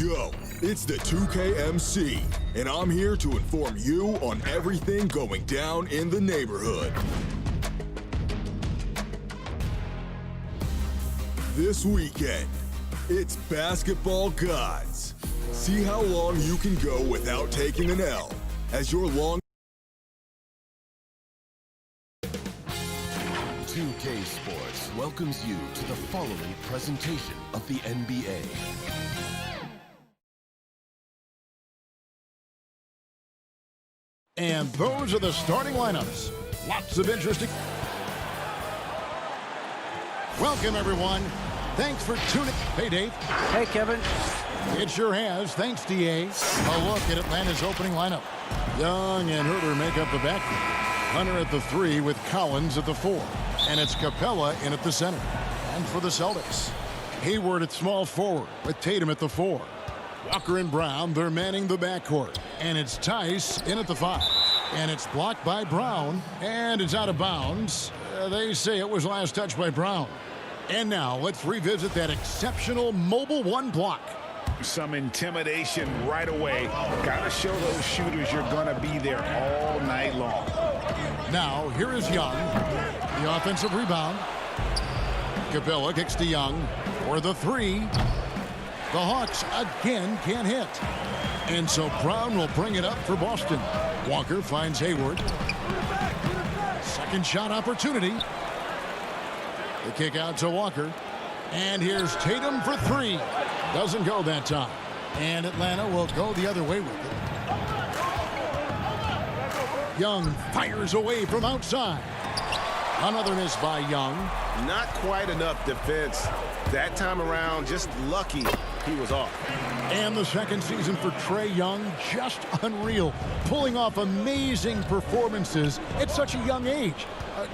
Yo, it's the 2KMC, and I'm here to inform you on everything going down in the neighborhood. This weekend, it's basketball gods. See how long you can go without taking an L as your long 2K Sports welcomes you to the following presentation of the NBA. And those are the starting lineups. Lots of interesting. Welcome, everyone. Thanks for tuning. Hey, Dave. Hey, Kevin. It sure has. Thanks, DA. A look at Atlanta's opening lineup. Young and Herter make up the backfield. Hunter at the 3 with Collins at the 4. And it's Capella in at the center. And for the Celtics, Hayward at small forward with Tatum at the 4. Walker and Brown, they're manning the backcourt. And it's Tice in at the 5. And it's blocked by Brown. And it's out of bounds. They say it was last touched by Brown. And now let's revisit that exceptional mobile 1 block. Some intimidation right away. Got to show those shooters you're going to be there all night long. Now, here is Young. The offensive rebound. Capella kicks to Young for the 3. The Hawks again can't hit. And so Brown will bring it up for Boston. Walker finds Hayward. Second shot opportunity. The kick out to Walker. And here's Tatum for 3. Doesn't go that time. And Atlanta will go the other way with it. Young fires away from outside. Another miss by Young. Not quite enough defense. That time around, just lucky he was off. And the second season for Trae Young, just unreal. Pulling off amazing performances at such a young age.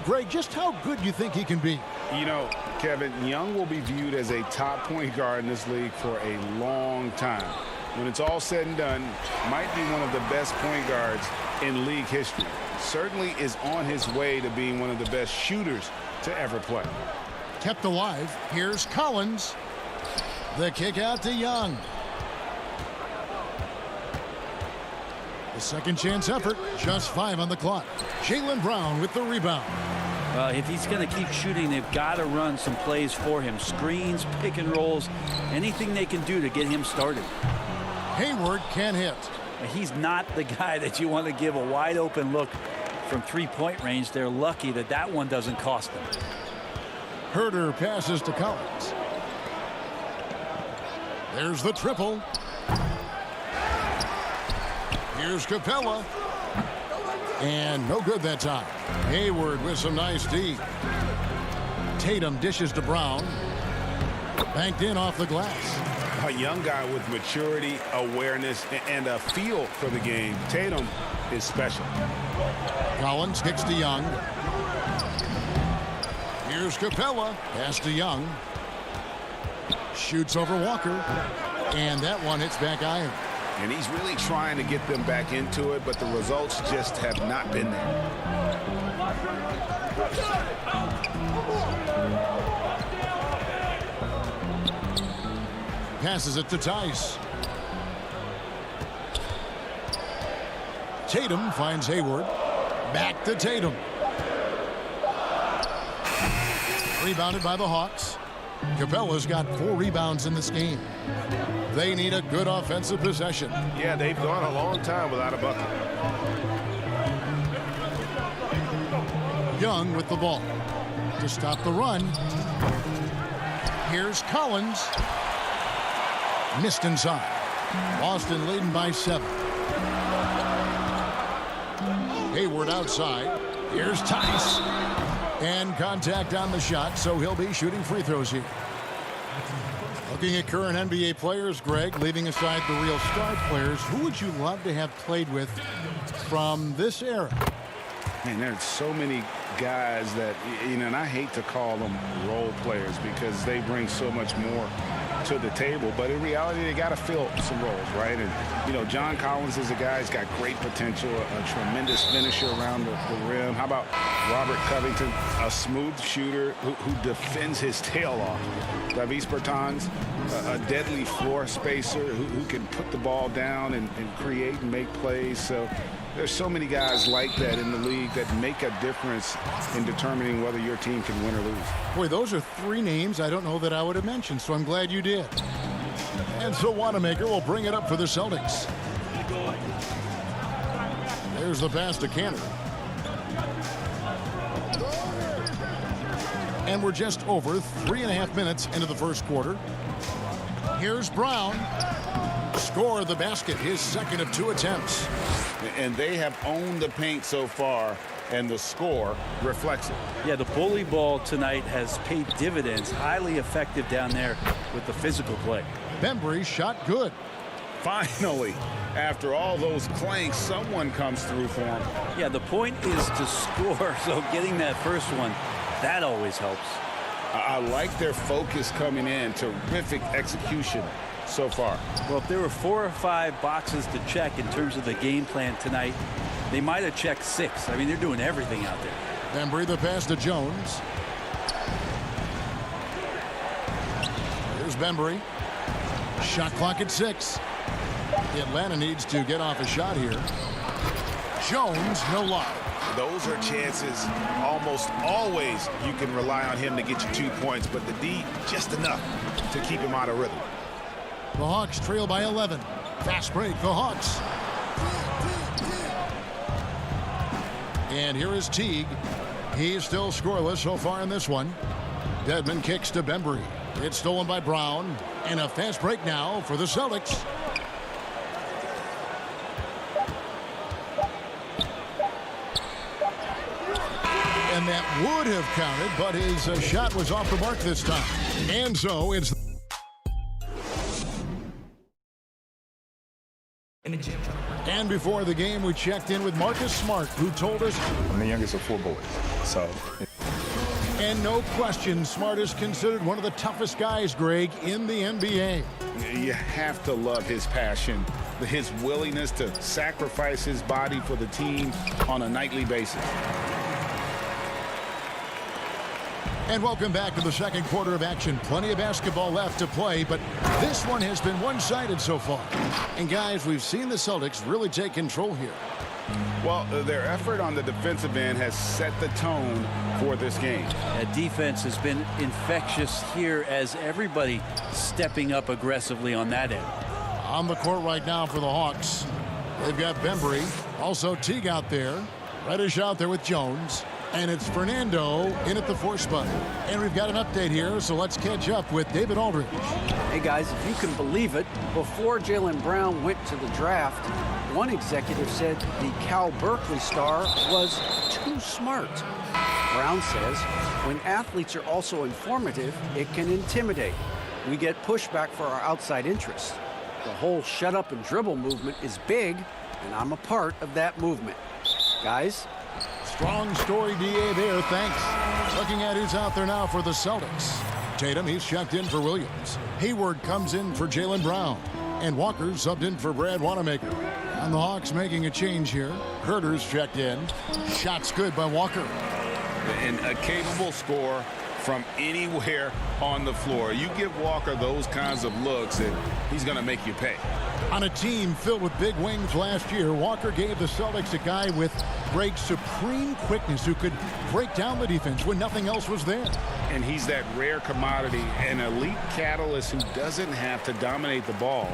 Greg, just how good do you think he can be? You know, Kevin, Young will be viewed as a top point guard in this league for a long time. When it's all said and done, might be one of the best point guards in league history. Certainly is on his way to being one of the best shooters to ever play. Kept alive. Here's Collins. The kick out to Young. The second chance effort. Just 5 on the clock. Jaylen Brown with the rebound. Well, if he's going to keep shooting, they've got to run some plays for him. Screens, pick and rolls, anything they can do to get him started. Hayward can't hit. He's not the guy that you want to give a wide open look from 3-point range. They're lucky that that one doesn't cost them. Herter passes to Collins. There's the triple. Here's Capella. And no good that time. Hayward with some nice D. Tatum dishes to Brown. Banked in off the glass. A young guy with maturity, awareness, and a feel for the game. Tatum is special. Collins kicks to Young. Here's Capella. Pass to Young. Shoots over Walker. And that one hits back iron. And he's really trying to get them back into it, but the results just have not been there. Passes it to Tice. Tatum finds Hayward. Back to Tatum. Rebounded by the Hawks. Capella's got 4 rebounds in this game. They need a good offensive possession. Yeah, they've gone a long time without a bucket. Young with the ball to stop the run. Here's Collins. Missed inside. Boston leading by 7. Hayward outside. Here's Tice. And contact on the shot, so he'll be shooting free throws here. Looking at current NBA players, Greg, leaving aside the real star players, who would you love to have played with from this era? Man, there's so many guys that, you know, and I hate to call them role players because they bring so much more to the table, but in reality, they got to fill some roles, right? And, you know, John Collins is a guy who's got great potential, a tremendous finisher around the rim. How about Robert Covington, a smooth shooter who defends his tail off? Davis Bertans, a deadly floor spacer who can put the ball down and create and make plays. So there's so many guys like that in the league that make a difference in determining whether your team can win or lose. Boy, those are three names I don't know that I would have mentioned, so I'm glad you did. And so Wanamaker will bring it up for the Celtics. There's the pass to Canner. And we're just over 3.5 minutes into the first quarter. Here's Brown. Score the basket, his second of 2 attempts. And they have owned the paint so far, and the score reflects it. Yeah, the bully ball tonight has paid dividends. Highly effective down there with the physical play. Bembry shot good. Finally, after all those clanks, someone comes through for him. Yeah, the point is to score, so getting that first one, that always helps. I like their focus coming in. Terrific execution so far. Well, if there were 4 or 5 boxes to check in terms of the game plan tonight, they might have checked 6. I mean, they're doing everything out there. Bembry the pass to Jones. Here's Bembry. Shot clock at 6. Atlanta needs to get off a shot here. Jones, no luck. Those are chances almost always you can rely on him to get you 2 points, but the D just enough to keep him out of rhythm. The Hawks trail by 11. Fast break, the Hawks. And here is Teague. He's still scoreless so far in this one. Dedmon kicks to Bembry. It's stolen by Brown. And a fast break now for the Celtics. And that would have counted, but his shot was off the mark this time. And so it's... And before the game, we checked in with Marcus Smart, who told us... I'm the youngest of 4 boys, so... And no question, Smart is considered one of the toughest guys, Greg, in the NBA. You have to love his passion, his willingness to sacrifice his body for the team on a nightly basis. And welcome back to the second quarter of action. Plenty of basketball left to play, but this one has been one-sided so far. And guys, we've seen the Celtics really take control here. Well, their effort on the defensive end has set the tone for this game. That defense has been infectious here as everybody stepping up aggressively on that end. On the court right now for the Hawks. They've got Bembry, also Teague out there. Reddish out there with Jones. And it's Fernando in at the 4 spot. And we've got an update here, so let's catch up with David Aldridge. Hey guys, if you can believe it, before Jaylen Brown went to the draft, one executive said the Cal Berkeley star was too smart. Brown says when athletes are also informative, it can intimidate. We get pushback for our outside interests. The whole shut up and dribble movement is big, and I'm a part of that movement. Guys, strong story, DA, there. Thanks. Looking at who's out there now for the Celtics. Tatum, he's checked in for Williams. Hayward comes in for Jaylen Brown. And Walker subbed in for Brad Wanamaker. And the Hawks making a change here. Herter's checked in. Shots good by Walker. And a capable scorer from anywhere on the floor. You give Walker those kinds of looks, and he's going to make you pay. On a team filled with big wings last year, Walker gave the Celtics a guy with great supreme quickness who could break down the defense when nothing else was there. And he's that rare commodity, an elite catalyst who doesn't have to dominate the ball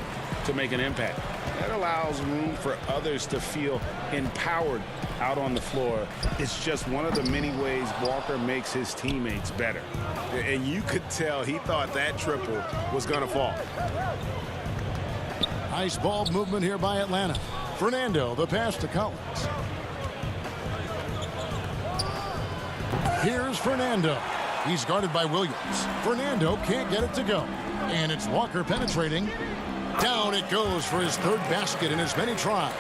to make an impact. That allows room for others to feel empowered out on the floor. It's just one of the many ways Walker makes his teammates better. And you could tell he thought that triple was going to fall. Nice ball movement here by Atlanta. Fernando, the pass to Collins. Here's Fernando. He's guarded by Williams. Fernando can't get it to go. And it's Walker penetrating. Down it goes for his 3rd basket in as many tries.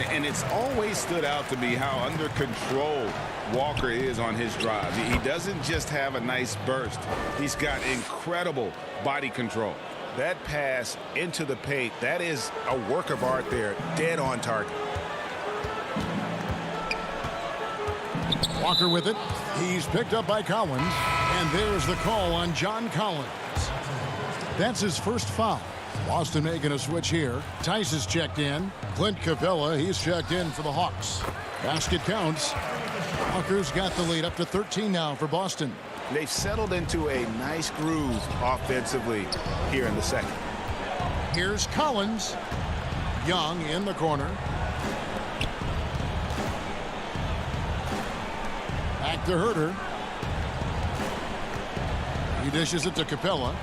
And it's always stood out to me how under control Walker is on his drives. He doesn't just have a nice burst. He's got incredible body control. That pass into the paint, that is a work of art there, dead on target. Walker with it. He's picked up by Collins. And there's the call on John Collins. That's his first foul. Boston making a switch here. Tice is checked in. Clint Capella, he's checked in for the Hawks. Basket counts. Walker's got the lead up to 13 now for Boston. They've settled into a nice groove offensively here in the second. Here's Collins. Young in the corner. Back to Herter. He dishes it to Capella.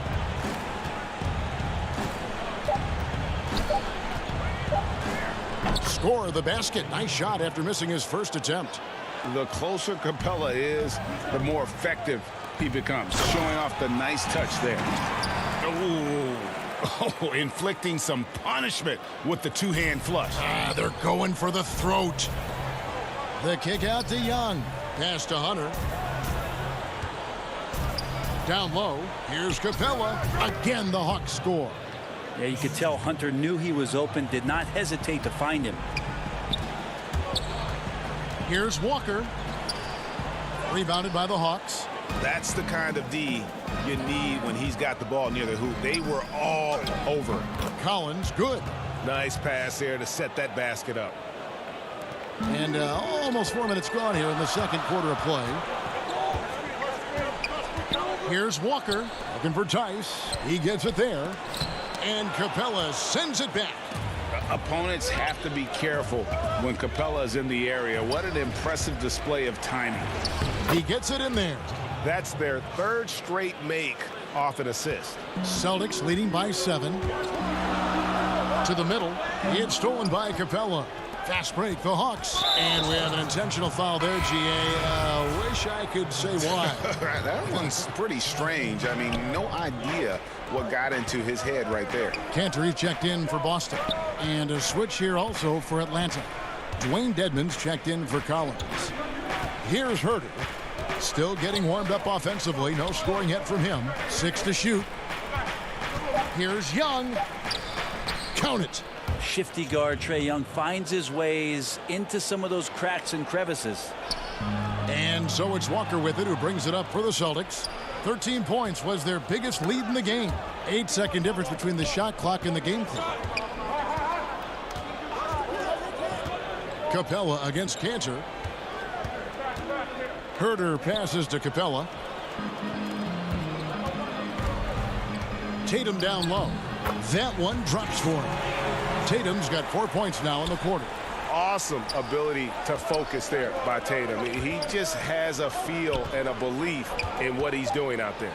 Score the basket. Nice shot after missing his first attempt. The closer Capella is, the more effective he becomes, showing off the nice touch there. Oh, inflicting some punishment with the two-hand flush. They're going for the throat. The kick out to Young. Pass to Hunter. Down low. Here's Capella. Again, the Hawks score. Yeah, you could tell Hunter knew he was open, did not hesitate to find him. Here's Walker. Rebounded by the Hawks. That's the kind of D you need when he's got the ball near the hoop. They were all over. Collins, good. Nice pass there to set that basket up. And almost 4 minutes gone here in the second quarter of play. Here's Walker looking for Tice. He gets it there. And Capella sends it back. Opponents have to be careful when Capella is in the area. What an impressive display of timing. He gets it in there. That's their third straight make off an assist. Celtics leading by 7. To the middle. It's stolen by Capella. Fast break, the Hawks. And we have an intentional foul there, GA. Wish I could say why. That one's pretty strange. I mean, no idea what got into his head right there. Cantor checked in for Boston. And a switch here also for Atlanta. Dwayne Dedmon's checked in for Collins. Here's Herter. Still getting warmed up offensively. No scoring yet from him. 6 to shoot. Here's Young. Count it. Shifty guard Trae Young finds his ways into some of those cracks and crevices. And so it's Walker with it, who brings it up for the Celtics. 13 points was their biggest lead in the game. 8-second difference between the shot clock and the game clock. Capella against Cantor. Herter passes to Capella. Tatum down low. That one drops for him. Tatum's got 4 points now in the quarter. Awesome ability to focus there by Tatum. He just has a feel and a belief in what he's doing out there.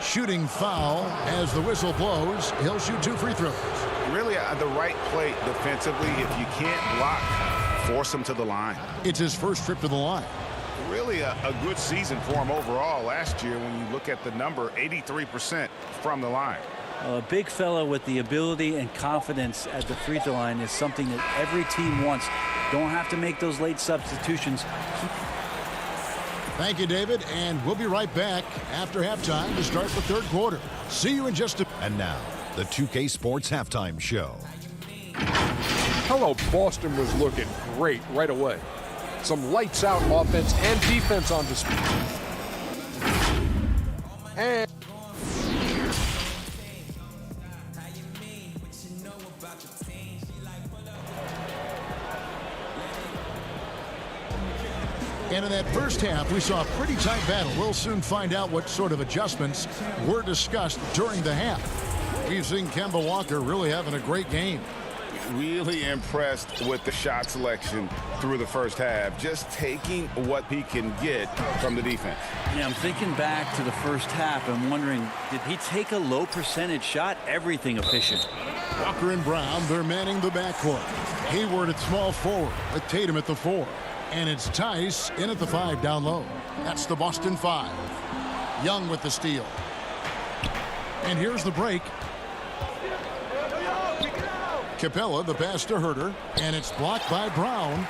Shooting foul as the whistle blows. He'll shoot 2 free throws. Really at the right play defensively. If you can't block, force him to the line. It's his first trip to the line. Really a good season for him overall last year when you look at the number, 83% from the line. A big fella with the ability and confidence at the free throw line is something that every team wants. Don't have to make those late substitutions. Thank you, David, and we'll be right back after halftime to start the third quarter. See you in just a... And now, the 2K Sports Halftime Show. Hello, Boston was looking great right away. Some lights-out offense and defense on display. And... And in that first half, we saw a pretty tight battle. We'll soon find out what sort of adjustments were discussed during the half. We've seen Kemba Walker really having a great game. Really impressed with the shot selection through the first half. Just taking what he can get from the defense. Yeah, I'm thinking back to the first half and wondering, did he take a low percentage shot? Everything efficient. Walker and Brown, they're manning the backcourt. Hayward at small forward with Tatum at the 4. And it's Tice in at the 5 down low. That's the Boston 5. Young with the steal. And here's the break. Capella, the pass to Herter, and it's blocked by Brown.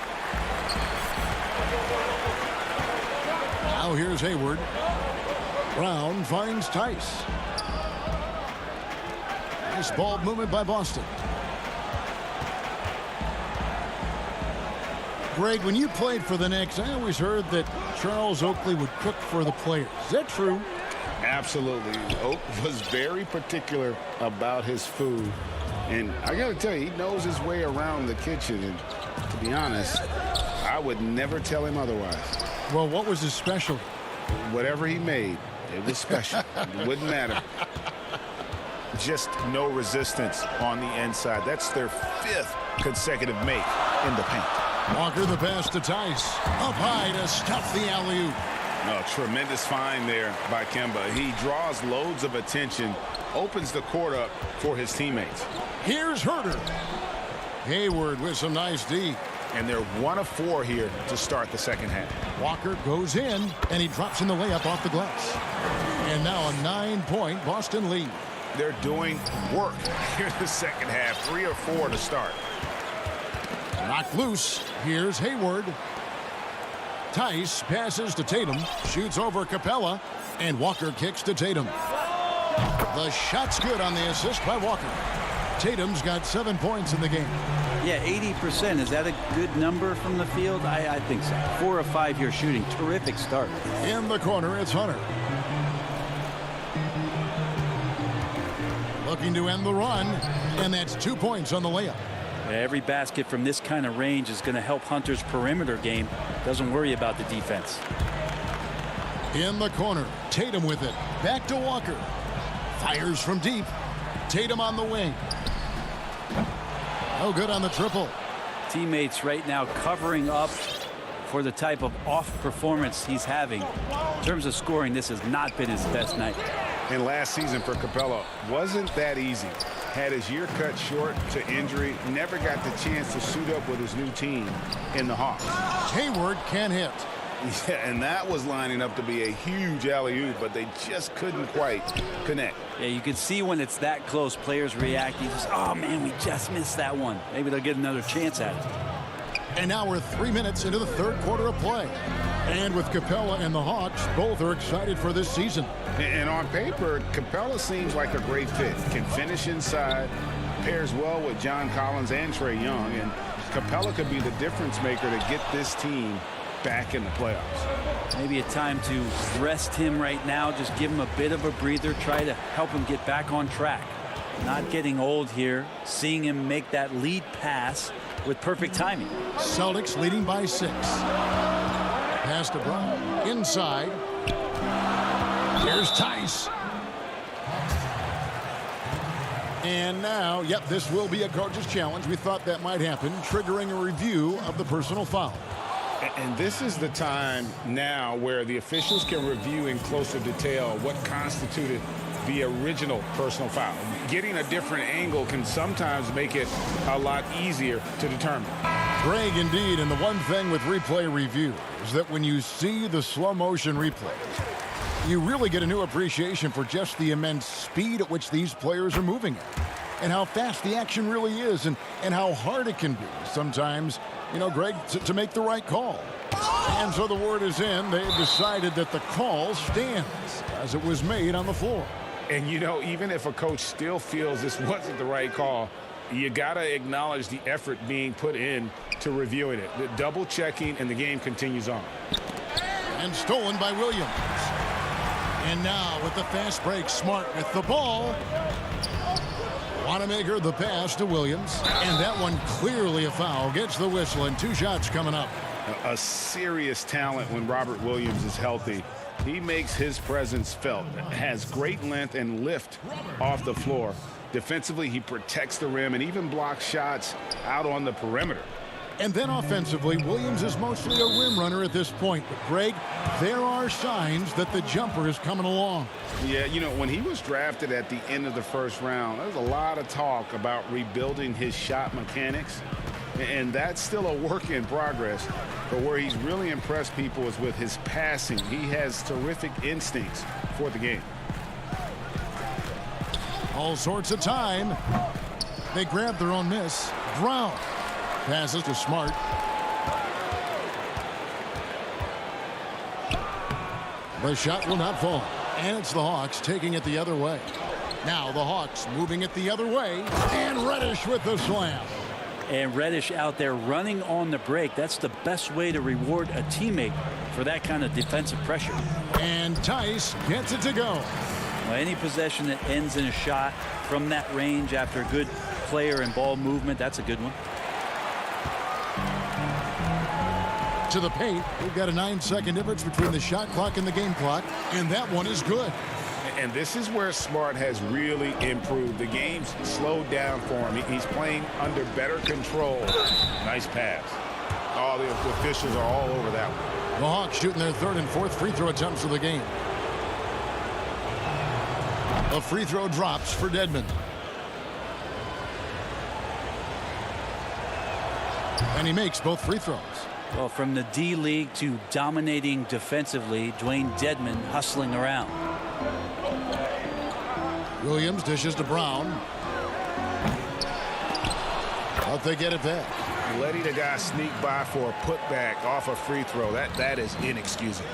Now here's Hayward. Brown finds Tice. Nice ball movement by Boston. Greg, when you played for the Knicks, I always heard that Charles Oakley would cook for the players. Is that true? Absolutely. Oak was very particular about his food. And I got to tell you, he knows his way around the kitchen. And to be honest, I would never tell him otherwise. Well, what was his specialty? Whatever he made, it was special. It wouldn't matter. Just no resistance on the inside. That's their 5th consecutive make in the paint. Walker the pass to Tice. Up high to stuff the alley-oop. A tremendous find there by Kemba. He draws loads of attention, opens the court up for his teammates. Here's Herter. Hayward with some nice D. And they're 1 of 4 here to start the second half. Walker goes in, and he drops in the layup off the glass. And now a 9-point Boston lead. They're doing work here in the second half. 3 of 4 to start. Knocked loose. Here's Hayward. Tice passes to Tatum, shoots over Capella, and Walker kicks to Tatum. The shot's good on the assist by Walker. Tatum's got 7 points in the game. Yeah, 80%. Is that a good number from the field? I think so. 4 of 5 here shooting. Terrific start. In the corner, it's Hunter. Looking to end the run, and that's 2 points on the layup. Every basket from this kind of range is going to help Hunter's perimeter game. Doesn't worry about the defense. In the corner, Tatum with it. Back to Walker. Fires from deep. Tatum on the wing. No good on the triple. Teammates right now covering up for the type of off performance he's having. In terms of scoring, this has not been his best night. And last season for Capella wasn't that easy. Had his year cut short to injury, never got the chance to suit up with his new team in the Hawks. Hayward can't hit. Yeah, and that was lining up to be a huge alley-oop, but they just couldn't quite connect. Yeah, you can see when it's that close, players react. You just, oh man, we just missed that one. Maybe they'll get another chance at it. And now we're 3 minutes into the third quarter of play. And with Capella and the Hawks, both are excited for this season. And on paper, Capella seems like a great fit. Can finish inside, pairs well with John Collins and Trae Young, and Capella could be the difference maker to get this team back in the playoffs. Maybe a time to rest him right now, just give him a bit of a breather, try to help him get back on track. Not getting old here, seeing him make that lead pass with perfect timing. Celtics leading by 6. Pass to Brown. Inside. Here's Tice. And now, yep, this will be a coach's challenge. We thought that might happen, triggering a review of the personal foul. And this is the time now where the officials can review in closer detail what constituted the original personal foul. Getting a different angle can sometimes make it a lot easier to determine. Greg, indeed, and the one thing with replay review is that when you see the slow motion replay, you really get a new appreciation for just the immense speed at which these players are moving at, and how fast the action really is, and how hard it can be sometimes, you know, Greg, to make the right call. And so the word is in. They've decided that the call stands as it was made on the floor. And, you know, even if a coach still feels this wasn't the right call, you got to acknowledge the effort being put in to reviewing it. The double checking, and the game continues on. And stolen by Williams. And now with the fast break, Smart with the ball. Wanamaker the pass to Williams. And that one clearly a foul. Gets the whistle, and 2 shots coming up. A serious talent when Robert Williams is healthy. He makes his presence felt. Has great length and lift off the floor. Defensively, he protects the rim and even blocks shots out on the perimeter. And then offensively, Williams is mostly a rim runner at this point. But, Greg, there are signs that the jumper is coming along. Yeah, you know, when he was drafted at the end of the first round, there was a lot of talk about rebuilding his shot mechanics. And that's still a work in progress. But where he's really impressed people is with his passing. He has terrific instincts for the game. All sorts of time. They grab their own miss. Brown passes to Smart. The shot will not fall. And it's the Hawks taking it the other way. Now the Hawks moving it the other way. And Reddish with the slam. And Reddish out there running on the break. That's the best way to reward a teammate for that kind of defensive pressure. And Tice gets it to go. Well, any possession that ends in a shot from that range after a good player and ball movement, that's a good one. To the paint. We've got a 9-second difference between the shot clock and the game clock. And that one is good. And this is where Smart has really improved. The game's slowed down for him. He's playing under better control. Nice pass. Oh, the officials are all over that one. The Hawks shooting their third and fourth free throw attempts of the game. A free throw drops for Dedmon. And he makes both free throws. Well, from the D-League to dominating defensively, Dwayne Dedmon hustling around. Williams dishes to Brown. Out they get it back. Letting the guy sneak by for a putback off a free throw, that is inexcusable.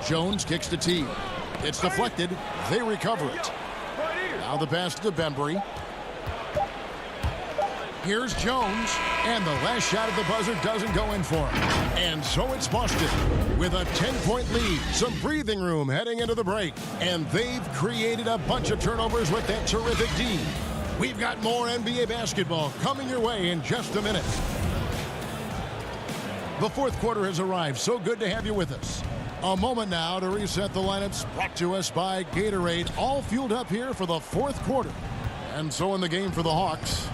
Jones kicks to T. It's deflected. They recover it. Now the pass to Bembry. Here's Jones, and the last shot at the buzzer doesn't go in for him. And so it's Boston with a 10-point lead. Some breathing room heading into the break. And they've created a bunch of turnovers with that terrific D. We've got more NBA basketball coming your way in just a minute. The fourth quarter has arrived. So good to have you with us. A moment now to reset the lineups, brought to us by Gatorade, all fueled up here for the fourth quarter. And so in the game for the Hawks,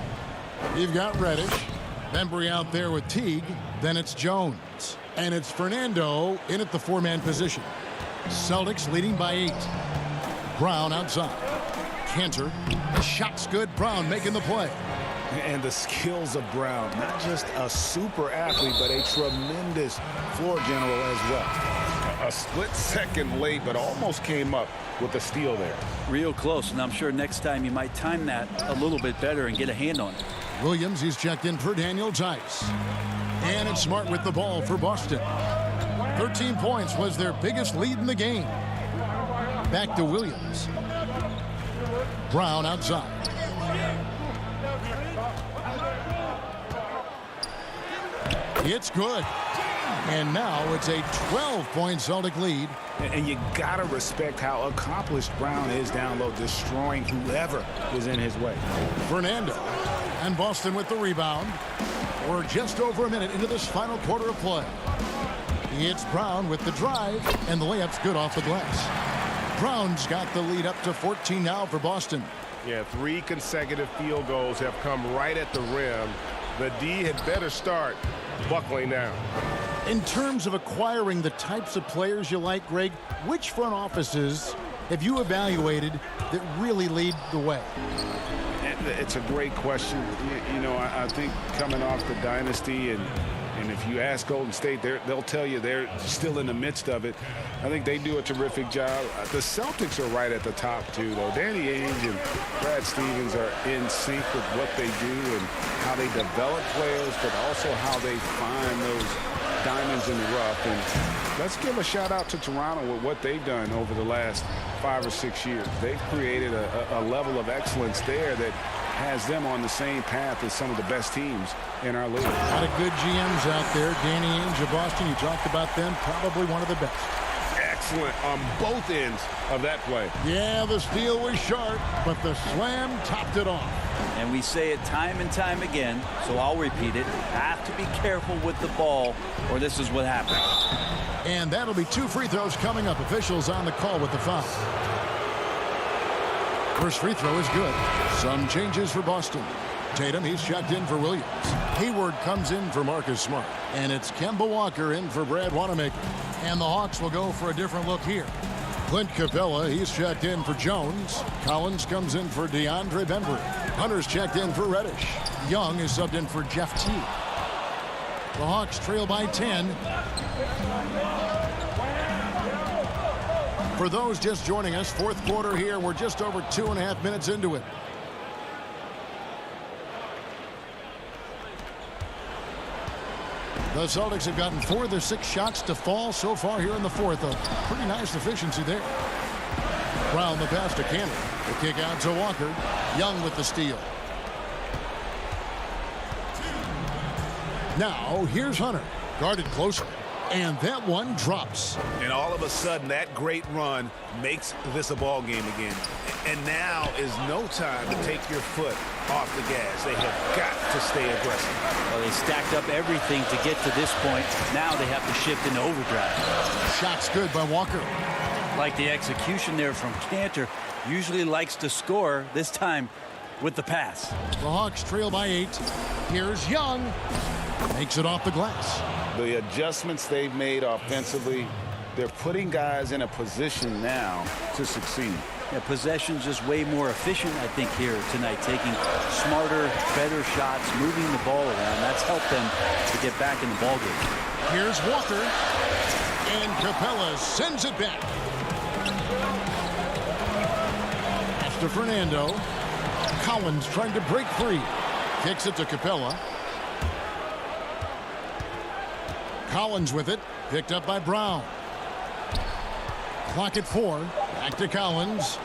you've got Reddish, Bembry out there with Teague, then it's Jones. And it's Fernando in at the four-man position. Celtics leading by 8. Brown outside. Cantor, shot's good, Brown making the play. And the skills of Brown, not just a super athlete, but a tremendous floor general as well. A split second late, but almost came up with a steal there. Real close, and I'm sure next time you might time that a little bit better and get a hand on it. Williams, he's checked in for Daniel Tice. And it's Smart with the ball for Boston. 13 points was their biggest lead in the game. Back to Williams. Brown outside. It's good. And now it's a 12-point Celtic lead. And you got to respect how accomplished Brown is down low, destroying whoever is in his way. Fernando. And Boston with the rebound. We're just over a minute into this final quarter of play. It's Brown with the drive, and the layup's good off the glass. Brown's got the lead up to 14 now for Boston. Yeah, 3 consecutive field goals have come right at the rim. The D had better start buckling down. In terms of acquiring the types of players you like, Greg, which front offices have you evaluated that really lead the way? It's a great question. You know, I think coming off the dynasty, and if you ask Golden State, they'll tell you they're still in the midst of it. I think they do a terrific job. The Celtics are right at the top, too, though. Danny Ainge and Brad Stevens are in sync with what they do and how they develop players, but also how they find those diamonds in the rough. And let's give a shout out to Toronto with what they've done over the last 5 or 6 years. They've created a level of excellence there that has them on the same path as some of the best teams in our league. A lot of good GMs out there. Danny Ainge of Boston, you talked about them, probably one of the best. Excellent on both ends of that play. Yeah, the steal was sharp, but the slam topped it off. And we say it time and time again, so I'll repeat it. Have to be careful with the ball, or this is what happens. And that'll be 2 free throws coming up. Officials on the call with the foul. First free throw is good. Some changes for Boston. Tatum, he's checked in for Williams. Hayward comes in for Marcus Smart. And it's Kemba Walker in for Brad Wanamaker. And the Hawks will go for a different look here. Clint Capella, he's checked in for Jones. Collins comes in for DeAndre Bembry. Hunter's checked in for Reddish. Young is subbed in for Jeff Teague. The Hawks trail by 10. For those just joining us, fourth quarter here. We're just over 2.5 minutes into it. The Celtics have gotten 4 of their 6 shots to fall so far here in the fourth. A pretty nice efficiency there. Brown the pass to Cannon. The kick out to Walker. Young with the steal. Now here's Hunter. Guarded closer. And that one drops. And all of a sudden, that great run makes this a ball game again. And now is no time to take your foot off the gas. They have got to stay aggressive. Well, they stacked up everything to get to this point. Now they have to shift into overdrive. Shot's good by Walker. Like the execution there from Cantor. Usually likes to score, this time with the pass. The Hawks trail by 8. Here's Young. Makes it off the glass. The adjustments they've made offensively, they're putting guys in a position now to succeed. Yeah, possession's just way more efficient, I think, here tonight. Taking smarter, better shots, moving the ball around. That's helped them to get back in the ball game. Here's Walker. And Capella sends it back. After Fernando. Collins trying to break free. Kicks it to Capella. Collins with it. Picked up by Brown. Clock at 4. Back to Collins.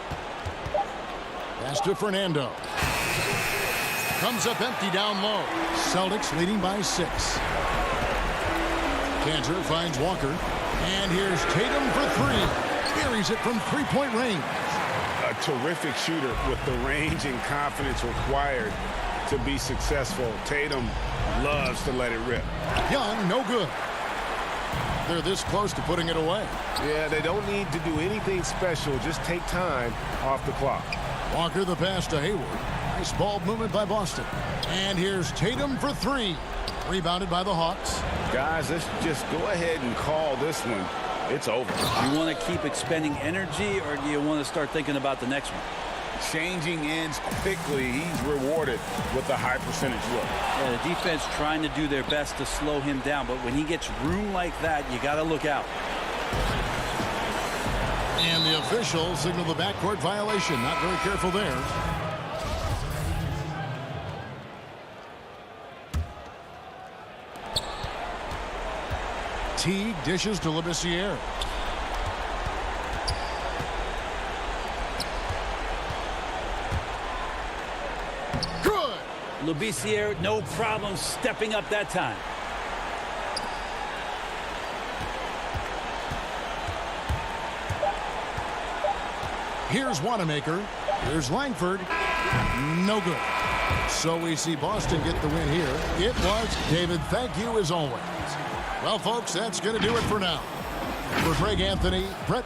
Pass to Fernando. Comes up empty down low. Celtics leading by 6. Cantor finds Walker. And here's Tatum for 3. Buries it from three-point range. A terrific shooter with the range and confidence required to be successful. Tatum loves to let it rip. Young, no good. They're this close to putting it away. Yeah, they don't need to do anything special. Just take time off the clock. Walker the pass to Hayward. Nice ball movement by Boston. And here's Tatum for 3. Rebounded by the Hawks. Guys, let's just go ahead and call this one. It's over. You want to keep expending energy, or do you want to start thinking about the next one? Changing ends quickly. He's rewarded with a high percentage look. Yeah, the defense trying to do their best to slow him down, but when he gets room like that, you got to look out. And the officials signal the backcourt violation. Not very careful there. Teague dishes to Labissiere. Good. Labissiere, no problem stepping up that time. Here's Wanamaker. Here's Langford. No good. So we see Boston get the win here. It was David. Thank you as always. Well, folks, that's going to do it for now. For Greg Anthony, Brett.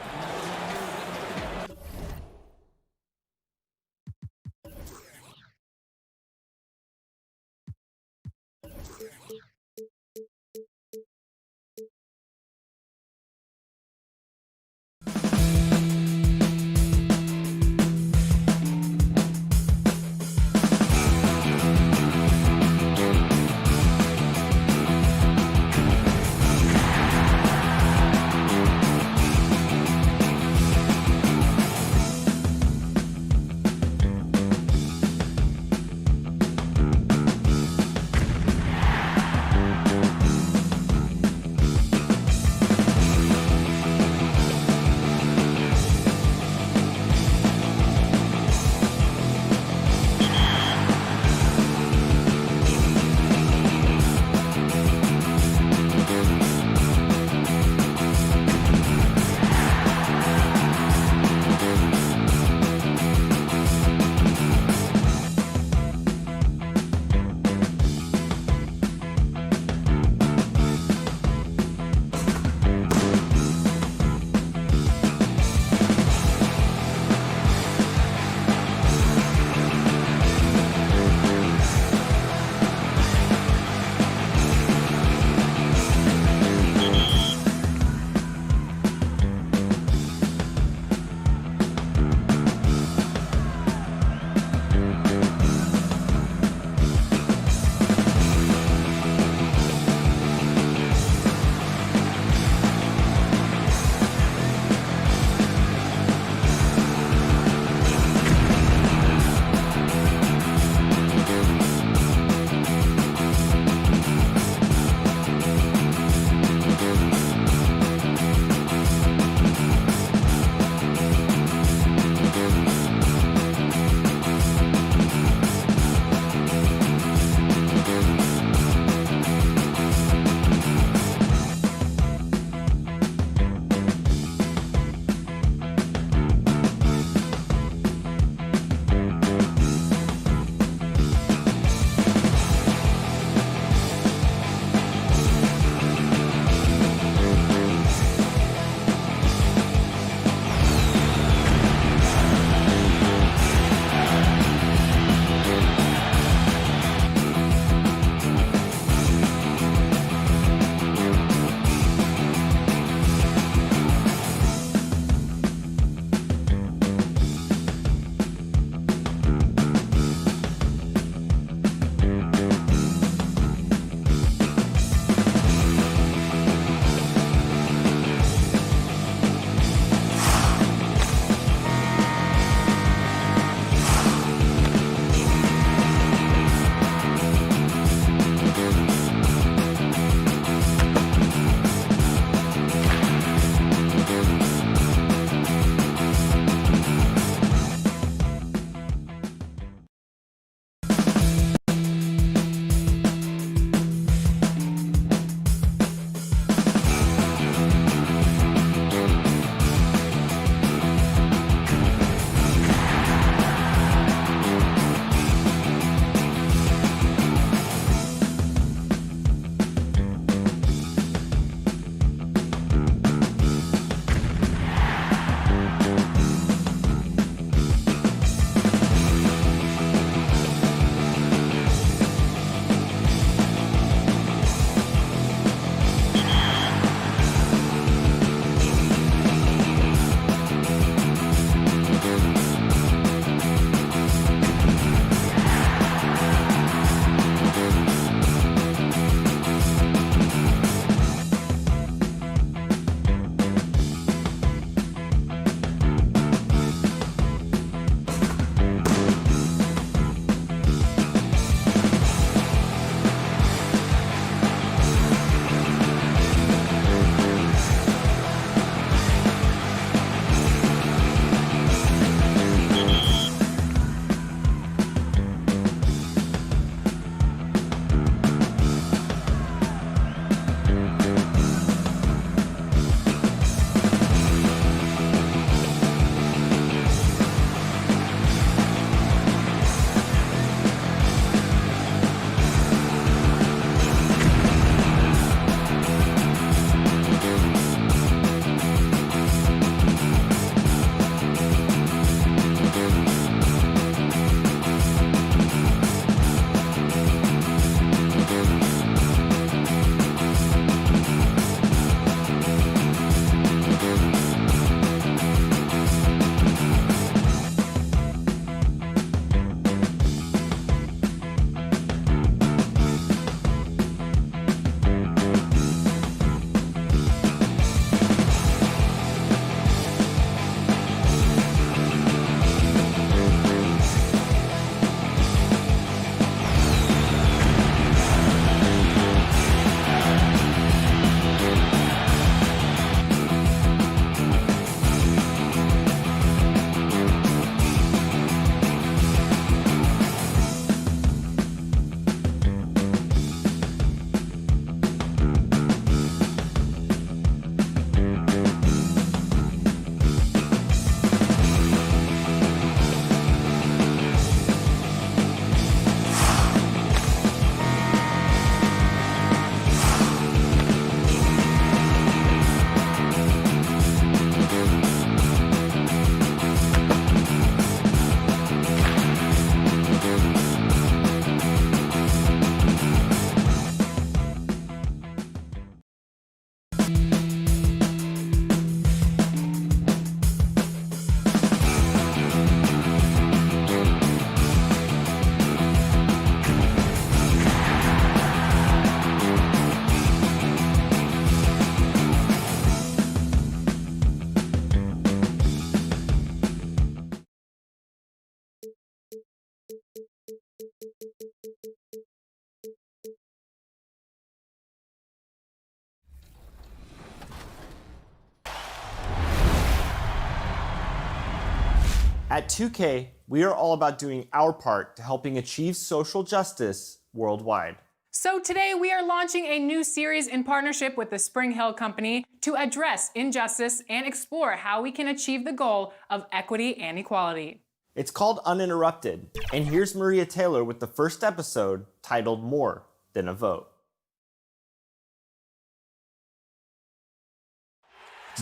At 2K, we are all about doing our part to helping achieve social justice worldwide. So today we are launching a new series in partnership with the Spring Hill Company to address injustice and explore how we can achieve the goal of equity and equality. It's called Uninterrupted, and here's Maria Taylor with the first episode titled More Than a Vote.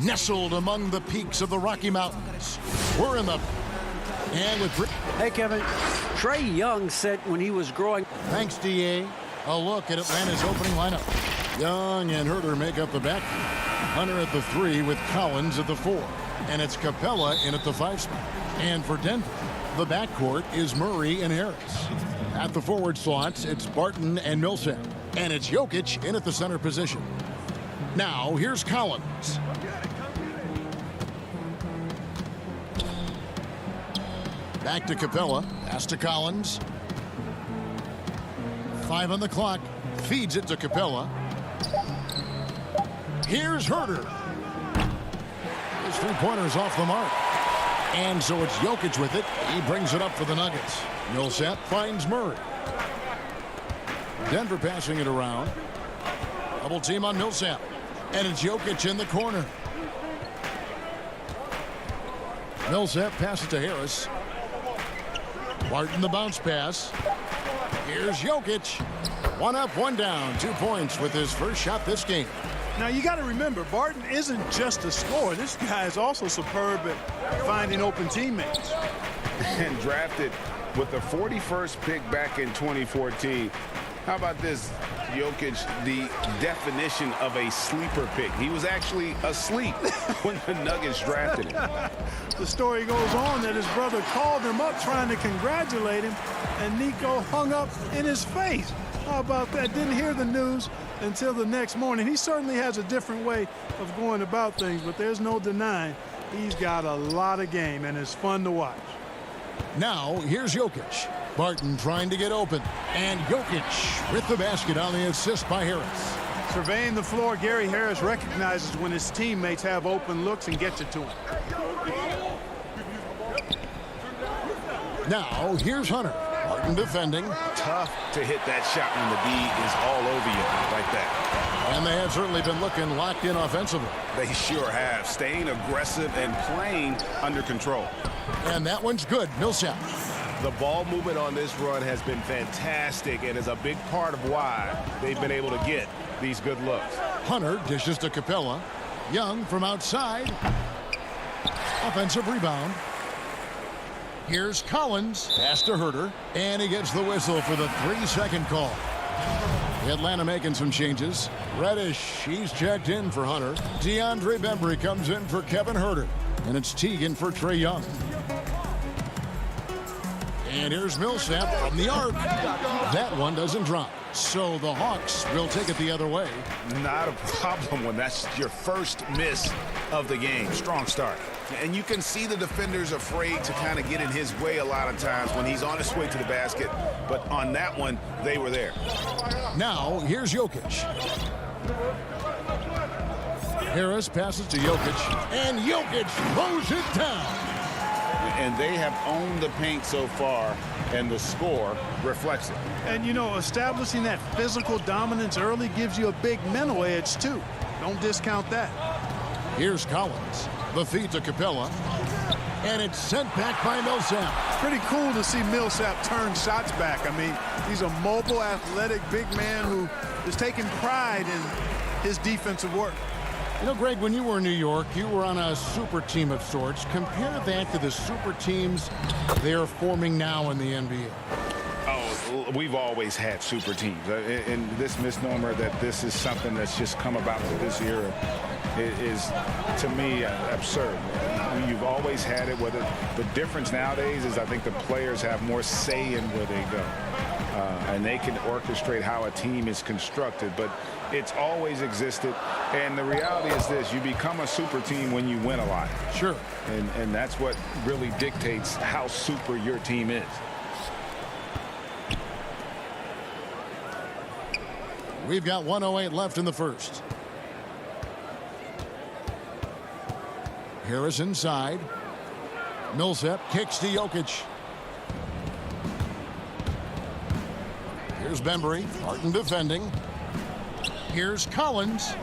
Nestled among the peaks of the Rocky Mountains, we're in the... And with... Hey, Kevin. Trae Young said when he was growing... Thanks, D.A. A look at Atlanta's opening lineup. Young and Herter make up the backcourt. Hunter at the 3 with Collins at the 4. And it's Capella in at the 5 spot. And for Denver, the backcourt is Murray and Harris. At the forward slots, it's Barton and Millsap. And it's Jokic in at the center position. Now, here's Collins. Back to Capella. Pass to Collins. 5 on the clock. Feeds it to Capella. Here's Herter. His three-pointer's off the mark. And so it's Jokic with it. He brings it up for the Nuggets. Millsap finds Murray. Denver passing it around. Double team on Millsap. And it's Jokic in the corner. Millsap passes to Harris. Barton the bounce pass. Here's Jokic. 1 up, 1 down. 2 points with his first shot this game. Now, you got to remember, Barton isn't just a scorer. This guy is also superb at finding open teammates. And drafted with the 41st pick back in 2014. How about this? Jokic, the definition of a sleeper pick. He was actually asleep when the Nuggets drafted him. The story goes on that his brother called him up trying to congratulate him, and Nico hung up in his face. How about that? Didn't hear the news until the next morning. He certainly has a different way of going about things, but there's no denying he's got a lot of game, and it's fun to watch. Now, here's Jokic. Barton trying to get open. And Jokic with the basket on the assist by Harris. Surveying the floor, Gary Harris recognizes when his teammates have open looks and gets it to him. Now, here's Hunter. Barton defending. Tough to hit that shot when the D is all over you like that. And they have certainly been looking locked in offensively. They sure have. Staying aggressive and playing under control. And that one's good. Millsap. The ball movement on this run has been fantastic and is a big part of why they've been able to get these good looks. Hunter dishes to Capella. Young from outside. Offensive rebound. Here's Collins. Pass to Herter. And he gets the whistle for the 3-second call. Atlanta making some changes. Reddish, he's checked in for Hunter. DeAndre Bembry comes in for Kevin Herter. And it's Teagan for Trae Young. And here's Millsap from the arc. That one doesn't drop. So the Hawks will take it the other way. Not a problem when that's your first miss of the game. Strong start. And you can see the defenders afraid to kind of get in his way a lot of times when he's on his way to the basket. But on that one, they were there. Now, here's Jokic. Harris passes to Jokic. And Jokic throws it down. And they have owned the paint so far, and the score reflects it. And, you know, establishing that physical dominance early gives you a big mental edge, too. Don't discount that. Here's Collins. The feed to Capella. And it's sent back by Millsap. Pretty cool to see Millsap turn shots back. I mean, he's a mobile, athletic, big man who is taking pride in his defensive work. You know, Greg, when you were in New York, you were on a super team of sorts. Compare that to the super teams they're forming now in the NBA. Oh, we've always had super teams. And this misnomer that this is something that's just come about with this era is, to me, absurd. You've always had it. Whether the difference nowadays is I think the players have more say in where they go. And they can orchestrate how a team is constructed. But it's always existed. And the reality is this. You become a super team when you win a lot. Sure. And that's what really dictates how super your team is. We've got 1:08 left in the first. Harris inside. Millsap kicks to Jokic. Here's Bembry. Martin defending. Here's Collins.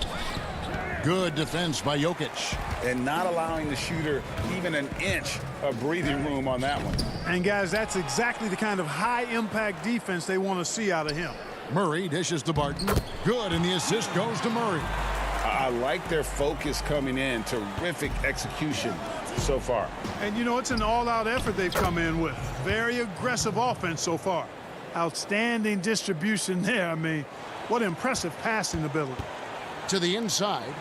Good defense by Jokic. And not allowing the shooter even an inch of breathing room on that one. And, guys, that's exactly the kind of high-impact defense they want to see out of him. Murray dishes to Barton. Good, and the assist goes to Murray. I like their focus coming in. Terrific execution so far. And, you know, it's an all-out effort they've come in with. Very aggressive offense so far. Outstanding distribution there. I mean, what impressive passing ability. To the inside.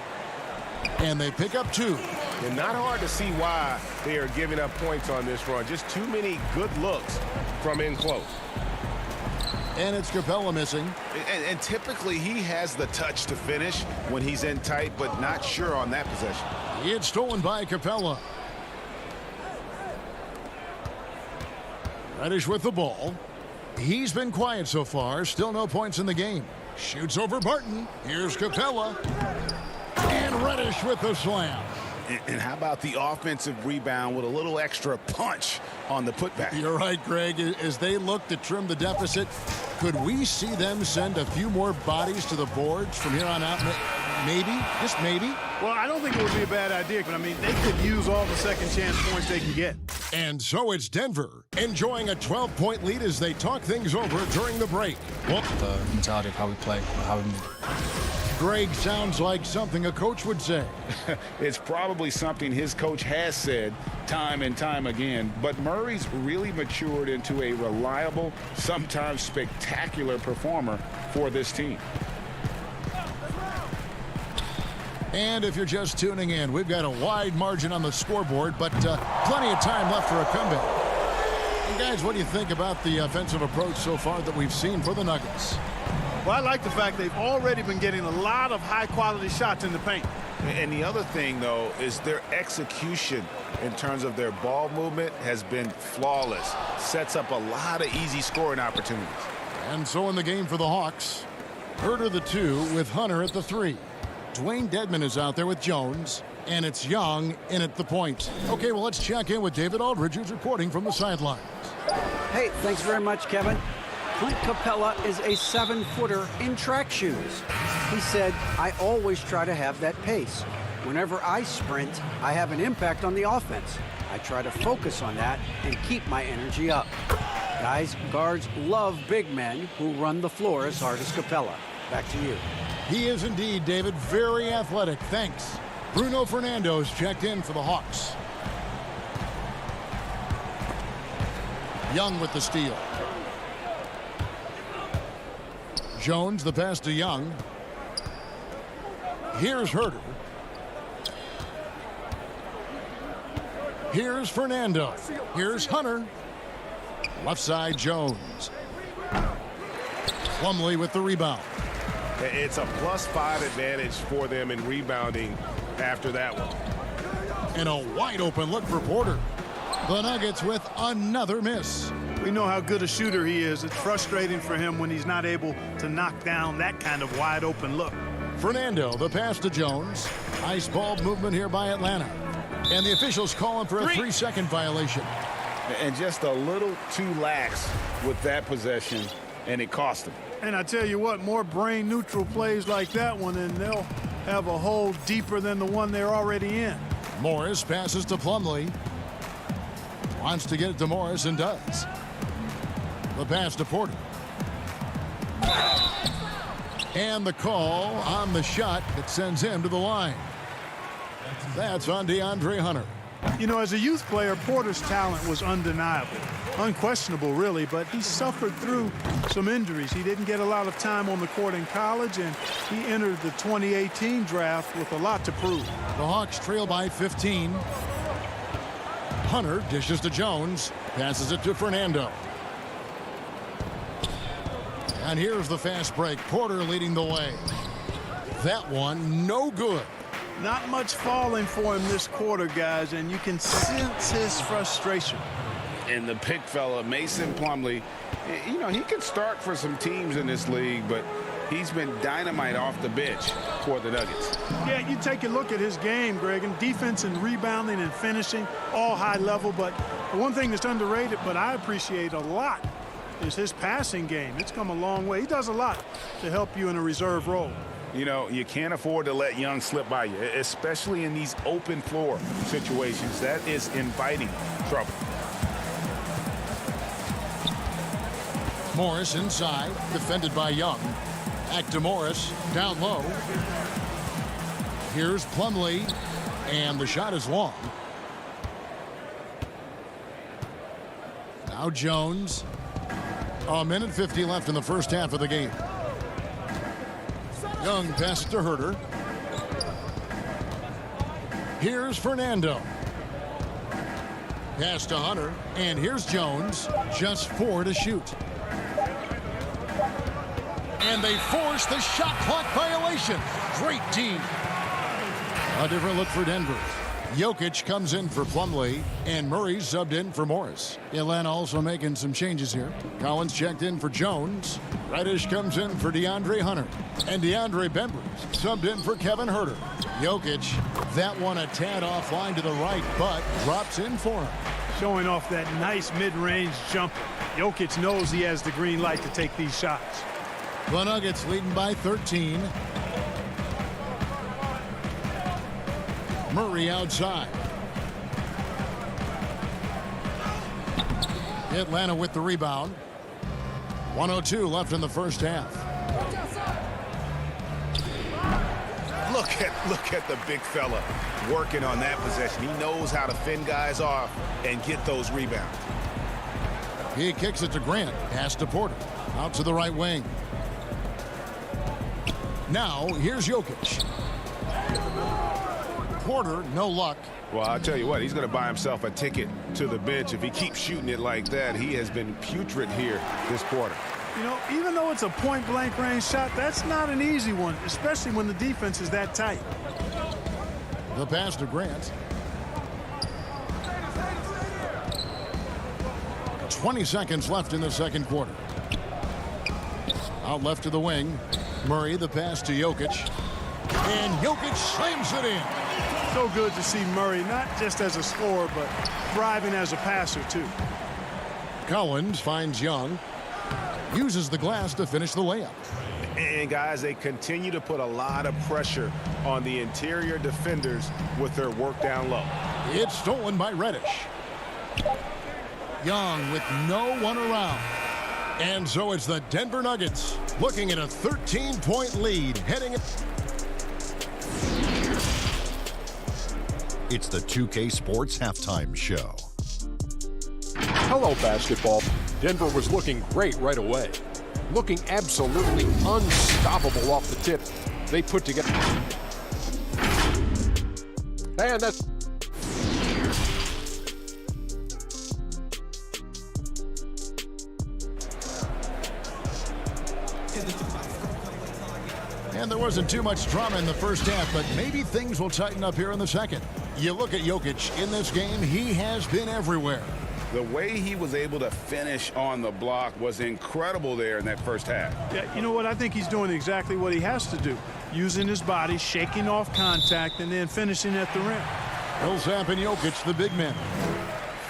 And they pick up 2. And not hard to see why they are giving up points on this run. Just too many good looks from in close. And it's Capella missing. And typically he has the touch to finish when he's in tight, but not sure on that possession. It's stolen by Capella. Reddish with the ball. He's been quiet so far. Still no points in the game. Shoots over Barton. Here's Capella. And Reddish with the slam. And how about the offensive rebound with a little extra punch on the putback? You're right, Greg. As they look to trim the deficit, could we see them send a few more bodies to the boards from here on out? Maybe, just maybe. Well, I don't think it would be a bad idea, but I mean, they could use all the second chance points they can get. And so it's Denver enjoying a 12-point lead as they talk things over during the break. Well, the mentality of how we play, how we move. Greg sounds like something a coach would say. It's probably something his coach has said time and time again, but Murray's really matured into a reliable, sometimes spectacular performer for this team. And if you're just tuning in, we've got a wide margin on the scoreboard, but plenty of time left for a comeback. And guys, what do you think about the offensive approach so far that we've seen for the Nuggets? Well, I like the fact they've already been getting a lot of high-quality shots in the paint. And the other thing, though, is their execution in terms of their ball movement has been flawless. Sets up a lot of easy scoring opportunities. And so in the game for the Hawks, Herter the 2 with Hunter at the 3. Dwayne Dedmon is out there with Jones, and it's Young in at the point. Okay, well, let's check in with David Aldridge, who's reporting from the sidelines. Hey, thanks very much, Kevin. Clint Capella is a 7-footer in track shoes. He said, I always try to have that pace. Whenever I sprint, I have an impact on the offense. I try to focus on that and keep my energy up. Guys, guards love big men who run the floor as hard as Capella. Back to you. He is indeed, David, very athletic. Thanks. Bruno Fernando's checked in for the Hawks. Young with the steal. Jones, the pass to Young. Here's Herter. Here's Fernando. Here's Hunter. Left side, Jones. Plumlee with the rebound. It's a +5 advantage for them in rebounding after that one. And a wide open look for Porter. The Nuggets with another miss. We know how good a shooter he is. It's frustrating for him when he's not able to knock down that kind of wide open look. Fernando, the pass to Jones. Ice ball movement here by Atlanta. And the officials calling for a 3-second violation. And just a little too lax with that possession, and it cost them. And I tell you what, more brain-neutral plays like that one, and they'll have a hole deeper than the one they're already in. Morris passes to Plumlee. Wants to get it to Morris and does. The pass to Porter. And the call on the shot that sends him to the line. That's on DeAndre Hunter. You know, as a youth player, Porter's talent was undeniable. Unquestionable, really, but he suffered through some injuries. He didn't get a lot of time on the court in college, and he entered the 2018 draft with a lot to prove. The Hawks trail by 15. Hunter dishes to Jones, passes it to Fernando. And here's the fast break. Porter leading the way. That one, no good. Not much falling for him this quarter, guys, and you can sense his frustration. And the pick fella, Mason Plumlee, you know, he could start for some teams in this league, but He's been dynamite off the bench for the Nuggets. Yeah, you take a look at his game, Greg, and defense and rebounding and finishing, all high level. But the one thing that's underrated, but I appreciate a lot, is his passing game. It's come a long way. He does a lot to help you in a reserve role. You know, you can't afford to let Young slip by you, especially in these open floor situations. That is inviting trouble. Morris inside, defended by Young. Back to Morris, down low. Here's Plumlee, and the shot is long. Now Jones. A minute 50 left in the first half of the game. Young passes to Herter. Here's Fernando. Pass to Hunter, and here's Jones. Just 4 to shoot. And they force the shot clock violation. Great team. A different look for Denver. Jokic comes in for Plumlee, and Murray subbed in for Morris. Atlanta also making some changes here. Collins checked in for Jones. Reddish comes in for DeAndre Hunter. And DeAndre Bembers subbed in for Kevin Herter. Jokic, that one a tad offline to the right, but drops in for him. Showing off that nice mid-range jumper. Jokic knows he has the green light to take these shots. The Nuggets leading by 13. Murray outside. Atlanta with the rebound. 1:02 left in the first half. Look at the big fella working on that possession. He knows how to fend guys off and get those rebounds. He kicks it to Grant. Pass to Porter. Out to the right wing. Now, here's Jokic. Porter, no luck. Well, I'll tell you what, he's going to buy himself a ticket to the bench. If he keeps shooting it like that, he has been putrid here this quarter. You know, even though it's a point-blank range shot, that's not an easy one, especially when the defense is that tight. The pass to Grant. 20 seconds left in the second quarter. Out left to the wing. Murray, the pass to Jokic. And Jokic slams it in. So good to see Murray, not just as a scorer, but thriving as a passer, too. Collins finds Young. Uses the glass to finish the layup. And, guys, they continue to put a lot of pressure on the interior defenders with their work down low. It's stolen by Reddish. Young with no one around. And so it's the Denver Nuggets looking at a 13-point lead heading. It's the 2K Sports Halftime Show. Hello, basketball. Denver was looking great right away. Looking absolutely unstoppable off the tip. They put together. And that's... And there wasn't too much drama in the first half, but maybe things will tighten up here in the second. You look at Jokic in this game, he has been everywhere. The way he was able to finish on the block was incredible there in that first half. Yeah, you know what? I think he's doing exactly what he has to do. Using his body, shaking off contact, and then finishing at the rim. Millsap and Jokic, the big men.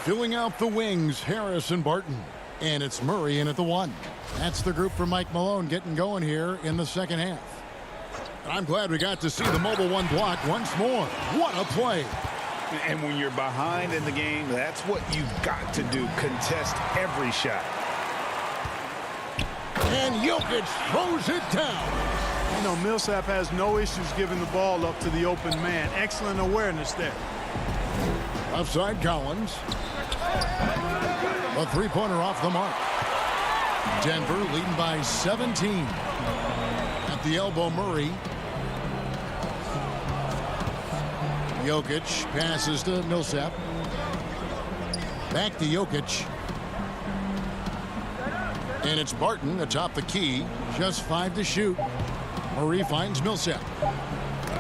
Filling out the wings, Harris and Barton. And it's Murray in at the one. That's the group for Mike Malone getting going here in the second half. I'm glad we got to see the mobile one block once more. What a play. And when you're behind in the game, that's what you've got to do. Contest every shot. And Jokic throws it down. You know, Millsap has no issues giving the ball up to the open man. Excellent awareness there. Offside Collins. A three-pointer off the mark. Denver leading by 17. At the elbow, Murray. Jokic passes to Millsap. Back to Jokic. And it's Barton atop the key. Just 5 to shoot. Murray finds Millsap.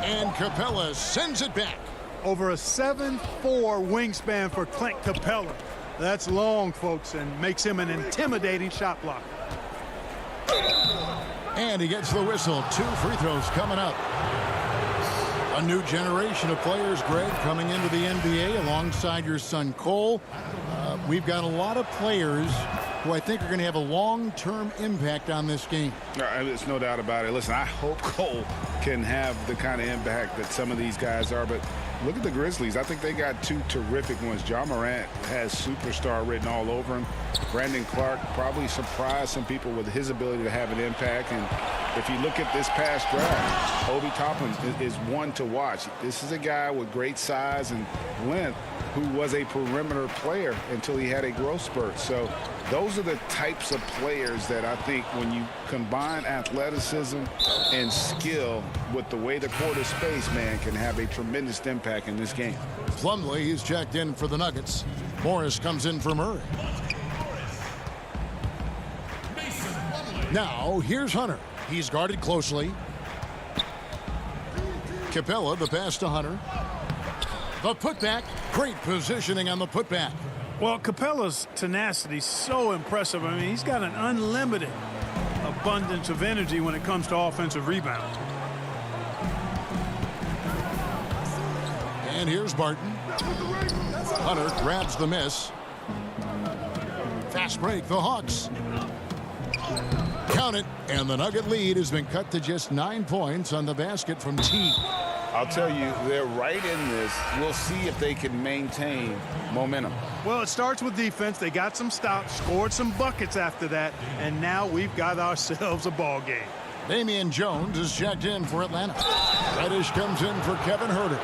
And Capella sends it back. Over a 7'4" wingspan for Clint Capella. That's long, folks, and makes him an intimidating shot blocker. And he gets the whistle. 2 free throws coming up. A new generation of players, Greg, coming into the NBA alongside your son Cole. We've got a lot of players who I think are going to have a long-term impact on this game. There's no doubt about it. Listen, I hope Cole can have the kind of impact that some of these guys are, but look at the Grizzlies. I think they got 2 terrific ones. Ja Morant has superstar written all over him. Brandon Clark probably surprised some people with his ability to have an impact. And if you look at this past draft, Obi Toppin is one to watch. This is a guy with great size and length who was a perimeter player until he had a growth spurt. So those are the types of players that I think when you combine athleticism and skill with the way the court is spaced, man, can have a tremendous impact in this game. Plumlee, he's checked in for the Nuggets. Morris comes in for Murray. Now, here's Hunter. He's guarded closely. Capella, the pass to Hunter. The putback. Great positioning on the putback. Well, Capella's tenacity is so impressive. I mean, he's got an unlimited abundance of energy when it comes to offensive rebounds. And here's Barton. Hunter grabs the miss. Fast break, the Hawks. Count it, and the Nugget lead has been cut to just 9 points on the basket from T. I'll tell you, they're right in this. We'll see if they can maintain momentum. Well, it starts with defense. They got some stops, scored some buckets after that, and now we've got ourselves a ball game. Damian Jones is checked in for Atlanta. Reddish comes in for Kevin Huerter.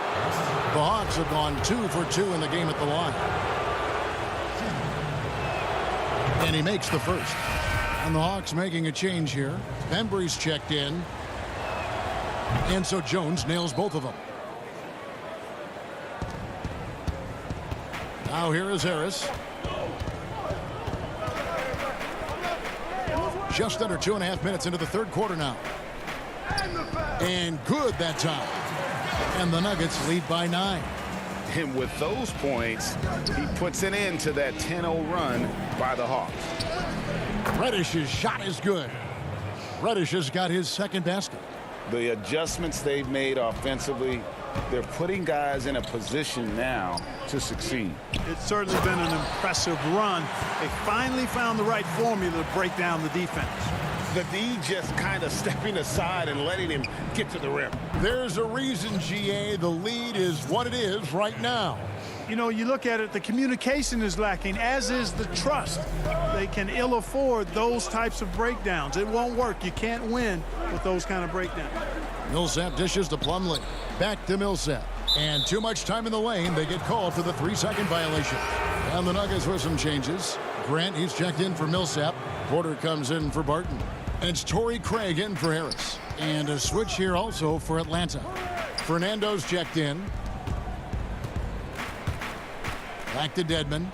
The Hawks have gone 2 for 2 in the game at the line. And he makes the first. And the Hawks making a change here. Bembry's checked in. And so Jones nails both of them. Now here is Harris. Just under 2.5 minutes into the third quarter now. And good that time. And the Nuggets lead by 9. And with those points, he puts an end to that 10-0 run by the Hawks. Reddish's shot is good. Reddish has got his second basket. The adjustments they've made offensively, they're putting guys in a position now to succeed. It's certainly been an impressive run. They finally found the right formula to break down the defense. The D just kind of stepping aside and letting him get to the rim. There's a reason, GA, the lead is what it is right now. You know, you look at it, the communication is lacking, as is the trust. They can ill afford those types of breakdowns. It won't work. You can't win with those kind of breakdowns. Millsap dishes to Plumlee. Back to Millsap. And too much time in the lane. They get called for the 3-second violation. And the Nuggets with some changes. Grant, he's checked in for Millsap. Porter comes in for Barton. And it's Torrey Craig in for Harris. And a switch here also for Atlanta. Fernando's checked in. Back to Dedmon.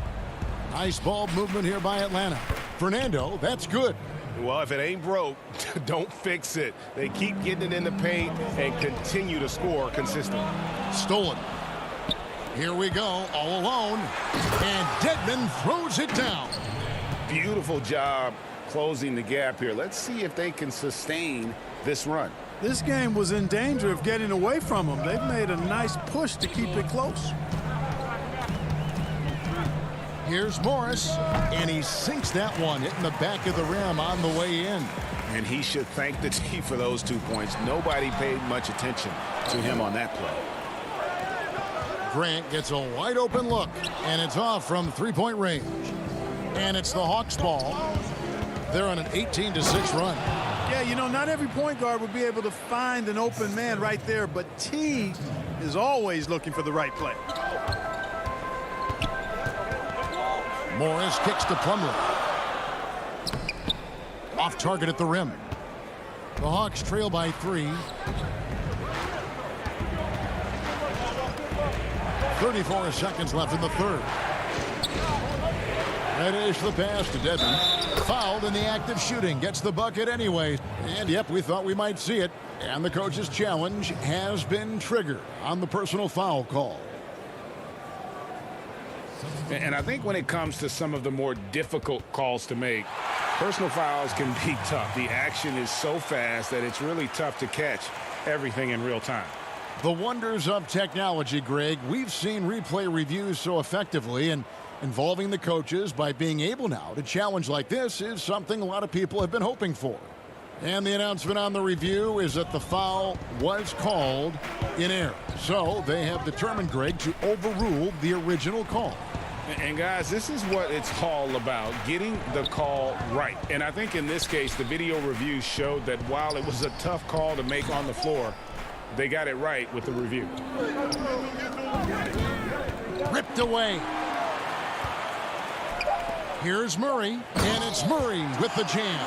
Nice ball movement here by Atlanta. Fernando, that's good. Well, if it ain't broke, don't fix it. They keep getting it in the paint and continue to score consistently. Stolen. Here we go, all alone. And Dedmon throws it down. Beautiful job closing the gap here. Let's see if they can sustain this run. This game was in danger of getting away from them. They've made a nice push to keep it close. Here's Morris, and he sinks that one, hitting the back of the rim on the way in. And he should thank the team for those 2 points. Nobody paid much attention to him on that play. Grant gets a wide open look, and it's off from 3-point range. And it's the Hawks ball. They're on an 18-6 run. Yeah, you know, not every point guard would be able to find an open man right there, but T is always looking for the right play. Morris kicks to Plumlee. Off target at the rim. The Hawks trail by 3. 34 seconds left in the third. Reddish the pass to Dedmon. Fouled in the act of shooting. Gets the bucket anyway. And yep, we thought we might see it. And the coach's challenge has been triggered on the personal foul call. And I think when it comes to some of the more difficult calls to make, Personal fouls can be tough. The action is so fast that it's really tough to catch everything in real time. The wonders of technology, Greg. We've seen replay reviews so effectively, and involving the coaches by being able now to challenge like this is something a lot of people have been hoping for. And the announcement on the review is that the foul was called in error. So they have determined, Greg, to overrule the original call. And guys, this is what it's all about, getting the call right. And I think in this case, the video review showed that while it was a tough call to make on the floor, they got it right with the review. Ripped away. Here's Murray, and it's Murray with the jam.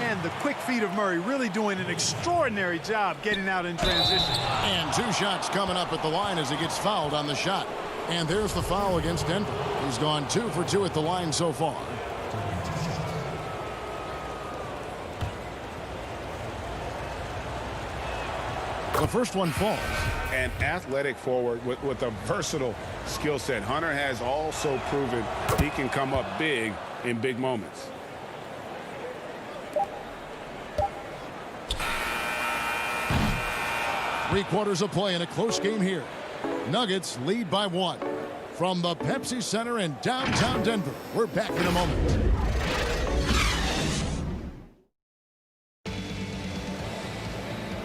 And the quick feet of Murray really doing an extraordinary job getting out in transition. And 2 shots coming up at the line as he gets fouled on the shot. And there's the foul against Denver. He's gone 2 for 2 at the line so far. The first one falls. An athletic forward with a versatile skill set. Hunter has also proven he can come up big in big moments. Three-quarters of play in a close game here. Nuggets lead by 1. From the Pepsi Center in downtown Denver, we're back in a moment.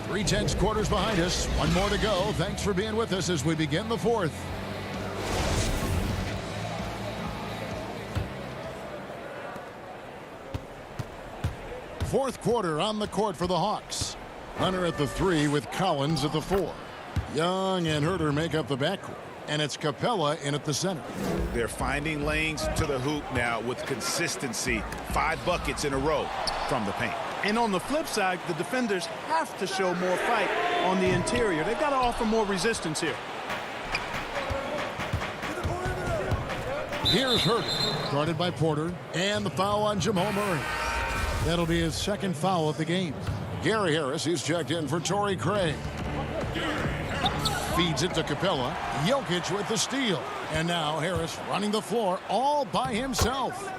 Three-tenths quarters behind us. 1 more to go. Thanks for being with us as we begin the 4th. Fourth quarter on the court for the Hawks. Hunter at the 3 with Collins at the 4. Young and Herter make up the backcourt. And it's Capella in at the center. They're finding lanes to the hoop now with consistency. 5 buckets in a row from the paint. And on the flip side, the defenders have to show more fight on the interior. They've got to offer more resistance here. Here's Herter, guarded by Porter, and the foul on Jamal Murray. That'll be his 2nd foul of the game. Gary Harris, he's checked in for Torrey Craig. Feeds it to Capella. Jokic with the steal. And now Harris running the floor all by himself.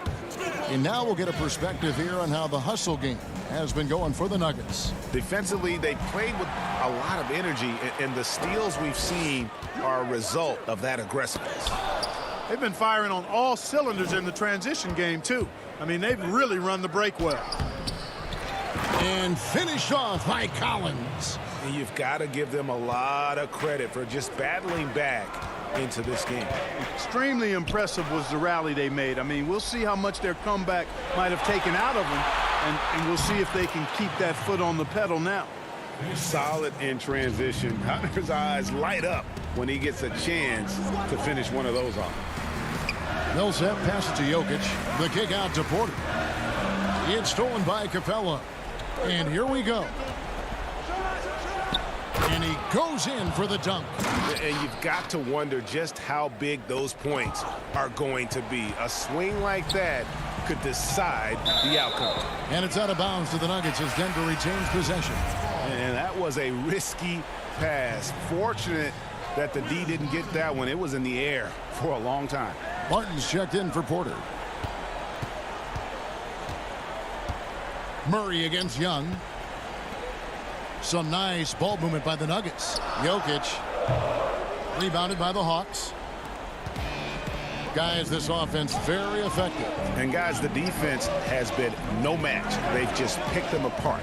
And now we'll get a perspective here on how the hustle game has been going for the Nuggets. Defensively, they played with a lot of energy, and the steals we've seen are a result of that aggressiveness. They've been firing on all cylinders in the transition game, too. I mean, they've really run the break well. And finished off by Collins. And you've got to give them a lot of credit for just battling back into this game. Extremely impressive was the rally they made. I mean, we'll see how much their comeback might have taken out of them, and we'll see if they can keep that foot on the pedal now. Solid in transition. Hunter's eyes light up when he gets a chance to finish one of those off. Millsap passes to Jokic. The kick out to Porter. It's stolen by Capella. And here we go. And he goes in for the dunk. And you've got to wonder just how big those points are going to be. A swing like that could decide the outcome. And it's out of bounds to the Nuggets as Denver retains possession. And that was a risky pass. Fortunate that the D didn't get that one. It was in the air for a long time. Martin's checked in for Porter. Murray against Young. Some nice ball movement by the Nuggets. Jokic rebounded by the Hawks. Guys, this offense very effective. And guys, the defense has been no match. They've just picked them apart.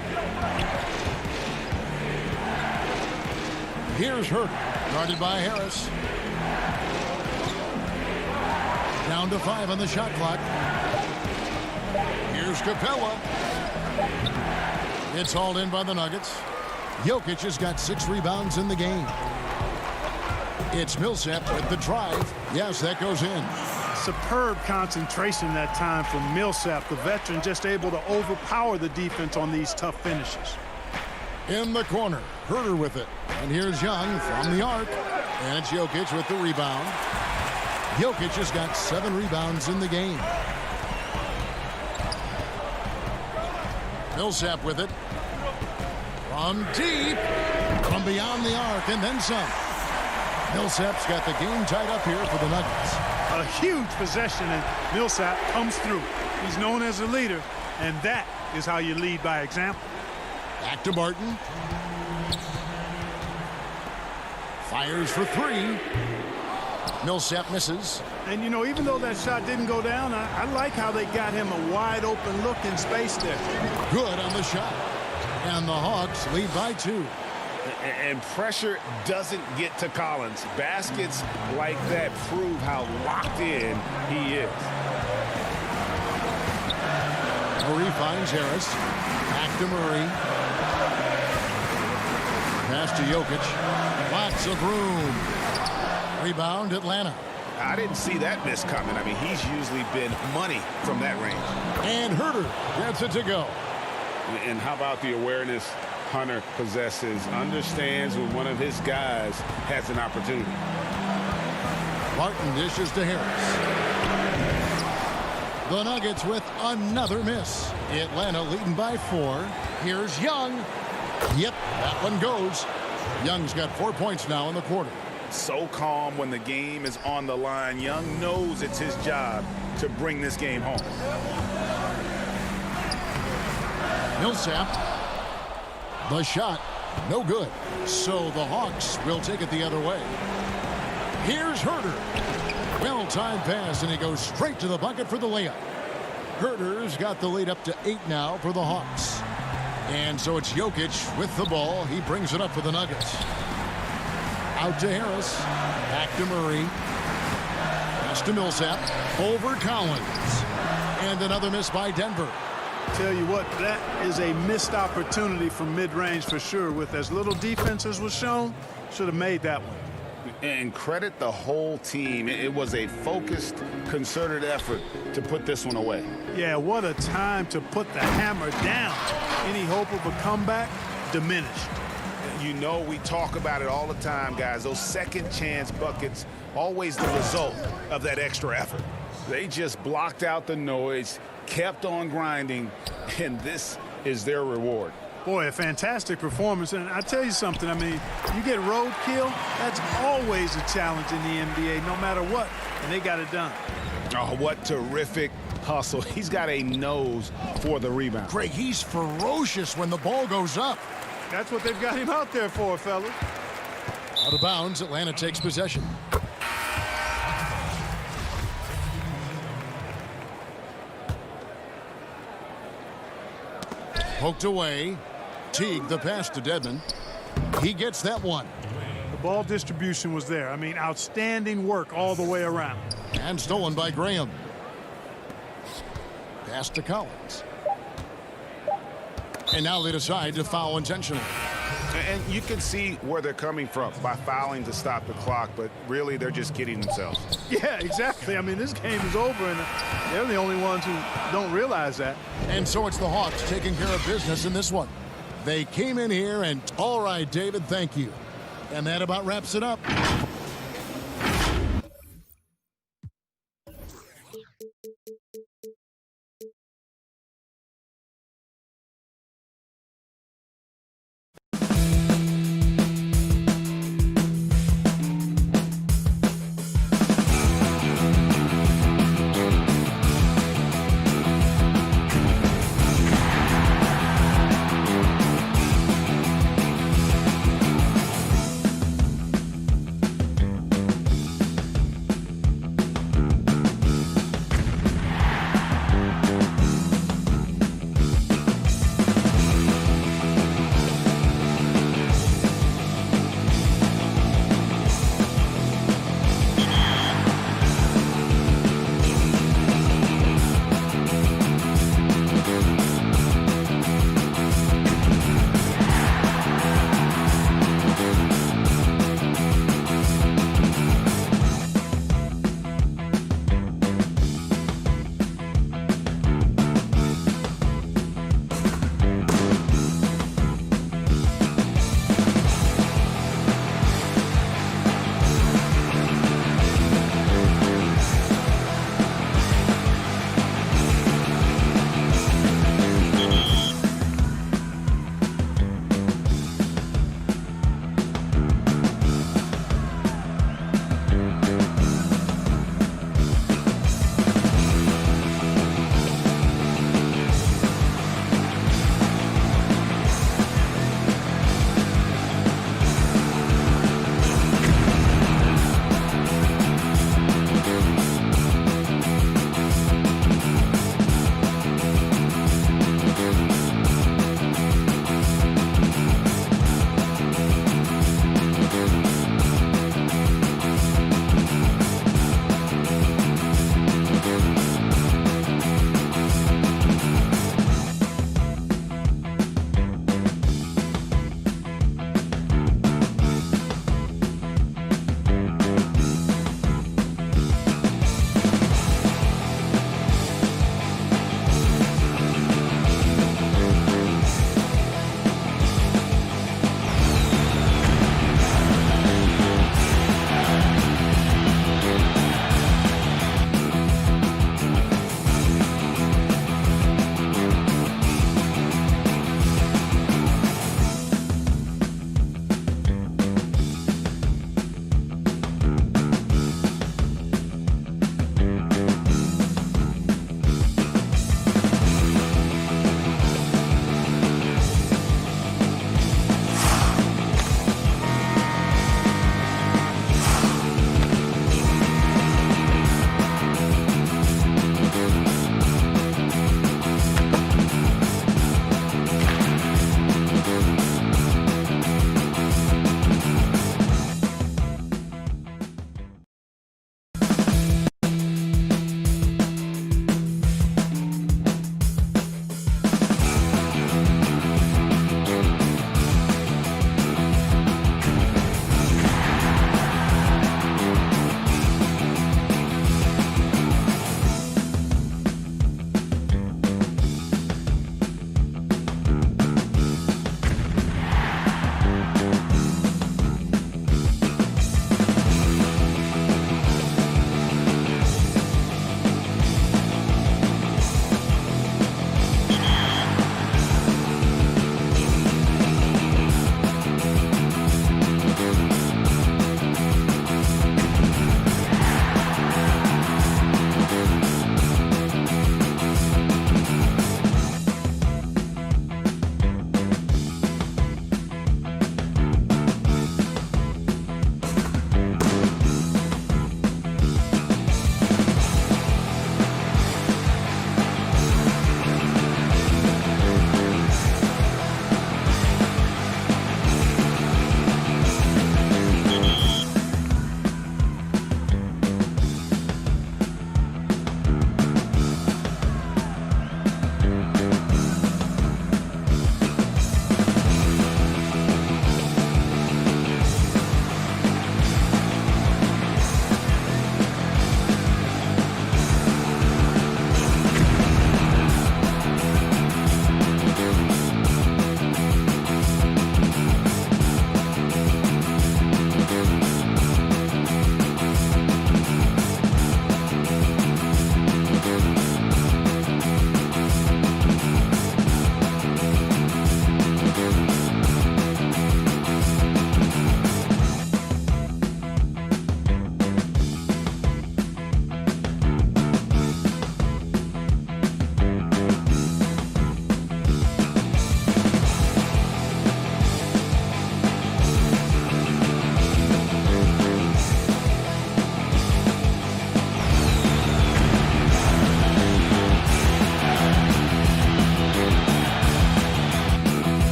Here's Herter, guarded by Harris. Down to 5 on the shot clock. Here's Capella. It's hauled in by the Nuggets. Jokic has got 6 rebounds in the game. It's Millsap with the drive. Yes, that goes in. Superb concentration that time from Millsap, the veteran, just able to overpower the defense on these tough finishes. In the corner, Herter with it. And here's Young from the arc. And it's Jokic with the rebound. Jokic has got 7 rebounds in the game. Millsap with it. From deep. From beyond the arc and then some. Millsap's got the game tied up here for the Nuggets. A huge possession, and Millsap comes through. He's known as a leader, And that is how you lead by example. Back to Barton. Fires for three. Millsap misses. And, you know, even though that shot didn't go down, I like how they got him a wide open look in space there. Good on the shot. And the Hawks lead by 2. And pressure doesn't get to Collins. Baskets like that prove how locked in he is. Murray finds Harris. Back to Murray. Pass to Jokic. Lots of room. Rebound, Atlanta. I didn't see that miss coming. I mean, he's usually been money from that range. And Herter gets it to go. And how about the awareness Hunter possesses? Understands when one of his guys has an opportunity. Martin dishes to Harris. The Nuggets with another miss. Atlanta leading by 4. Here's Young. Yep, that one goes. Young's got 4 points now in the quarter. So calm when the game is on the line. Young knows it's his job to bring this game home. Millsap. The shot, no good. So the Hawks will take it the other way. Here's Herter. Well-timed pass, and he goes straight to the bucket for the layup. Herter's got the lead up to 8 now for the Hawks. And so it's Jokic with the ball. He brings it up for the Nuggets. Out to Harris. Back to Murray. Pass to Millsap. Over Collins. And another miss by Denver. Tell you what, that is a missed opportunity from mid-range for sure. With as little defense as was shown, should have made that one. And credit the whole team. It was a focused, concerted effort to put this one away. Yeah, what a time to put the hammer down. Any hope of a comeback diminished. You know, we talk about it all the time, guys. Those second chance buckets, always the result of that extra effort. They just blocked out the noise, kept on grinding, and this is their reward. Boy, a fantastic performance. And I tell you something, I mean, you get roadkill, that's always a challenge in the NBA, no matter what, and they got it done. Oh, what terrific hustle. He's got a nose for the rebound. Craig, he's ferocious when the ball goes up. That's what they've got him out there for, fellas. Out of bounds, Atlanta takes possession. Poked away. Teague, the pass to Dedmon. He gets that one. The ball distribution was there. I mean, outstanding work all the way around. And stolen by Graham. Pass to Collins. And now they decide to foul intentionally. And you can see where they're coming from by fouling to stop the clock, but really they're just kidding themselves. Yeah, exactly. I mean, this game is over, and they're the only ones who don't realize that. And so it's the Hawks taking care of business in this one. They came in here and, all right, David, thank you. And that about wraps it up.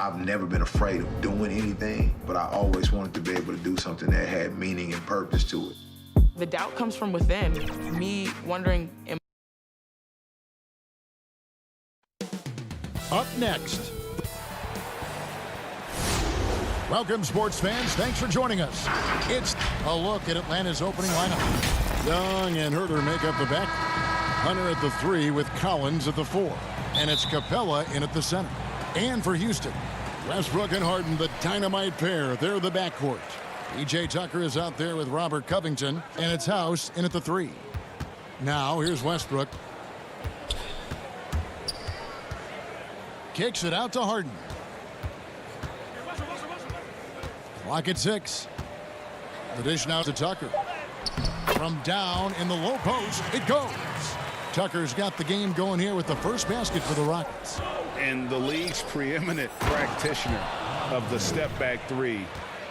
I've never been afraid of doing anything, but I always wanted to be able to do something that had meaning and purpose to it. The doubt comes from within. Me wondering, Up next. Welcome, sports fans. Thanks for joining us. It's a look at Atlanta's opening lineup. Young and Herter make up the back. Hunter at the 3 with Collins at the 4. And it's Capella in at the center. And for Houston, Westbrook and Harden, the dynamite pair. They're the backcourt. E.J. Tucker is out there with Robert Covington. And it's House in at the 3. Now, here's Westbrook. Kicks it out to Harden. Clock at 6. The dish now to Tucker. From down in the low post, it goes. Tucker's got the game going here with the first basket for the Rockets. And the league's preeminent practitioner of the step-back 3,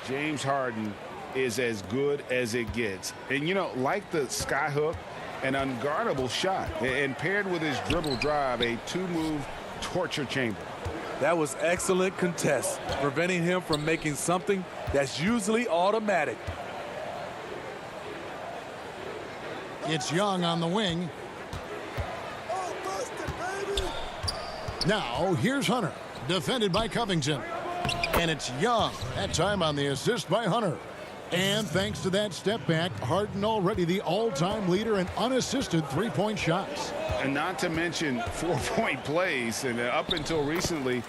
James Harden, is as good as it gets. And, you know, like the skyhook, an unguardable shot. And paired with his dribble drive, a 2-move torture chamber. That was excellent contest, preventing him from making something that's usually automatic. It's Young on the wing. Now, here's Hunter, defended by Covington. And it's Young, that time on the assist by Hunter. And thanks to that step back, Harden already the all-time leader in unassisted three-point shots. And not to mention 4-point plays. And up until recently,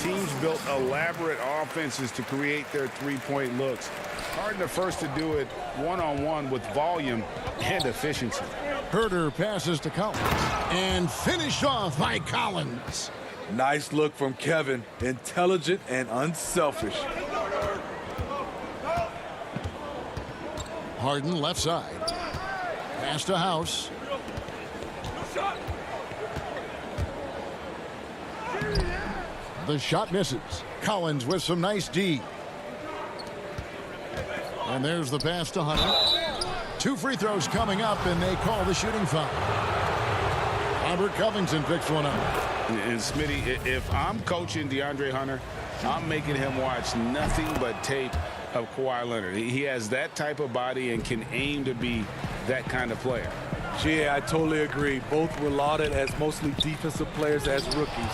teams built elaborate offenses to create their three-point looks. Harden the first to do it one-on-one with volume and efficiency. Herter passes to Collins. And finished off by Collins. Nice look from Kevin. Intelligent and unselfish. Harden left side. Pass to House. The shot misses. Collins with some nice D. And there's the pass to Hunter. 2 free throws coming up, and they call the shooting foul. Robert Covington picks one up. And Smitty, if I'm coaching DeAndre Hunter, I'm making him watch nothing but tape of Kawhi Leonard. He has that type of body and can aim to be that kind of player. Yeah, I totally agree. Both were lauded as mostly defensive players as rookies.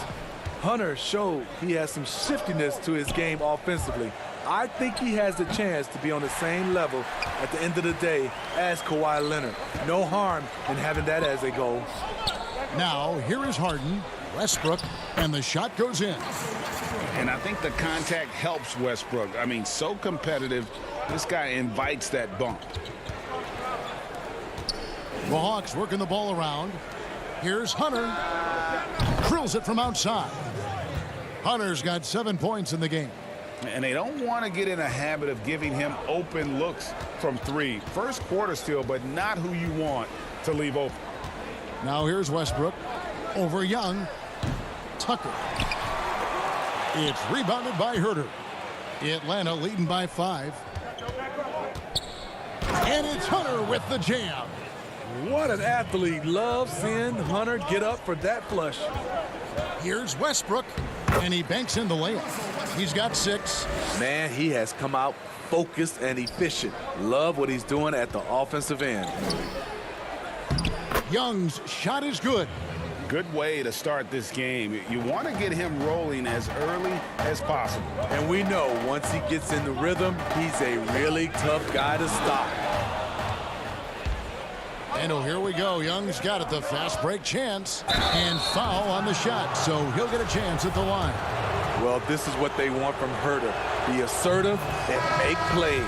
Hunter showed he has some shiftiness to his game offensively. I think he has the chance to be on the same level at the end of the day as Kawhi Leonard. No harm in having that as a goal. Now, here is Harden, Westbrook, and the shot goes in. And I think the contact helps Westbrook. I mean, so competitive, this guy invites that bump. The Hawks working the ball around. Here's Hunter. Drills it from outside. Hunter's got 7 points in the game. And they don't want to get in a habit of giving him open looks from 3. First quarter still, but not who you want to leave open. Now here's Westbrook. Over Young. Tucker. It's rebounded by Herter. Atlanta leading by 5. And it's Hunter with the jam. What an athlete. Love seeing Hunter get up for that flush. Here's Westbrook, and he banks in the layup. He's got 6. Man, he has come out focused and efficient. Love what he's doing at the offensive end. Young's shot is good. Good way to start this game. You want to get him rolling as early as possible. And we know once he gets in the rhythm, he's a really tough guy to stop. And oh, here we go. Young's got it, the fast break chance. And foul on the shot, so he'll get a chance at the line. Well, this is what they want from Herter. Be assertive and make plays.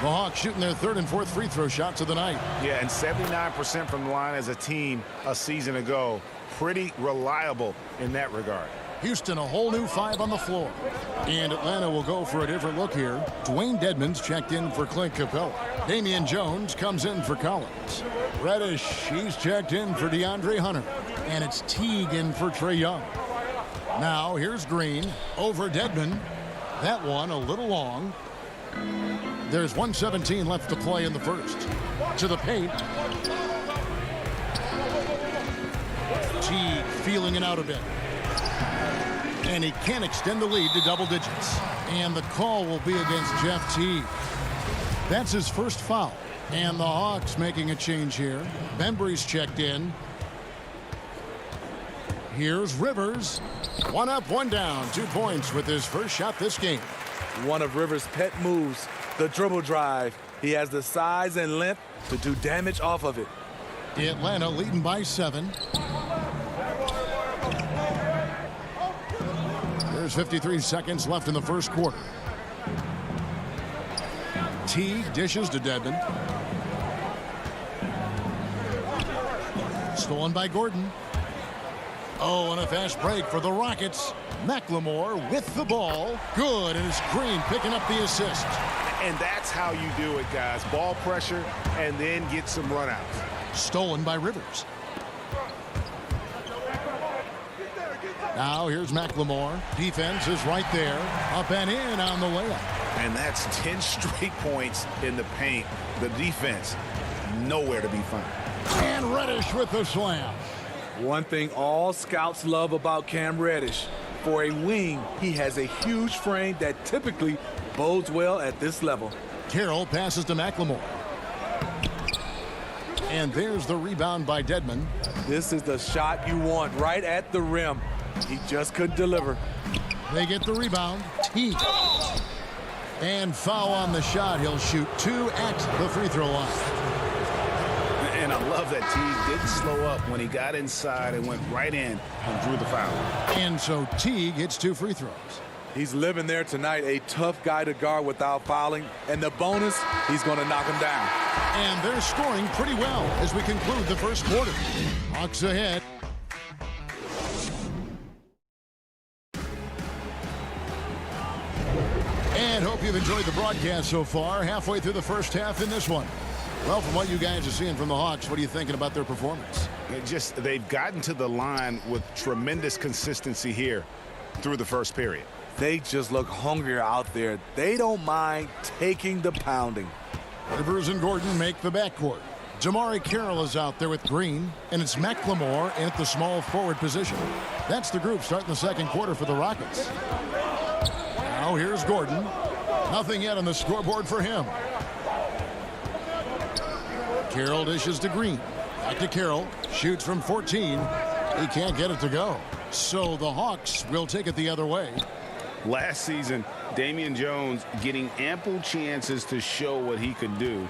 The Hawks shooting their 3rd and 4th free throw shots of the night. Yeah, and 79% from the line as a team a season ago. Pretty reliable in that regard. Houston a whole new 5 on the floor. And Atlanta will go for a different look here. Dwayne Dedmon's checked in for Clint Capella. Damian Jones comes in for Collins. Reddish, he's checked in for DeAndre Hunter. And it's Teague in for Trae Young. Now here's Green over Dedmon. That one a little long. There's 1:17 left to play in the first. To the paint. Teague feeling it out a bit. And he can't extend the lead to double digits. And the call will be against Jeff Teague. That's his first foul. And the Hawks making a change here. Bembry's checked in. Here's Rivers. One up, one down. 2 points with his first shot this game. One of Rivers' pet moves, the dribble drive. He has the size and length to do damage off of it. Atlanta leading by 7. There's 53 seconds left in the first quarter. Teague dishes to Dedmon. Stolen by Gordon. Oh, and a fast break for the Rockets. McLemore with the ball. Good, and it's Green picking up the assist. And that's how you do it, guys. Ball pressure and then get some runouts. Stolen by Rivers. Now here's McLemore. Defense is right there. Up and in on the layup. And that's 10 straight points in the paint. The defense, nowhere to be found. And Reddish with the slam. One thing all scouts love about Cam Reddish, for a wing, he has a huge frame that typically bodes well at this level. Carroll passes to McLemore. And there's the rebound by Dedmon. This is the shot you want right at the rim. He just couldn't deliver. They get the rebound. Teague. And foul on the shot. He'll shoot 2 at the free throw line. And I love that Teague didn't slow up when he got inside and went right in and drew the foul. And so Teague hits 2 free throws. He's living there tonight, a tough guy to guard without fouling. And the bonus, he's going to knock him down. And they're scoring pretty well as we conclude the first quarter. Hawks ahead. And hope you've enjoyed the broadcast so far. Halfway through the first half in this one. Well, from what you guys are seeing from the Hawks, what are you thinking about their performance? They've gotten to the line with tremendous consistency here through the first period. They just look hungrier out there. They don't mind taking the pounding. Rivers and Gordon make the backcourt. Jamari Carroll is out there with Green, and it's McLemore at the small forward position. That's the group starting the second quarter for the Rockets. Now here's Gordon. Nothing yet on the scoreboard for him. Carroll dishes to Green. Back to Carroll. Shoots from 14. He can't get it to go. So the Hawks will take it the other way. Last season, Damian Jones getting ample chances to show what he could do.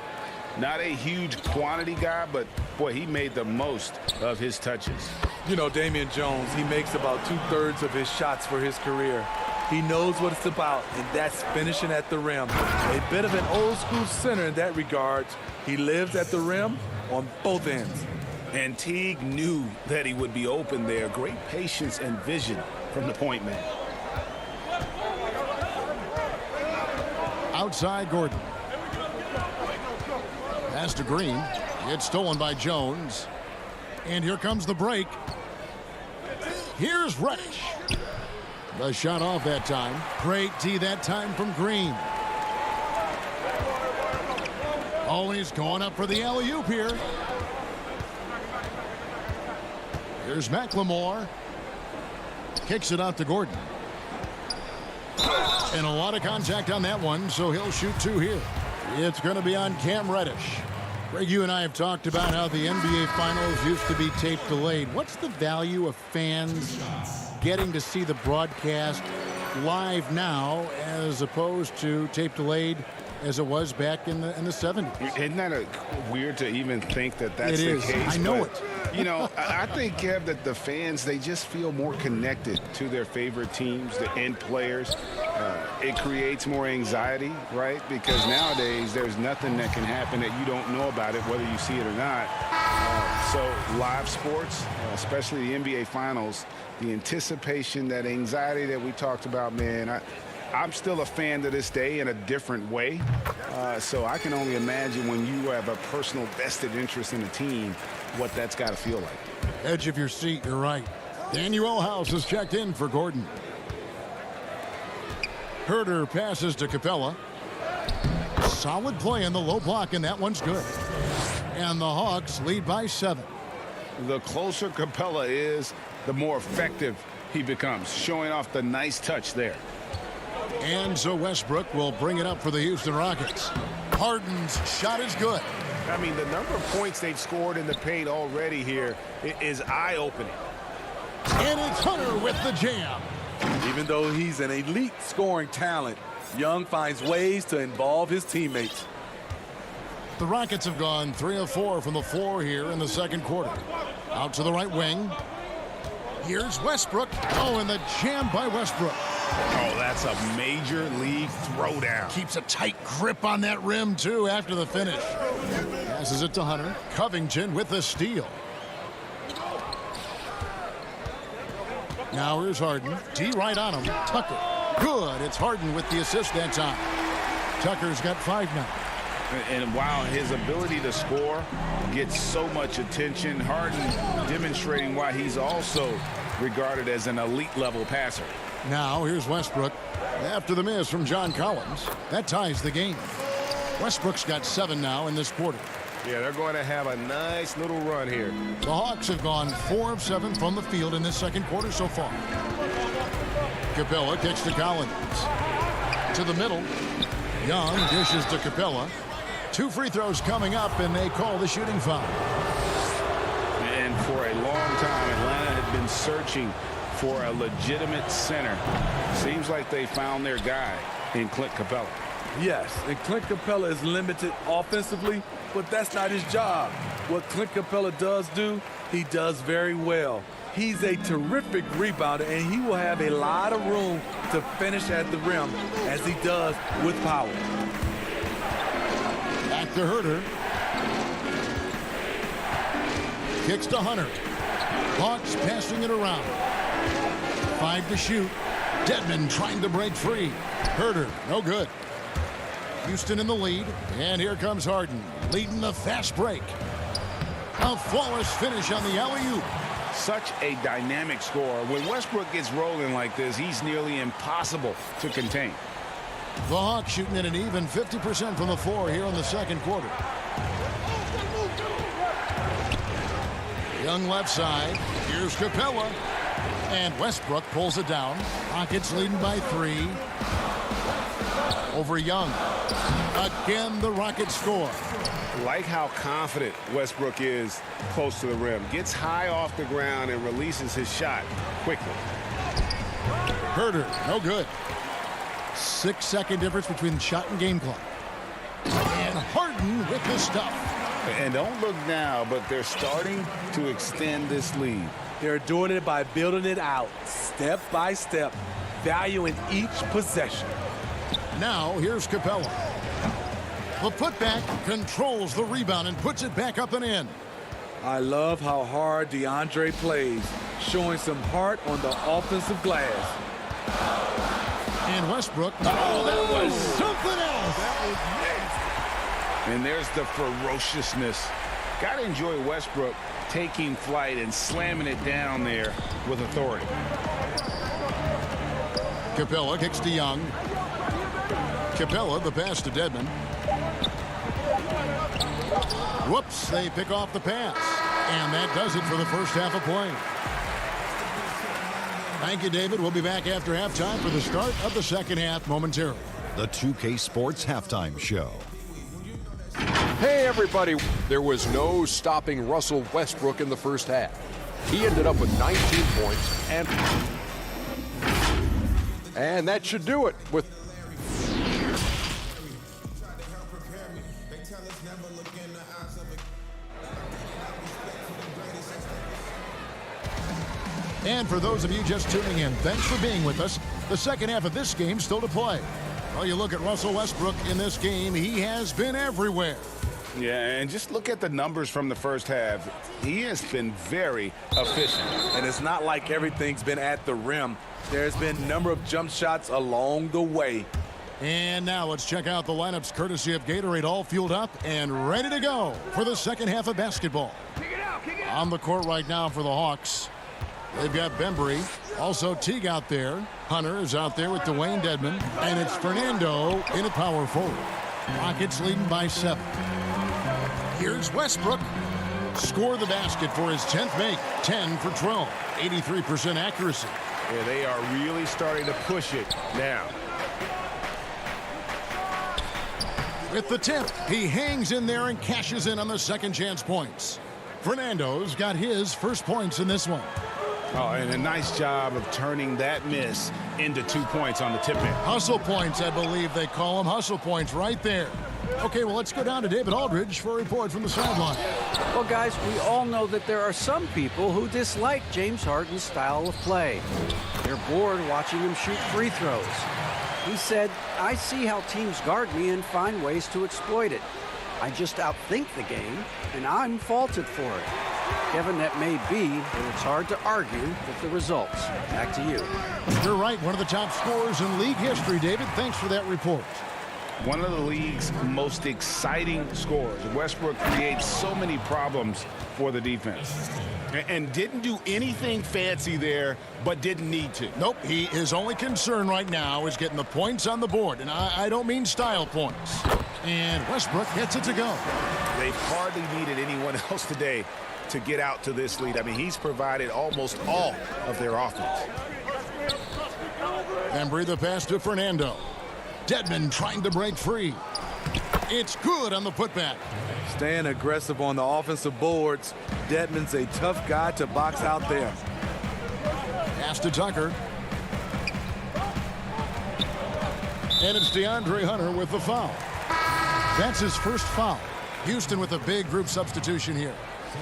Not a huge quantity guy, but boy, he made the most of his touches. You know, Damian Jones, he makes about 2/3 of his shots for his career. He knows what it's about, and that's finishing at the rim. A bit of an old school center in that regard. He lives at the rim on both ends. And Teague knew that he would be open there. Great patience and vision from the point man. Outside Gordon. Pass to Green. It's stolen by Jones. And here comes the break. Here's Reddish. The shot off that time. Great D that time from Green. Oh, and he's going up for the alley-oop here. Here's McLemore. Kicks it out to Gordon. And a lot of contact on that one, so he'll shoot 2 here. It's going to be on Cam Reddish. Greg, you and I have talked about how the NBA Finals used to be tape delayed. What's the value of fans getting to see the broadcast live now as opposed to tape delayed as it was back in the 70s? Isn't that weird to even think that that's the case? I know it. You know, I think, Kev, that the fans, they just feel more connected to their favorite teams and players. It creates more anxiety, right? Because nowadays, there's nothing that can happen that you don't know about it, whether you see it or not. So live sports, especially the NBA Finals, the anticipation, that anxiety that we talked about, man, I'm still a fan to this day in a different way. So I can only imagine when you have a personal vested interest in a team, what that's got to feel like. Edge of your seat, you're right. Daniel House has checked in for Gordon. Herter passes to Capella. Solid play in the low block, and that one's good. And the Hawks lead by 7. The closer Capella is, the more effective he becomes, showing off the nice touch there. And so Westbrook will bring it up for the Houston Rockets. Harden's shot is good. I mean, the number of points they've scored in the paint already here is eye-opening. And it's Hunter with the jam. Even though he's an elite scoring talent, Young finds ways to involve his teammates. The Rockets have gone 3 of 4 from the floor here in the second quarter. Out to the right wing. Here's Westbrook. Oh, and the jam by Westbrook. Oh, that's a major league throwdown. Keeps a tight grip on that rim, too, after the finish. Passes it to Hunter. Covington with the steal. Now here's Harden. D right on him. Tucker. Good. It's Harden with the assist that time. Tucker's got 5 now. And while his ability to score gets so much attention, Harden demonstrating why he's also regarded as an elite level passer. Now here's Westbrook. After the miss from John Collins, that ties the game. Westbrook's got 7 now in this quarter. Yeah, they're going to have a nice little run here. The Hawks have gone 4 of 7 from the field in this second quarter so far. Capella kicks to Collins. To the middle. Young dishes to Capella. 2 free throws coming up, and they call the shooting foul. And for a long time, Atlanta had been searching for a legitimate center. Seems like they found their guy in Clint Capella. Yes, and Clint Capella is limited offensively, but that's not his job. What Clint Capella does do, he does very well. He's a terrific rebounder, and he will have a lot of room to finish at the rim, as he does with power. Back to Herter. Kicks to Hunter. Hawks passing it around. 5 to shoot. Dedmon trying to break free. Herter, no good. Houston in the lead, and here comes Harden, leading the fast break. A flawless finish on the alley-oop. Such a dynamic scorer. When Westbrook gets rolling like this, he's nearly impossible to contain. The Hawks shooting at an even 50% from the floor here in the second quarter. Young left side. Here's Capella. And Westbrook pulls it down. Rockets leading by 3. Over Young. Again, the Rockets score. Like how confident Westbrook is close to the rim. Gets high off the ground and releases his shot quickly. Herter, no good. 6-second difference between shot and game clock. And Harden with the stuff. And don't look now, but they're starting to extend this lead. They're doing it by building it out, step by step, valuing each possession. Now, here's Capella. The putback controls the rebound and puts it back up and in. I love how hard DeAndre plays, showing some heart on the offensive glass. And Westbrook. Oh, that was something else. That was nasty. And there's the ferociousness. Got to enjoy Westbrook taking flight and slamming it down there with authority. Capella kicks to Young. Capella, the pass to Dedmon. Whoops, they pick off the pass. And that does it for the first half of play. Thank you, David. We'll be back after halftime for the start of the second half momentarily. The 2K Sports Halftime Show. Hey, everybody. There was no stopping Russell Westbrook in the first half. He ended up with 19 points, and that should do it with And for those of you just tuning in, thanks for being with us. The second half of this game still to play. Well, you look at Russell Westbrook in this game, he has been everywhere. Yeah, and just look at the numbers from the first half. He has been very efficient. And it's not like everything's been at the rim. There's been a number of jump shots along the way. And now let's check out the lineups courtesy of Gatorade, all fueled up and ready to go for the second half of basketball. On the court right now for the Hawks, they've got Bembry, also Teague out there. Hunter is out there with Dwayne Dedmon, and it's Fernando in at power forward. Rockets leading by 7. Here's Westbrook. Score the basket for his 10th make. 10 for 12. 83% accuracy. Yeah, they are really starting to push it now. With the tip, he hangs in there and cashes in on the second chance points. Fernando's got his first points in this one. Oh, and a nice job of turning that miss into 2 points on the tip in. Hustle points, I believe they call them. Hustle points right there. Okay, well, let's go down to David Aldridge for a report from the sideline. Well, guys, we all know that there are some people who dislike James Harden's style of play. They're bored watching him shoot free throws. He said, "I see how teams guard me and find ways to exploit it. I just outthink the game, and I'm faulted for it." Kevin, that may be, but it's hard to argue with the results. Back to you. You're right, one of the top scorers in league history, David. Thanks for that report. One of the league's most exciting scorers. Westbrook creates so many problems for the defense. And didn't do anything fancy there, but didn't need to. Nope, his only concern right now is getting the points on the board. And I don't mean style points. And Westbrook gets it to go. They've hardly needed anyone else today to get out to this lead. I mean, he's provided almost all of their offense. Embry the pass to Fernando. Dedmon trying to break free. It's good on the putback. Staying aggressive on the offensive boards. Dedmon's a tough guy to box out there. Pass to Tucker. And it's DeAndre Hunter with the foul. That's his first foul. Houston with a big group substitution here.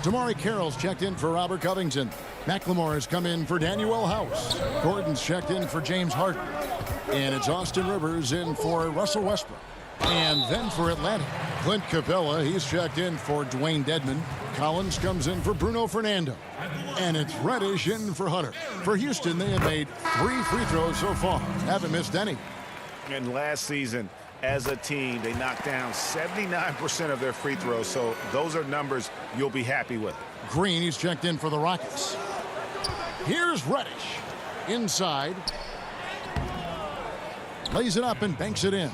Damari Carroll's checked in for Robert Covington. McLemore has come in for Daniel House. Gordon's checked in for James Harden. And it's Austin Rivers in for Russell Westbrook. And then for Atlanta, Clint Capella, he's checked in for Dwayne Dedmon. Collins comes in for Bruno Fernando. And it's Reddish in for Hunter. For Houston, they have made 3 free throws so far. Haven't missed any. And last season, as a team, they knocked down 79% of their free throws. So those are numbers you'll be happy with. Green, he's checked in for the Rockets. Here's Reddish. Inside. Lays it up and banks it in.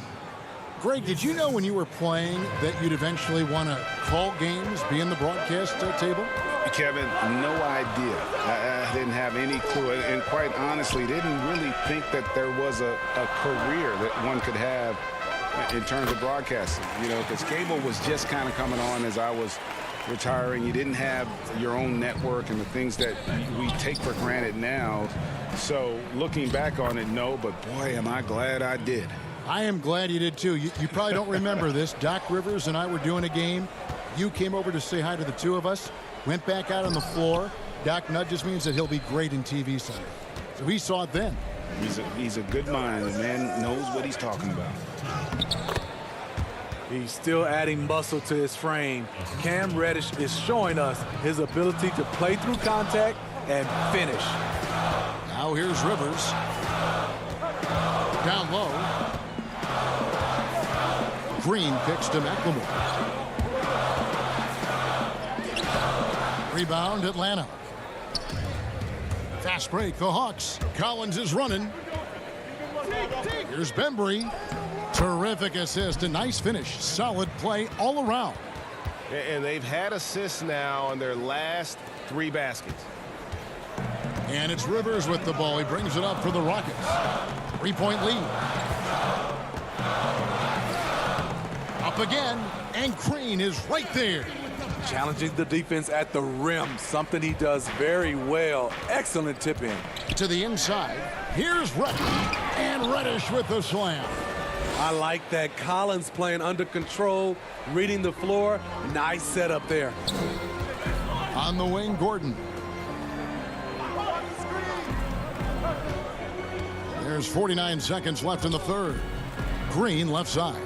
Greg, did you know when you were playing that you'd eventually want to call games, be in the broadcast table? Kevin, no idea. I didn't have any clue. And quite honestly, didn't really think that there was a career that one could have in terms of broadcasting. You know, because cable was just kind of coming on as I was retiring. You didn't have your own network and the things that we take for granted now. So looking back on it, no, but boy, am I glad I did. I am glad you did too. You probably don't remember this. Doc Rivers and I were doing a game. You came over to say hi to the two of us, went back out on the floor. Doc nudges me and said he'll be great in TV Sunday. So he saw it then. He's a good mind. The man knows what he's talking about. He's still adding muscle to his frame. Cam Reddish is showing us his ability to play through contact and finish. Now here's Rivers. Down low. Green picks to McLemore. Rebound, Atlanta. Fast break, the Hawks. Collins is running. Here's Bembry. Terrific assist, a nice finish. Solid play all around. And they've had assists now on their last 3 baskets. And it's Rivers with the ball. He brings it up for the Rockets. 3-point lead. Up again, and Green is right there. Challenging the defense at the rim, something he does very well. Excellent tip in. To the inside, here's Reddish, and Reddish with the slam. I like that. Collins playing under control, reading the floor. Nice setup there. On the wing, Gordon. There's 49 seconds left in the third. Green left side.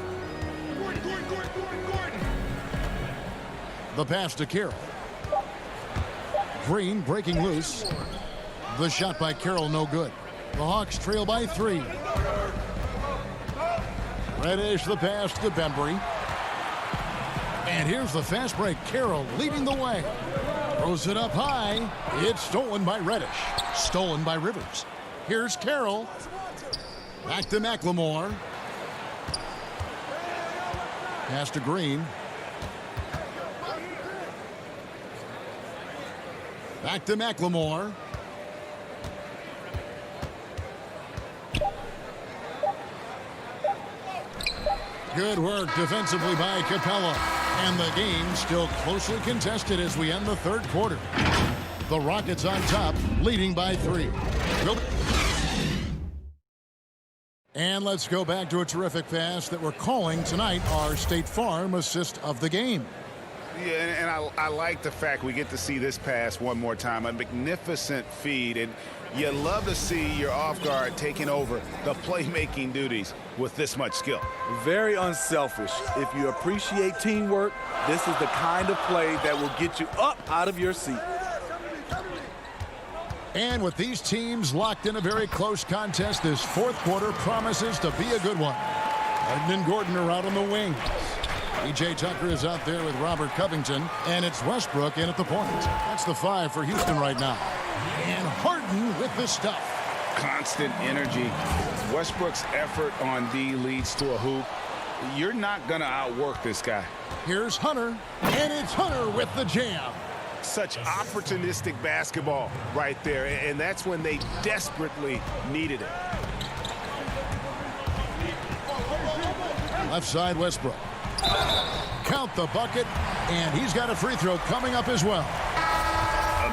The pass to Carroll. Green breaking loose. The shot by Carroll no good. The Hawks trail by 3. Reddish the pass to Bembry. And here's the fast break. Carroll leading the way. Throws it up high. It's stolen by Reddish. Stolen by Rivers. Here's Carroll. Back to McLemore. Pass to Green. Back to McLemore. Good work defensively by Capella. And the game still closely contested as we end the third quarter. The Rockets on top, leading by 3. And let's go back to a terrific pass that we're calling tonight our State Farm assist of the game. Yeah, and I like the fact we get to see this pass one more time. A magnificent feed, and you love to see your off guard taking over the playmaking duties with this much skill. Very unselfish. If you appreciate teamwork, this is the kind of play that will get you up out of your seat. And with these teams locked in a very close contest, this fourth quarter promises to be a good one. Harden and Gordon are out on the wings. P.J. Tucker is out there with Robert Covington, and it's Westbrook in at the point. That's the 5 for Houston right now. And Harden with the stuff. Constant energy. Westbrook's effort on D leads to a hoop. You're not going to outwork this guy. Here's Hunter, and it's Hunter with the jam. Such opportunistic basketball right there, and that's when they desperately needed it. Left side, Westbrook. Count the bucket, and he's got a free throw coming up as well.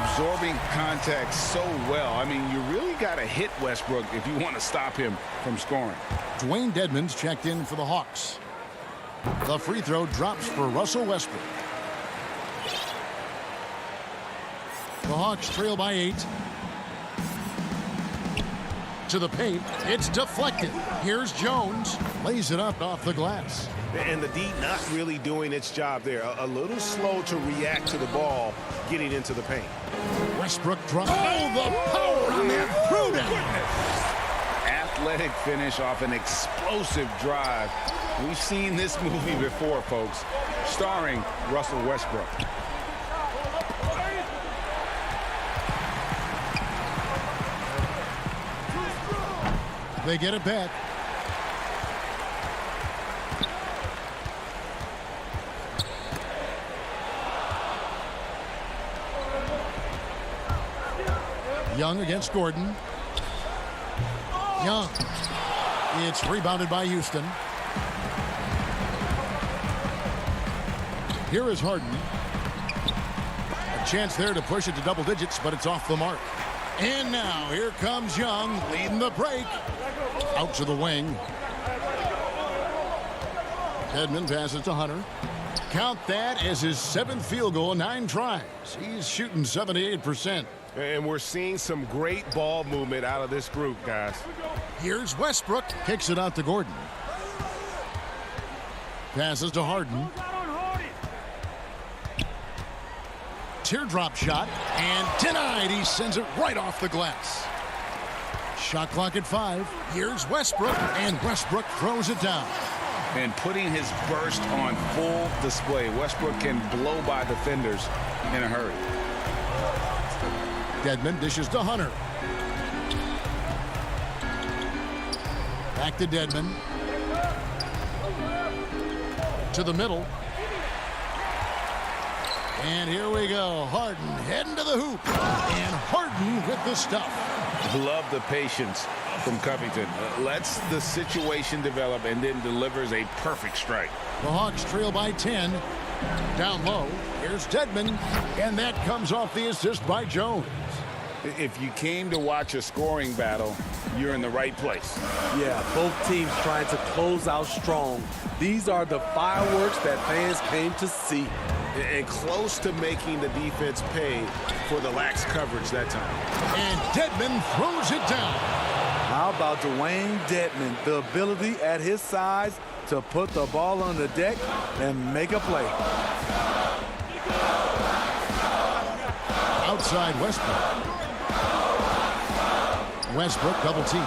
Absorbing contact so well. I mean, you really got to hit Westbrook if you want to stop him from scoring. Dwayne Dedmon's checked in for the Hawks. The free throw drops for Russell Westbrook. The Hawks trail by 8. To the paint. It's deflected. Here's Jones. Lays it up off the glass. And the D not really doing its job there. A little slow to react to the ball getting into the paint. Westbrook drops. Oh, the power on that throwdown. Athletic finish off an explosive drive. We've seen this movie before, folks, starring Russell Westbrook. They get it back. Young against Gordon. Young. It's rebounded by Houston. Here is Harden. A chance there to push it to double digits, but it's off the mark. And now here comes Young leading the break. Out to the wing. Dedmon passes to Hunter. Count that as his 7th field goal in 9 tries. He's shooting 78%. And we're seeing some great ball movement out of this group, guys. Here's Westbrook. Kicks it out to Gordon. Passes to Harden. Teardrop shot. And denied. He sends it right off the glass. Shot clock at 5. Here's Westbrook. And Westbrook throws it down. And putting his burst on full display. Westbrook can blow by defenders in a hurry. Dedmon dishes to Hunter. Back to Dedmon. To the middle. And here we go. Harden heading to the hoop. And Harden with the stuff. Love the patience from Covington. Lets the situation develop and then delivers a perfect strike. The Hawks trail by 10. Down low. Here's Dedmon. And that comes off the assist by Jones. If you came to watch a scoring battle, you're in the right place. Yeah, both teams trying to close out strong. These are the fireworks that fans came to see. And close to making the defense pay for the lax coverage that time. And Dedmon throws it down. How about Dwayne Dedmon? The ability at his size to put the ball on the deck and make a play. Outside Westbrook. Westbrook double team.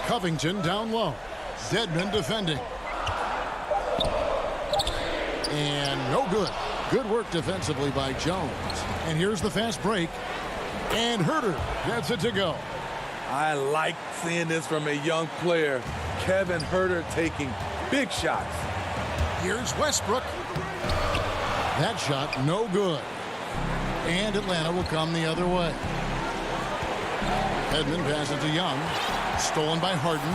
Covington down low. Dedmon defending. And no good. Good work defensively by Jones. And here's the fast break. And Herter gets it to go. I like seeing this from a young player. Kevin Herter taking big shots. Here's Westbrook. That shot no good. And Atlanta will come the other way. Edmond passes to Young. Stolen by Harden.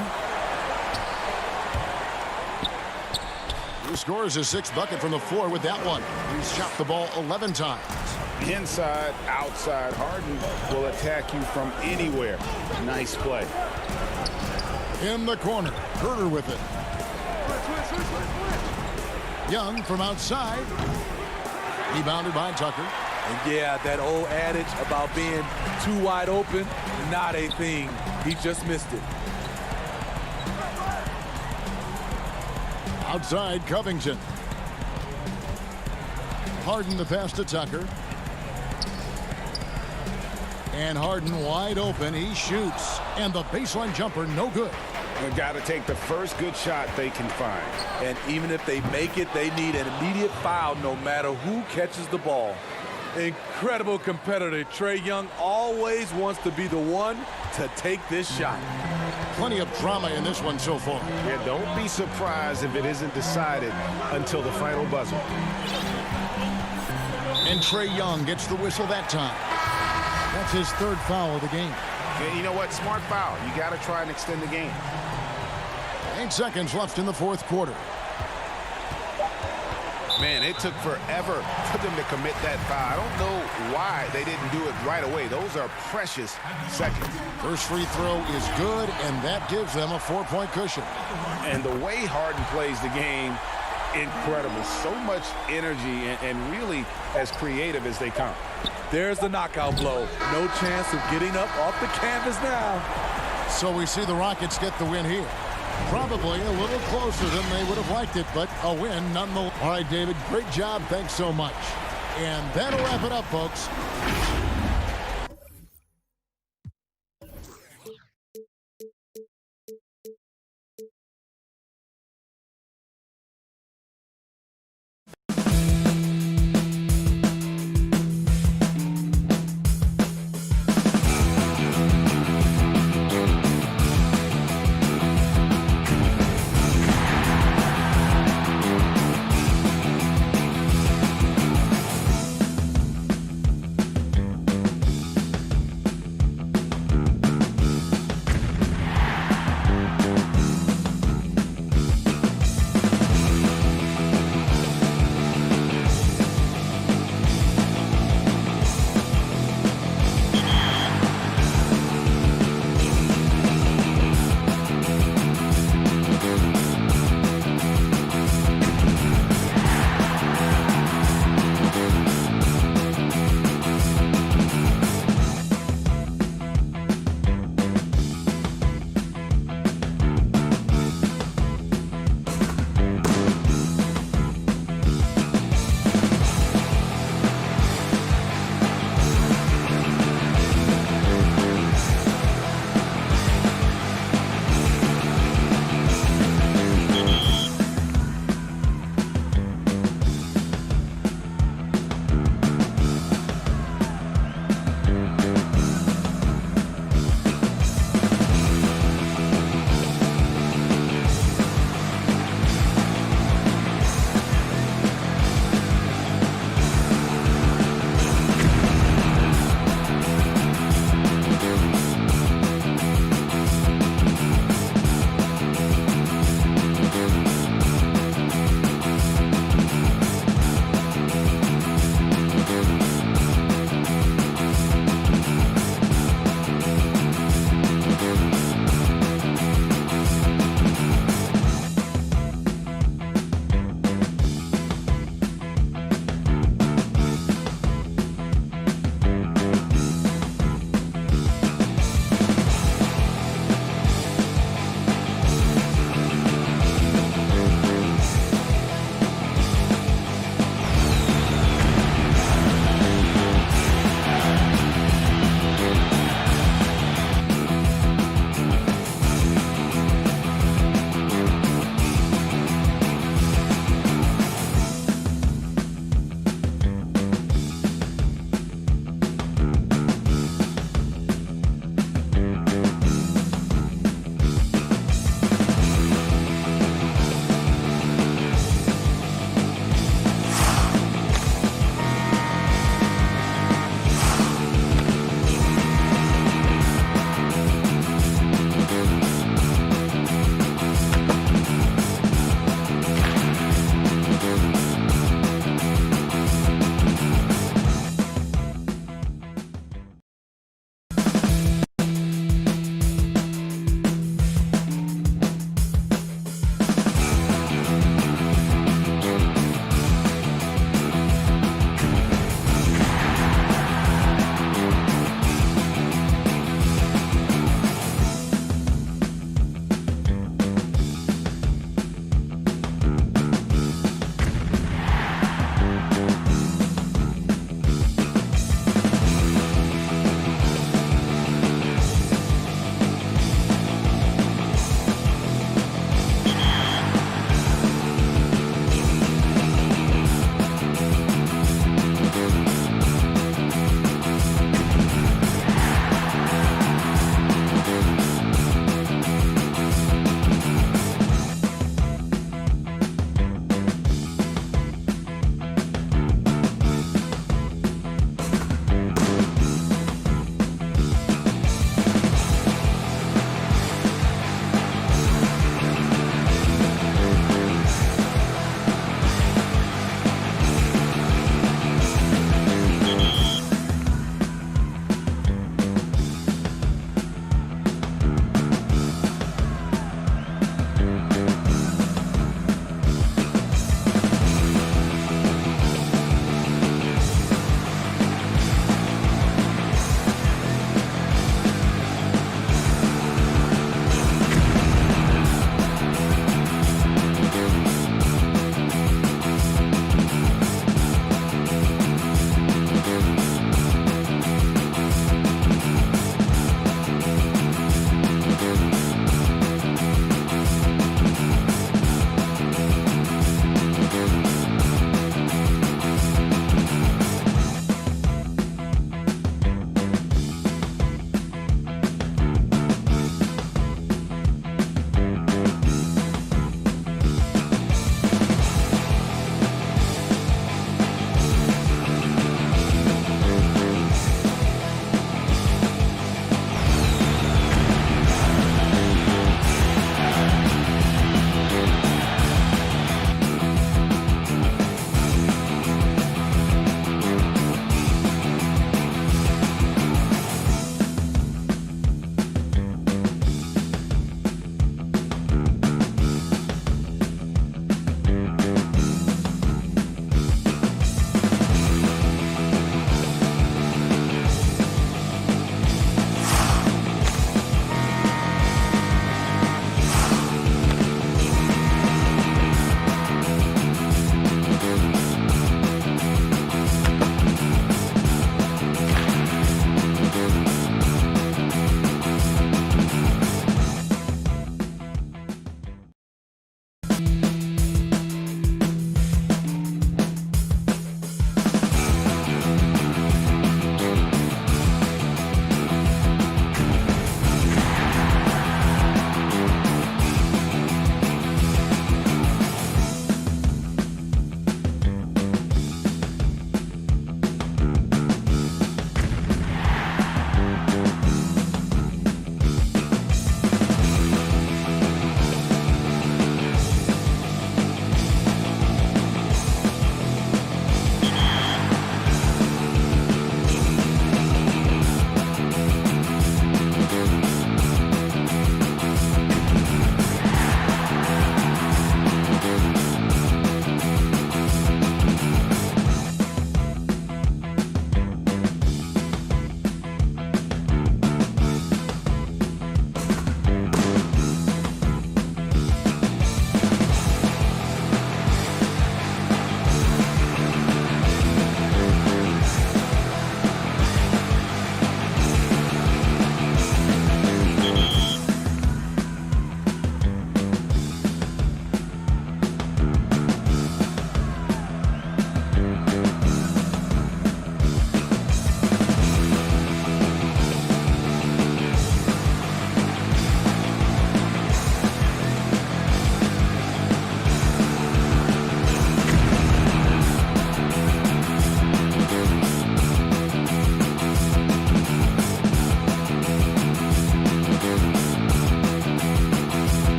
He scores his 6th bucket from the floor with that one. He's shot the ball 11 times. Inside, outside, Harden will attack you from anywhere. Nice play. In the corner, Herter with it. Young from outside. Rebounded by Tucker. And yeah, that old adage about being too wide open, not a thing. He just missed it. Outside, Covington. Harden the pass to Tucker. And Harden wide open. He shoots. And the baseline jumper, no good. They've got to take the first good shot they can find. And even if they make it, they need an immediate foul no matter who catches the ball. Incredible competitor. Trae Young always wants to be the one to take this shot. Plenty of drama in this one so far. Yeah, don't be surprised if it isn't decided until the final buzzer. And Trae Young gets the whistle that time. That's his 3rd foul of the game. Yeah, you know what? Smart foul. You got to try and extend the game. 8 seconds left in the 4th quarter. Man, it took forever for them to commit that foul. I don't know why they didn't do it right away. Those are precious seconds. First free throw is good, and that gives them a 4-point cushion. And the way Harden plays the game, incredible. So much energy and really as creative as they come. There's the knockout blow. No chance of getting up off the canvas now. So we see the Rockets get the win here. Probably a little closer than they would have liked it, but a win nonetheless. All right, David, great job. Thanks so much. And that'll wrap it up, folks.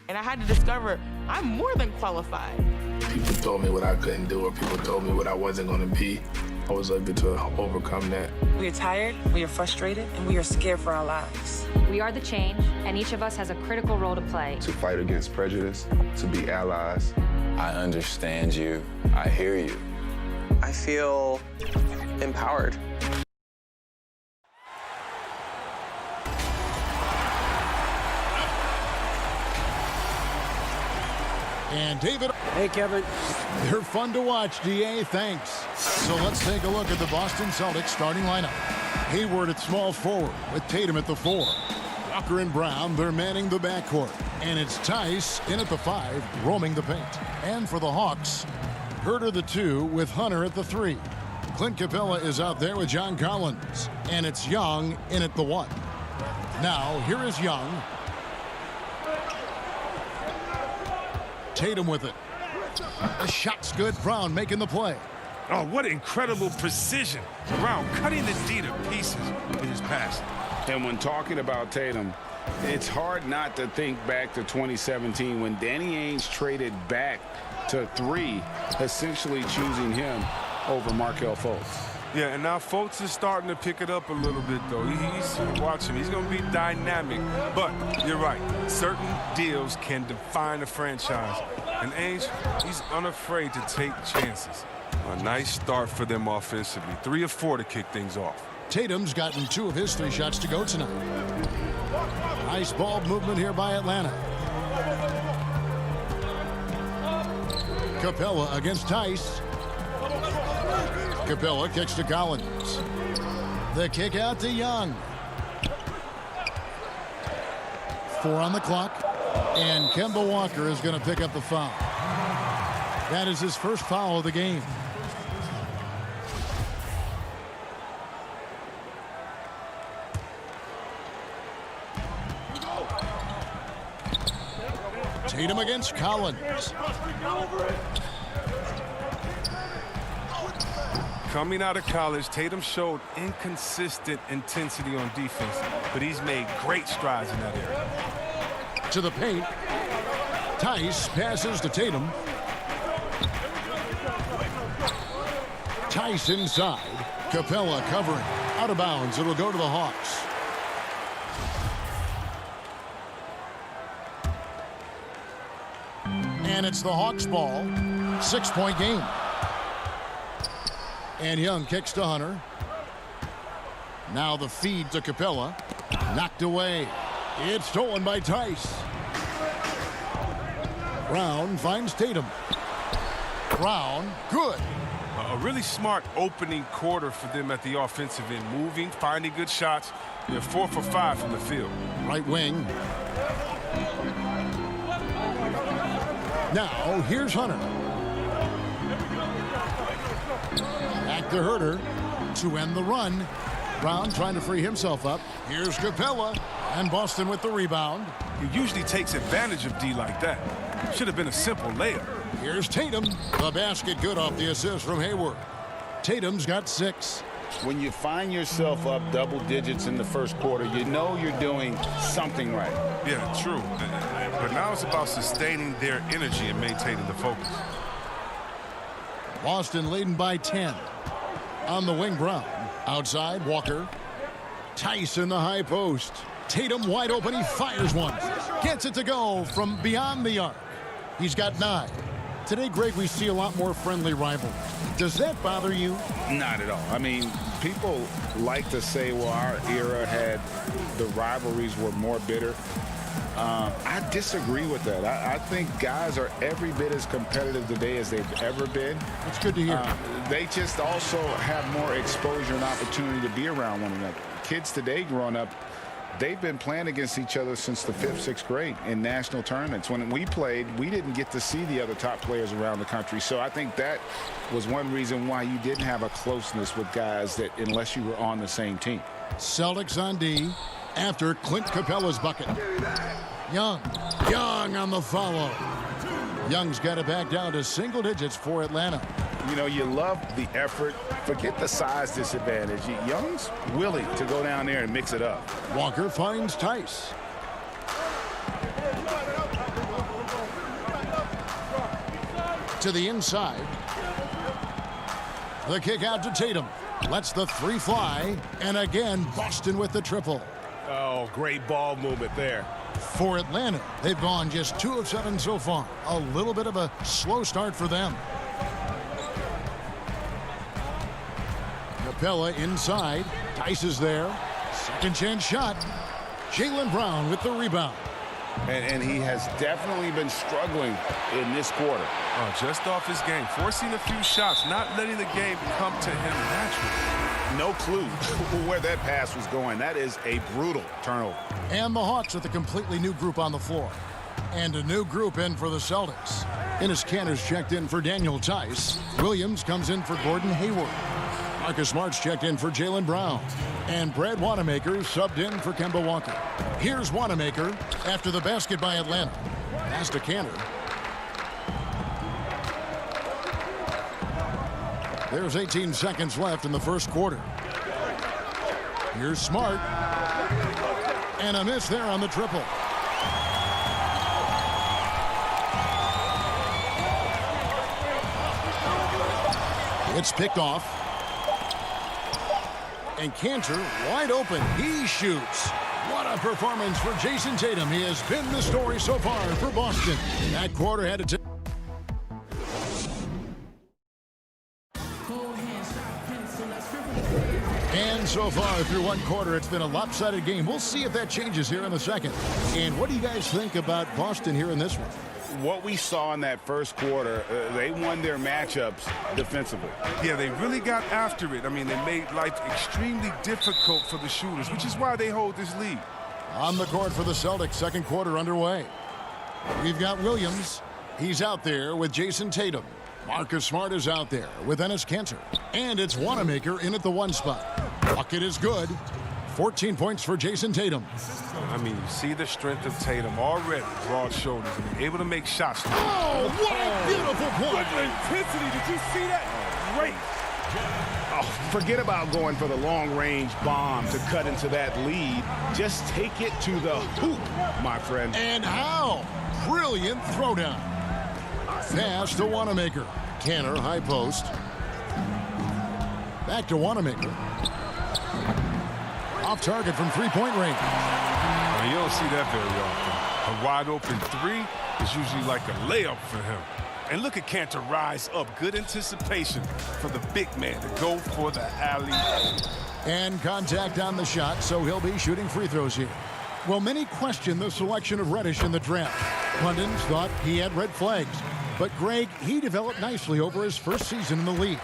And I had to discover I'm more than qualified. People told me what I couldn't do, or people told me what I wasn't going to be. I was able to overcome that. We are tired, we are frustrated, and we are scared for our lives. We are the change, and each of us has a critical role to play. To fight against prejudice, to be allies. I understand you. I hear you. I feel empowered. And David. Hey, Kevin. They're fun to watch, DA. Thanks. So let's take a look at the Boston Celtics starting lineup. Hayward at small forward with Tatum at the 4. Walker and Brown, they're manning the backcourt. And it's Tice in at the 5, roaming the paint. And for the Hawks, Herter the 2 with Hunter at the 3. Clint Capella is out there with John Collins. And it's Young in at the 1. Now, here is Young. Tatum with it. The shot's good. Brown making the play. Oh, what incredible precision. Brown cutting the D to pieces with his pass. And when talking about Tatum, it's hard not to think back to 2017 when Danny Ainge traded back to 3, essentially choosing him over Markelle Fultz. Yeah, and now Fultz is starting to pick it up a little bit, though. Watch him. He's going to be dynamic. But you're right. Certain deals can define a franchise. And Ainge, he's unafraid to take chances. A nice start for them offensively. 3 of 4 to kick things off. Tatum's gotten 2 of his 3 shots to go tonight. Nice ball movement here by Atlanta. Capella against Tice. Capella kicks to Collins. The kick out to Young. 4 on the clock. And Kemba Walker is going to pick up the foul. That is his first foul of the game. Tatum against Collins. Coming out of college, Tatum showed inconsistent intensity on defense, but he's made great strides in that area. To the paint. Tice passes to Tatum. Tice inside. Capella covering. Out of bounds. It'll go to the Hawks. And it's the Hawks ball. 6-point game. And Young kicks to Hunter. Now the feed to Capella. Knocked away. It's stolen by Tice. Brown finds Tatum. Brown, good. A really smart opening quarter for them at the offensive end. Moving, finding good shots. They're 4 for 5 from the field. Right wing. Now, here's Hunter. Back to Herter to end the run. Brown trying to free himself up. Here's Capella, and Boston with the rebound. He usually takes advantage of D like that. Should have been a simple layup. Here's Tatum. The basket good off the assist from Hayward. Tatum's got 6. When you find yourself up double digits in the first quarter, you know you're doing something right. Yeah, true. But now it's about sustaining their energy and maintaining the focus. Boston leading by 10. On the wing, Brown. Outside, Walker. Tice in the high post. Tatum wide open. He fires one. Gets it to go from beyond the arc. He's got 9. Today, Greg, we see a lot more friendly rivalries. Does that bother you? Not at all. I mean, people like to say, well, our era had the rivalries were more bitter. I disagree with that. I think guys are every bit as competitive today as they've ever been. That's good to hear. They just also have more exposure and opportunity to be around one another. Kids today growing up, they've been playing against each other since the 5th, 6th grade in national tournaments. When we played, we didn't get to see the other top players around the country. So I think that was one reason why you didn't have a closeness with guys that unless you were on the same team. Celtics on D after Clint Capella's bucket. Young on the follow. Young's got it back down to single digits for Atlanta. You know, you love the effort. Forget the size disadvantage. Young's willing to go down there and mix it up. Walker finds Tice. To the inside. The kick out to Tatum. Lets the three fly. And again, Boston with the triple. Oh, great ball movement there. For Atlanta, they've gone just 2 of 7 so far. A little bit of a slow start for them. Capella inside. Tice is there. Second chance shot. Jaylen Brown with the rebound. And he has definitely been struggling in this quarter. Oh, just off his game, forcing a few shots, not letting the game come to him naturally. No clue where that pass was going. That is a brutal turnover. And the Hawks with a completely new group on the floor. And a new group in for the Celtics. Enes Kanter's checked in for Daniel Tice. Williams comes in for Gordon Hayward. Marcus Smart's checked in for Jaylen Brown. And Brad Wanamaker subbed in for Kemba Walker. Here's Wanamaker after the basket by Atlanta. Pass to Kanter. There's 18 seconds left in the first quarter. Here's Smart. And a miss there on the triple. It's picked off. And Kanter wide open. He shoots. What a performance for Jason Tatum. He has been the story so far for Boston. That quarter had to take. And so far through one quarter, it's been a lopsided game. We'll see if that changes here in the second. And what do you guys think about Boston here in this one? What we saw in that first quarter, they won their matchups defensively. Yeah, they really got after it. I mean, they made life extremely difficult for the shooters, which is why they hold this lead. On the court for the Celtics, second quarter underway. We've got Williams. He's out there with Jason Tatum. Marcus Smart is out there with Enes Kanter. And it's Wanamaker in at the 1 spot. Bucket is good. 14 points for Jason Tatum. I mean, you see the strength of Tatum already. Broad shoulders. I mean, able to make shots. Oh, what a beautiful point. Good intensity. Did you see that? Great. Oh, forget about going for the long-range bomb to cut into that lead. Just take it to the hoop, my friend. And how? Brilliant throwdown. Pass to Wanamaker. Kanter, high post. Back to Wanamaker. Off target from three-point range. You don't see that very often. A wide-open three is usually like a layup for him. And look at Kanter rise up. Good anticipation for the big man to go for the alley. And contact on the shot, so he'll be shooting free throws here. Well, many question the selection of Reddish in the draft. Pundits thought he had red flags. But, Greg, he developed nicely over his first season in the league.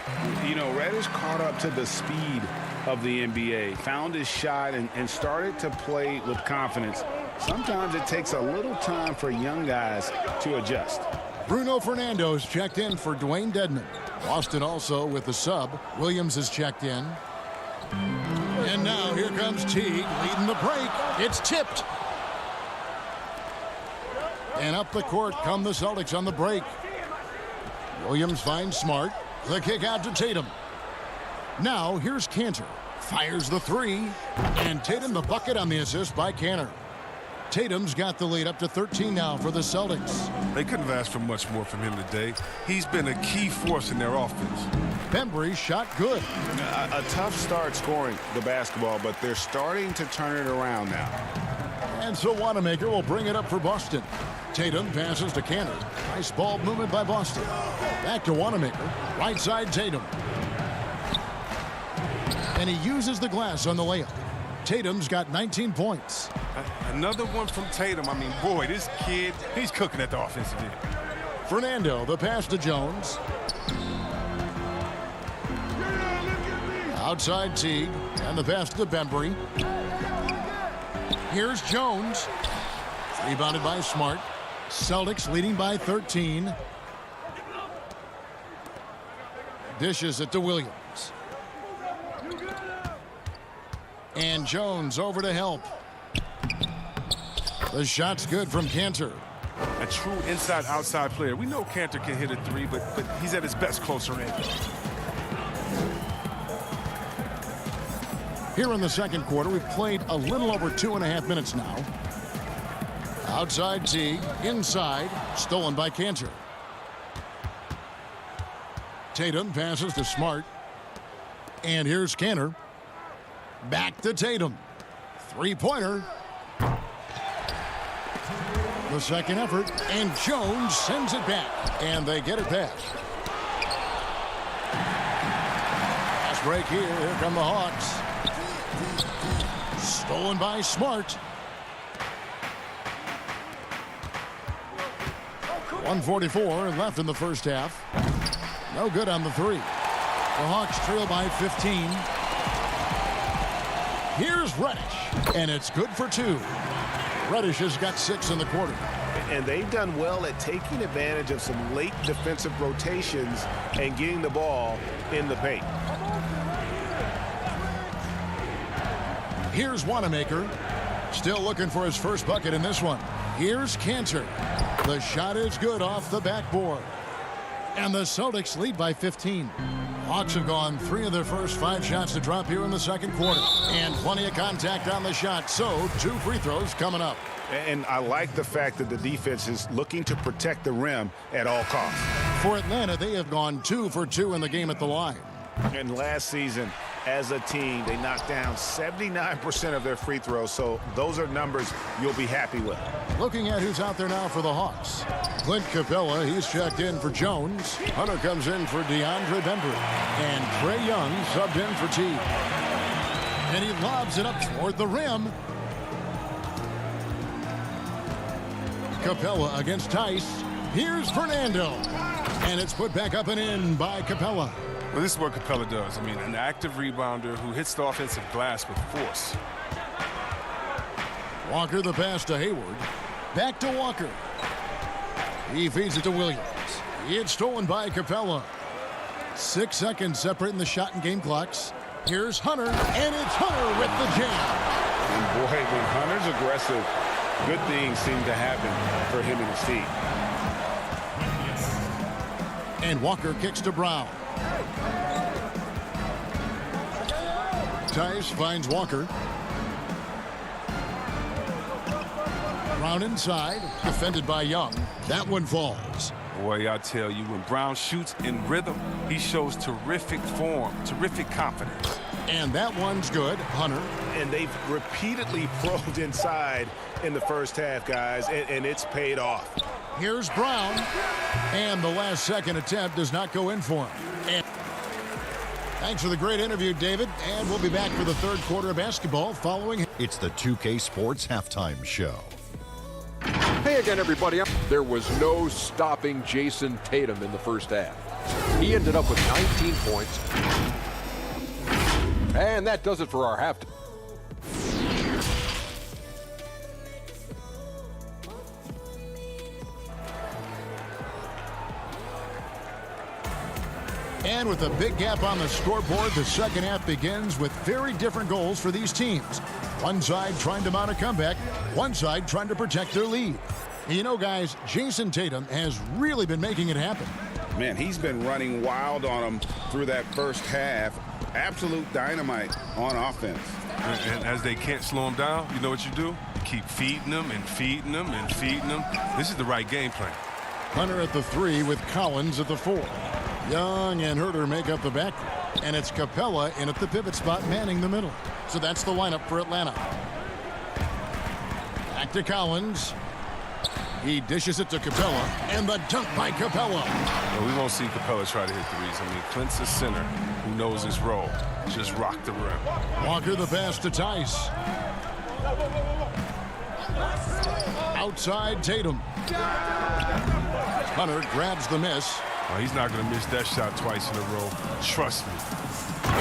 You know, Reddish caught up to the speed of the NBA, found his shot, and started to play with confidence. Sometimes it takes a little time for young guys to adjust. Bruno Fernando's checked in for Dwayne Dedmon. Boston also with the sub. Williams is checked in. And now here comes Teague leading the break. It's tipped. And up the court come the Celtics on the break. Williams finds Smart. The kick out to Tatum. Now here's Kanter. Fires the three. And Tatum the bucket on the assist by Kanter. Tatum's got the lead up to 13 now for the Celtics. They couldn't have asked for much more from him today. He's been a key force in their offense. Bembry's shot good. A tough start scoring the basketball, but they're starting to turn it around now. And so Wanamaker will bring it up for Boston. Tatum passes to Kanter. Nice ball movement by Boston. Back to Wanamaker. Right side Tatum. And he uses the glass on the layup. Tatum's got 19 points. Another one from Tatum. I mean, boy, this kid, he's cooking at the offensive end. Fernando, the pass to Jones. Outside Teague, and the pass to Bembry. Here's Jones. Rebounded by Smart. Celtics leading by 13. Dishes it to Williams. And Jones over to help. The shot's good from Kanter. A true inside-outside player. We know Kanter can hit a three, but he's at his best closer in. Here in the second quarter, we've played a little over 2.5 minutes now. Outside Teague, inside, stolen by Kanter. Tatum passes to Smart. And here's Kanter. Back to Tatum. Three-pointer. The second effort. And Jones sends it back. And they get it back. Fast break here. Here come the Hawks. Stolen by Smart. 1:44 left in the first half. No good on the three. The Hawks trail by 15. Here's Reddish, and it's good for two. Reddish has got 6 in the quarter. And they've done well at taking advantage of some late defensive rotations and getting the ball in the paint. Here's Wanamaker. Still looking for his first bucket in this one. Here's Kanter. The shot is good off the backboard. And the Celtics lead by 15. Hawks have gone 3 of their first 5 shots to drop here in the second quarter. And plenty of contact on the shot, so 2 free throws coming up. And I like the fact that the defense is looking to protect the rim at all costs. For Atlanta, they have gone 2 for 2 in the game at the line. And last season, as a team, they knocked down 79% of their free throws, so those are numbers you'll be happy with. Looking at who's out there now for the Hawks. Clint Capella, he's checked in for Jones. Hunter comes in for DeAndre Bembry. And Trae Young subbed in for Teague. And he lobs it up toward the rim. Capella against Tice. Here's Fernando. And it's put back up and in by Capella. Well, this is what Capella does. I mean, an active rebounder who hits the offensive glass with force. Walker the pass to Hayward. Back to Walker. He feeds it to Williams. It's stolen by Capella. 6 seconds separating the shot and game clocks. Here's Hunter, and it's Hunter with the jam. And boy, when Hunter's aggressive, good things seem to happen for him and his team. And Walker kicks to Brown. Tice finds Walker. Brown inside, defended by Young. That one falls. Boy, I tell you, when Brown shoots in rhythm, he shows terrific form, terrific confidence. And that one's good, Hunter. And they've repeatedly probed inside in the first half, guys, and it's paid off. Here's Brown. And the last second attempt does not go in for him. And thanks for the great interview, David. And we'll be back for the third quarter of basketball following. It's the 2K Sports Halftime Show. Hey again, everybody. There was no stopping Jason Tatum in the first half. He ended up with 19 points. And that does it for our halftime. And with a big gap on the scoreboard, the second half begins with very different goals for these teams. One side trying to mount a comeback, one side trying to protect their lead. You know, guys, Jason Tatum has really been making it happen. Man, he's been running wild on them through that first half. Absolute dynamite on offense. And as they can't slow him down, you know what you do? You keep feeding them and feeding them and feeding them. This is the right game plan. Hunter at the 3 with Collins at the 4. Young and Herter make up the backcourt. And it's Capella in at the pivot spot, manning the middle. So that's the lineup for Atlanta. Back to Collins. He dishes it to Capella, and the dunk by Capella. Well, we won't see Capella try to hit threes. I mean, Clint's a center who knows his role. Just rock the rim. Walker the pass to Tice. Outside Tatum. Hunter grabs the miss. Oh, he's not going to miss that shot twice in a row. Trust me.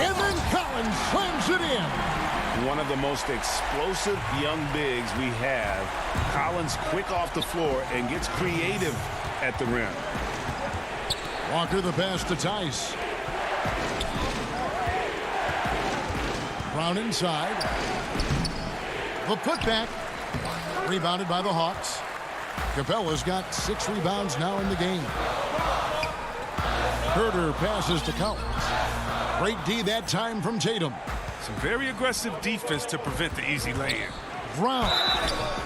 And then Collins slams it in. One of the most explosive young bigs we have. Collins quick off the floor and gets creative at the rim. Walker the pass to Tice. Brown inside. The putback. Rebounded by the Hawks. Capella's got 6 rebounds now in the game. Herter passes to Collins. Great D that time from Tatum. Some very aggressive defense to prevent the easy lay-in. Brown.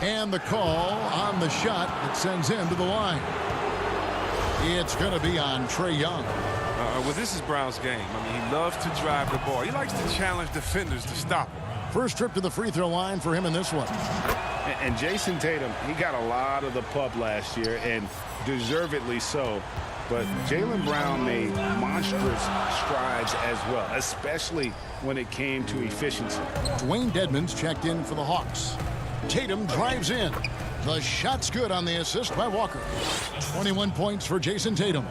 And the call on the shot that sends him to the line. It's going to be on Trae Young. Well, this is Brown's game. I mean, he loves to drive the ball. He likes to challenge defenders to stop him. First trip to the free throw line for him in this one. And Jason Tatum, he got a lot of the pub last year, and deservedly so. But Jaylen Brown made monstrous strides as well, especially when it came to efficiency. Dwayne Dedmon's checked in for the Hawks. Tatum drives in. The shot's good on the assist by Walker. 21 points for Jason Tatum.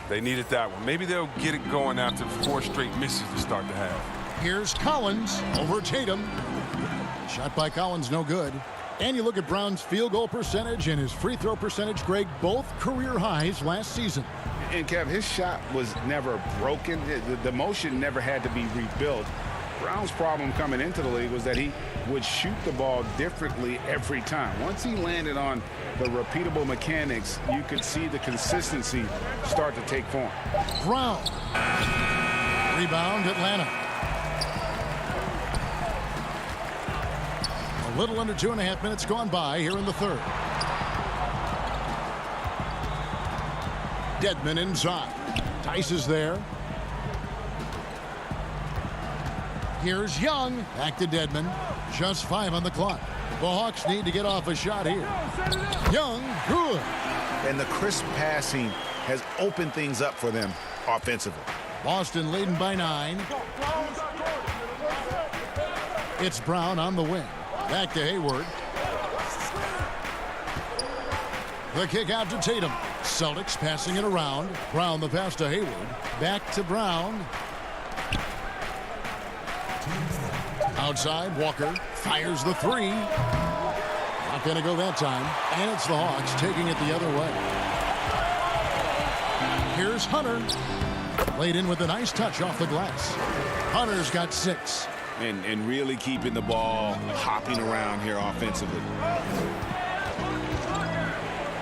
They needed that one. Maybe they'll get it going after 4 straight misses to start the half. Here's Collins over Tatum. Shot by Collins, no good. And you look at Brown's field goal percentage and his free throw percentage, Greg, both career highs last season. And, Kev, his shot was never broken. The motion never had to be rebuilt. Brown's problem coming into the league was that he would shoot the ball differently every time. Once he landed on the repeatable mechanics, you could see the consistency start to take form. Brown. Rebound, Atlanta. A little under 2.5 minutes gone by here in the third. Dedmon inside. Tice is there. Here's Young. Back to Dedmon. Just 5 on the clock. The Hawks need to get off a shot here. Young, good. And the crisp passing has opened things up for them offensively. Boston leading by 9. It's Brown on the wing. Back to Hayward. The kick out to Tatum. Celtics passing it around. Brown the pass to Hayward. Back to Brown. Outside, Walker fires the 3. Not going to go that time. And it's the Hawks taking it the other way. Here's Hunter. Laid in with a nice touch off the glass. Hunter's got 6. And really keeping the ball hopping around here offensively.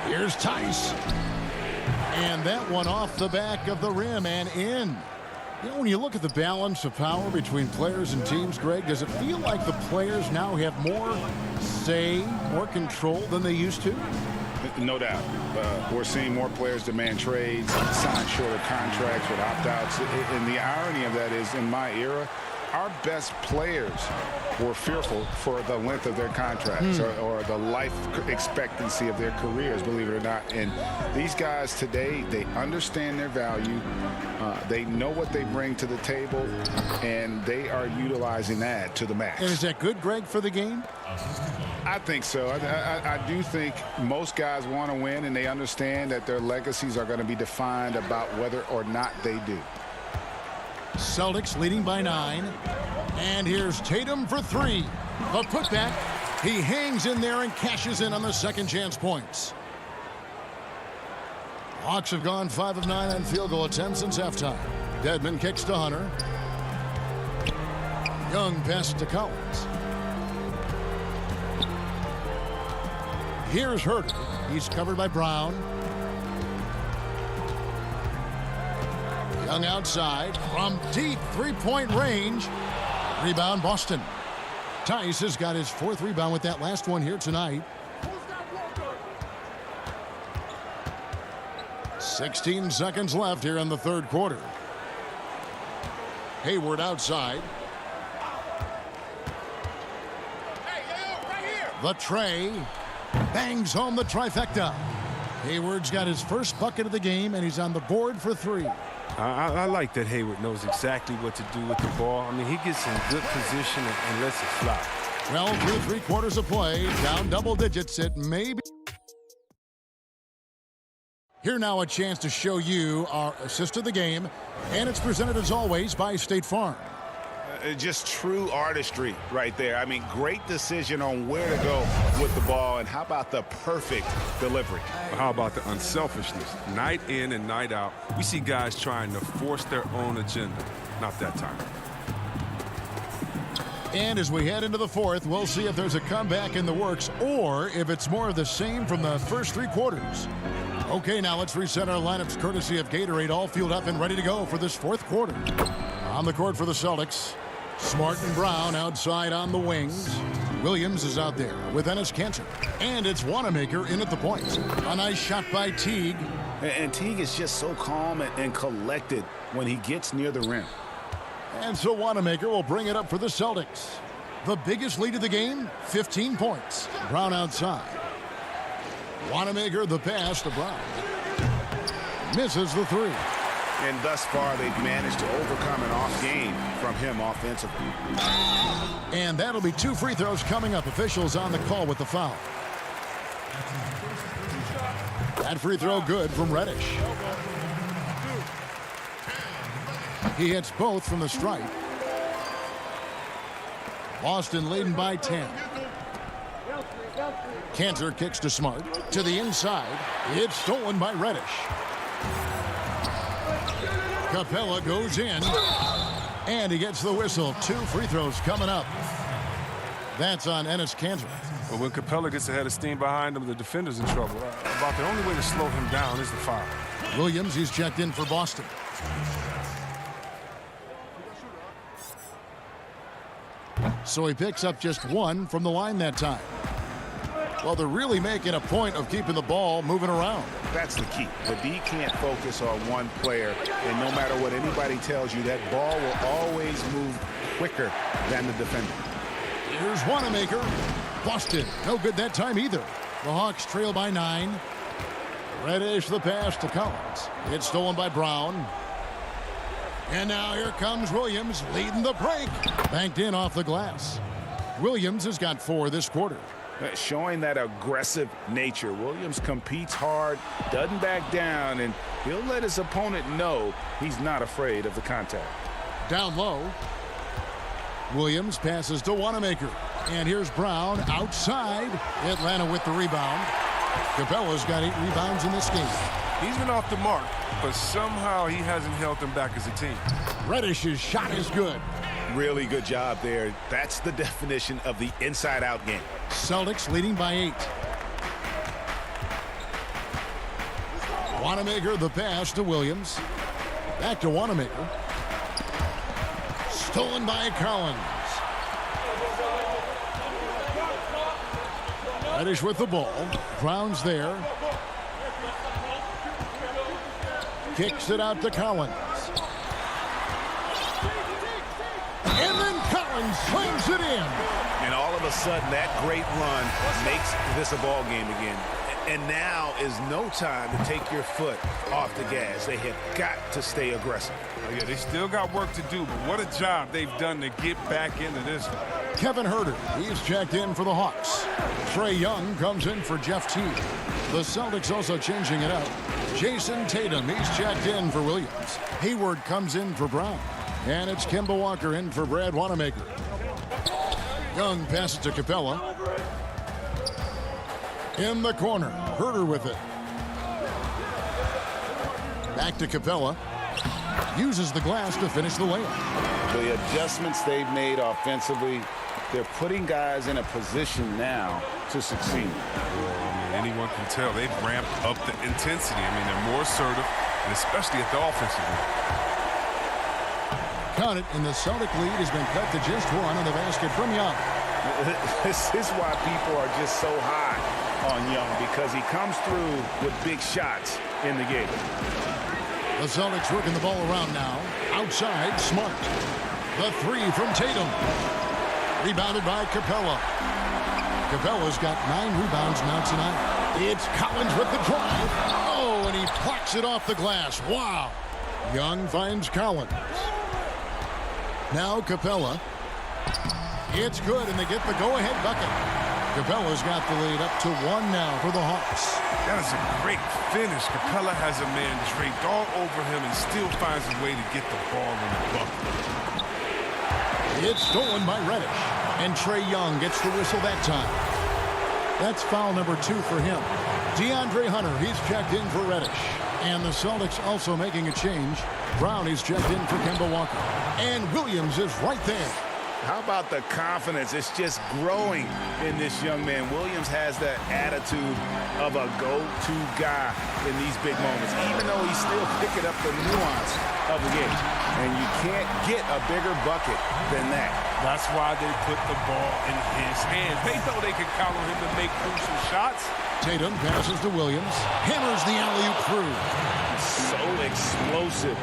Here's Tice. And that one off the back of the rim and in. You know, when you look at the balance of power between players and teams, Greg, does it feel like the players now have more say, more control than they used to? No doubt. We're seeing more players demand trades, sign shorter contracts with opt-outs. And the irony of that is, in my era, our best players were fearful for the length of their contracts or the life expectancy of their careers, believe it or not. And these guys today, they understand their value. They know what they bring to the table, and they are utilizing that to the max. And is that good, Greg, for the game? I think so. I do think most guys want to win, and they understand that their legacies are going to be defined about whether or not they do. Celtics leading by 9. And here's Tatum for 3. The putback. He hangs in there and cashes in on the second chance points. Hawks have gone 5 of 9 on field goal attempts since halftime. Dedmon kicks to Hunter. Young pass to Collins. Here's Herter. He's covered by Brown. Young outside from deep 3-point range. Rebound Boston. Tice has got his 4th rebound with that last one here tonight. 16 seconds left here in the third quarter. Hayward outside. The tray bangs home the trifecta. Hayward's got his first bucket of the game, and he's on the board for 3. I like that Hayward knows exactly what to do with the ball. I mean, he gets in good position and lets it fly. Well, through 3/4 of play, down double digits, it may be. Here now a chance to show you our assist of the game, and it's presented as always by State Farm. Just true artistry right there. I mean, great decision on where to go with the ball, and how about the perfect delivery? How about the unselfishness? Night in and night out, we see guys trying to force their own agenda. Not that time. And as we head into the fourth, we'll see if there's a comeback in the works or if it's more of the same from the first 3 quarters. Okay, now let's reset our lineups courtesy of Gatorade, all fueled up and ready to go for this 4th quarter. On the court for the Celtics, Smart and Brown outside on the wings. Williams is out there with Enes Kanter. And it's Wanamaker in at the point. A nice shot by Teague. And Teague is just so calm and collected when he gets near the rim. And so Wanamaker will bring it up for the Celtics. The biggest lead of the game, 15 points. Brown outside. Wanamaker the pass to Brown. Misses the three. And thus far, they've managed to overcome an off game from him offensively. And that'll be 2 free throws coming up. Officials on the call with the foul. That free throw good from Reddish. He hits both from the stripe. Boston leading by 10. Cantor kicks to Smart. To the inside. It's stolen by Reddish. Capella goes in. And he gets the whistle. 2 free throws coming up. That's on Enes Kanter. But when Capella gets ahead of steam behind him, the defender's in trouble. About the only way to slow him down is the foul. Williams, he's checked in for Boston. So he picks up just 1 from the line that time. Well, they're really making a point of keeping the ball moving around. That's the key. The D can't focus on one player, and no matter what anybody tells you, that ball will always move quicker than the defender. Here's Wanamaker. Boston, no good that time either. The Hawks trail by 9. Reddish the pass to Collins. It's stolen by Brown. And now here comes Williams leading the break. Banked in off the glass. Williams has got 4 this quarter. Showing that aggressive nature. Williams competes hard, doesn't back down, and he'll let his opponent know he's not afraid of the contact. Down low. Williams passes to Wanamaker. And here's Brown outside. Atlanta with the rebound. Capella's got 8 rebounds in this game. He's been off the mark, but somehow he hasn't held them back as a team. Reddish's shot is good. Really good job there. That's the definition of the inside-out game. Celtics leading by 8. Wanamaker the pass to Williams. Back to Wanamaker. Stolen by Collins. Reddish with the ball. Brown's there. Kicks it out to Collins. And then Collins slams it in. And all of a sudden, that great run makes this a ball game again. And now is no time to take your foot off the gas. They have got to stay aggressive. Oh, yeah, they still got work to do, but what a job they've done to get back into this one. Kevin Huerter, he's checked in for the Hawks. Trae Young comes in for Jeff Teague. The Celtics also changing it up. Jason Tatum, he's checked in for Williams. Hayward comes in for Brown. And it's Kemba Walker in for Brad Wanamaker. Young passes to Capella. In the corner, Huerter with it. Back to Capella. Uses the glass to finish the layup. The adjustments they've made offensively, they're putting guys in a position now to succeed. Anyone can tell they've ramped up the intensity. I mean, they're more assertive, and especially at the offensive end. Count it, and the Celtic lead has been cut to just 1 on the basket from Young. This is why people are just so high on Young, because he comes through with big shots in the game. The Celtics working the ball around now. Outside, Smart. The 3 from Tatum. Rebounded by Capella. Capella's got 9 rebounds now tonight. It's Collins with the drive. Oh, and he plucks it off the glass. Wow. Young finds Collins. Now Capella. It's good, and they get the go-ahead bucket. Capella's got the lead up to 1 now for the Hawks. That is a great finish. Capella has a man draped all over him and still finds a way to get the ball in the bucket. It's stolen by Reddish, and Trae Young gets the whistle that time. That's foul number 2 for him. DeAndre Hunter, he's checked in for Reddish. And the Celtics also making a change. Brown is checked in for Kemba Walker. And Williams is right there. How about the confidence? It's just growing in this young man. Williams has that attitude of a go-to guy in these big moments, even though he's still picking up the nuance of the game. And you can't get a bigger bucket than that. That's why they put the ball in his hands. They know they can count on him to make crucial shots. Tatum passes to Williams, hammers the alley-oop through. So explosive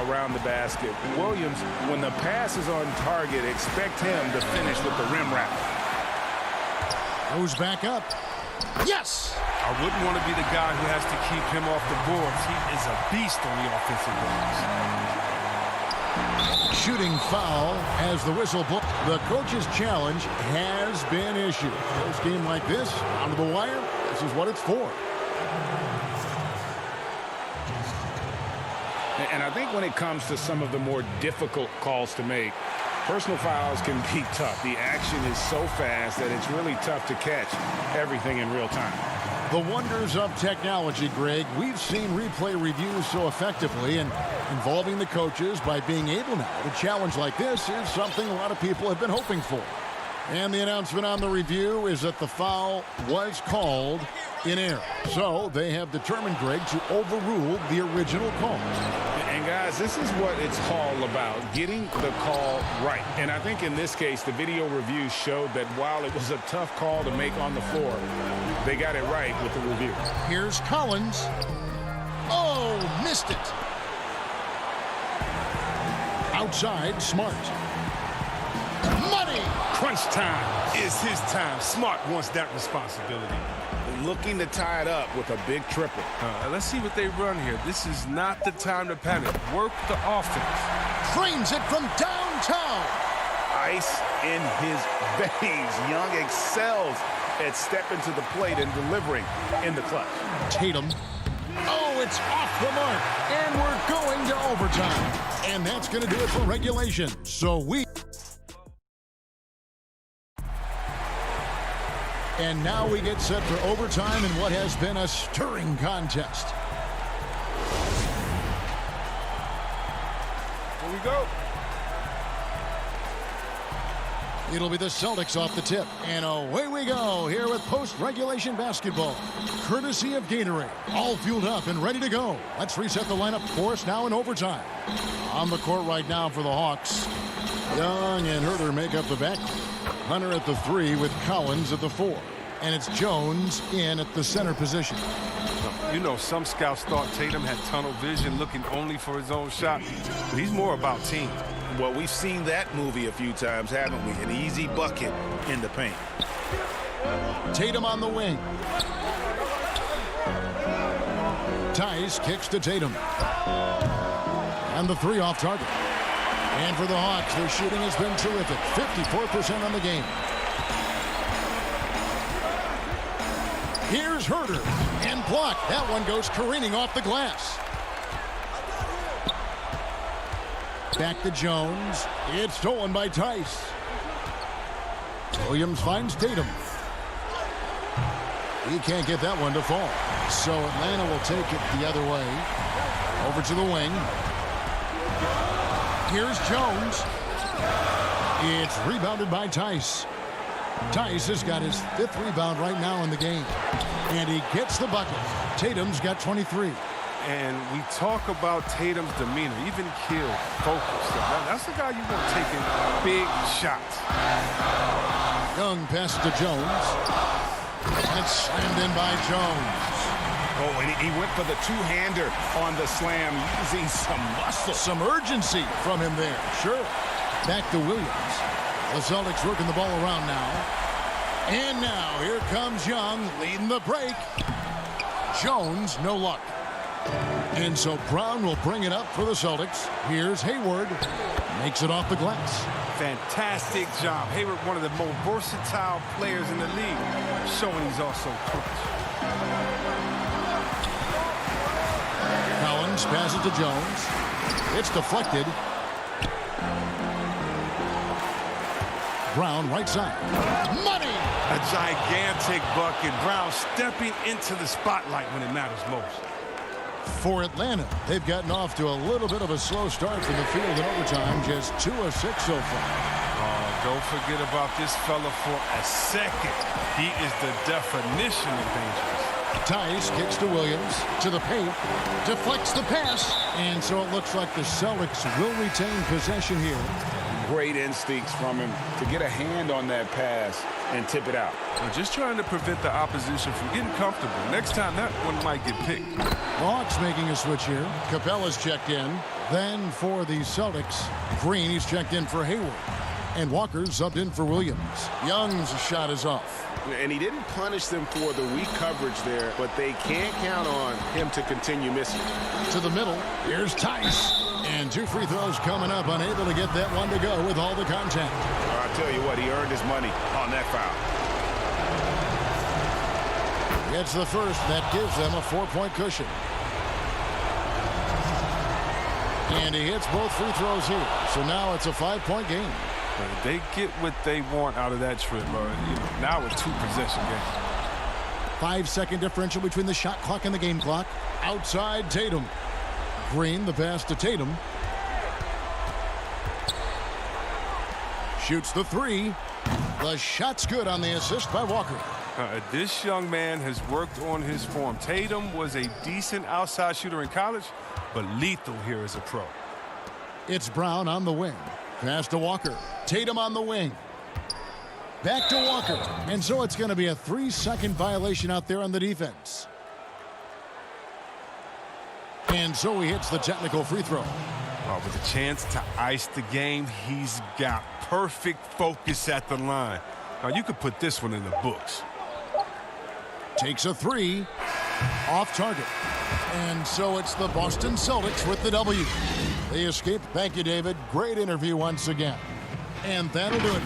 around the basket. Williams, when the pass is on target, expect him to finish with the rim wrap. Goes back up. Yes! I wouldn't want to be the guy who has to keep him off the boards. He is a beast on the offensive glass. Shooting foul as the whistle blows. The coach's challenge has been issued. First game like this, down to the wire, this is what it's for. And I think when it comes to some of the more difficult calls to make, personal fouls can be tough. The action is so fast that it's really tough to catch everything in real time. The wonders of technology, Greg. We've seen replay reviews so effectively, and involving the coaches by being able now to challenge like this is something a lot of people have been hoping for. And the announcement on the review is that the foul was called in error. So they have determined, Greg, to overrule the original call. And guys, this is what it's all about, getting the call right. And I think in this case, the video review showed that while it was a tough call to make on the floor, they got it right with the review. Here's Collins. Oh, missed it. Outside, Smart. Money! Crunch time is his time. Smart wants that responsibility. Looking to tie it up with a big triple. Let's see what they run here. This is not the time to panic. Work the offense. Frames it from downtown. Ice in his veins. Young excels at stepping to the plate and delivering in the clutch. Tatum. Oh, it's off the mark. And we're going to overtime. And that's going to do it for regulation. So And now we get set for overtime in what has been a stirring contest. Here we go. It'll be the Celtics off the tip. And away we go here with post-regulation basketball. Courtesy of Gatorade. All fueled up and ready to go. Let's reset the lineup for us now in overtime. On the court right now for the Hawks. Young and Herter make up the back. Hunter at the 3 with Collins at the 4. And it's Jones in at the center position. You know, some scouts thought Tatum had tunnel vision, looking only for his own shot. But he's more about team. Well, we've seen that movie a few times, haven't we? An easy bucket in the paint. Tatum on the wing. Tice kicks to Tatum. And the 3 off target. And for the Hawks, their shooting has been terrific. 54% on the game. Here's Herter. And blocked. That one goes careening off the glass. Back to Jones. It's stolen by Tice. Williams finds Tatum. He can't get that one to fall. So Atlanta will take it the other way. Over to the wing. Here's Jones. It's rebounded by Tice. Tice has got his 5th rebound right now in the game. And he gets the bucket. Tatum's got 23. And we talk about Tatum's demeanor, even kill, focus. That's the guy you want taking big shots. Young passes to Jones. That's slammed in by Jones. Oh, and he went for the two-hander on the slam, using some muscle. Some urgency from him there, sure. Back to Williams. The Celtics working the ball around now. And now here comes Young leading the break. Jones, no luck. And so Brown will bring it up for the Celtics. Here's Hayward. Makes it off the glass. Fantastic job. Hayward, one of the more versatile players in the league, showing he's also clutch. Collins passes to Jones. It's deflected. Brown right side. Money! A gigantic bucket. Brown stepping into the spotlight when it matters most. For Atlanta, they've gotten off to a little bit of a slow start from the field in overtime. Just 2 of 6 so far. Don't forget about this fella for a second. He is the definition of dangerous. Tice kicks to Williams, to the paint, deflects the pass, and so it looks like the Celtics will retain possession here. Great instincts from him to get a hand on that pass and tip it out. We're just trying to prevent the opposition from getting comfortable. Next time, that one might get picked. The Hawks making a switch here. Capella's checked in. Then for the Celtics, Green, he's checked in for Hayward. And Walker's subbed in for Williams. Young's shot is off. And he didn't punish them for the weak coverage there, but they can't count on him to continue missing. To the middle, here's Tice. And 2 free throws coming up, unable to get that one to go with all the contact. I'll tell you what, he earned his money on that foul. Gets the first. That gives them a 4-point cushion. And he hits both free throws here. So now it's a 5-point game. They get what they want out of that trip. Now it's 2-possession game. 5-second differential between the shot clock and the game clock. Outside Tatum. Green, the pass to Tatum. Shoots the 3. The shot's good on the assist by Walker. This young man has worked on his form. Tatum was a decent outside shooter in college, but lethal here as a pro. It's Brown on the wing. Pass to Walker. Tatum on the wing. Back to Walker. And so it's going to be a 3-second violation out there on the defense. And so he hits the technical free throw. With a chance to ice the game, he's got perfect focus at the line. Now, you could put this one in the books. Takes a 3. Off target. And so it's the Boston Celtics with the W. They escape. Thank you, David. Great interview once again. And that'll do it.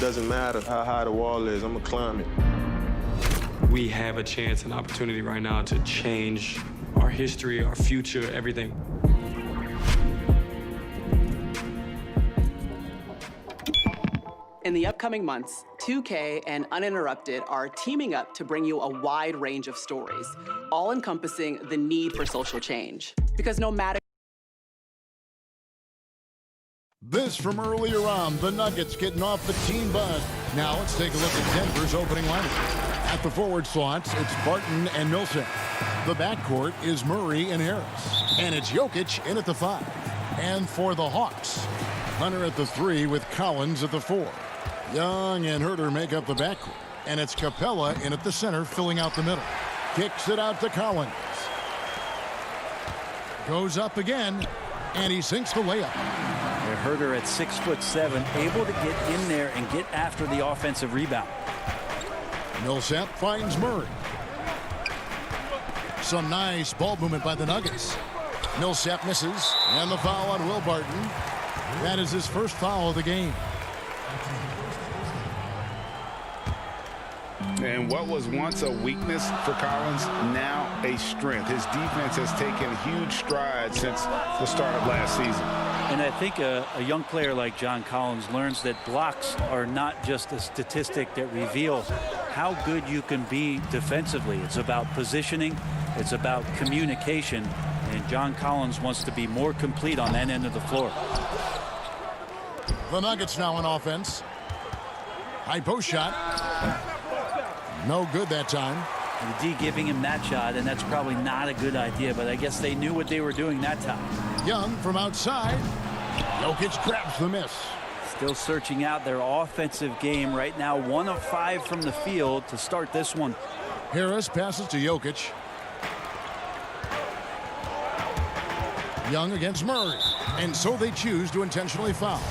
doesn't matter how high the wall is, I'm gonna climb it. We have a chance, an opportunity right now to change our history, our future, everything. In the upcoming months, 2K and Uninterrupted are teaming up to bring you a wide range of stories, all encompassing the need for social change. Because no matter This from earlier on, the Nuggets getting off the team bus. Now let's take a look at Denver's opening lineup. At the forward slots, it's Barton and Millsap. The backcourt is Murray and Harris. And it's Jokic in at the 5. And for the Hawks, Hunter at the 3 with Collins at the 4. Young and Herter make up the backcourt. And it's Capella in at the center, filling out the middle. Kicks it out to Collins. Goes up again, and he sinks the layup. Herter at 6'7", able to get in there and get after the offensive rebound. Millsap finds Murray. Some nice ball movement by the Nuggets. Millsap misses, and the foul on Will Barton. That is his first foul of the game. And what was once a weakness for Collins, now a strength. His defense has taken huge strides since the start of last season. And I think a young player like John Collins learns that blocks are not just a statistic that reveal how good you can be defensively. It's about positioning. It's about communication. And John Collins wants to be more complete on that end of the floor. The Nuggets now on offense. High post shot. No good that time. The D giving him that shot, and that's probably not a good idea, but I guess they knew what they were doing that time. Young from outside. Jokic grabs the miss. Still searching out their offensive game right now. 1 of 5 from the field to start this one. Harris passes to Jokic. Young against Murray. And so they choose to intentionally foul.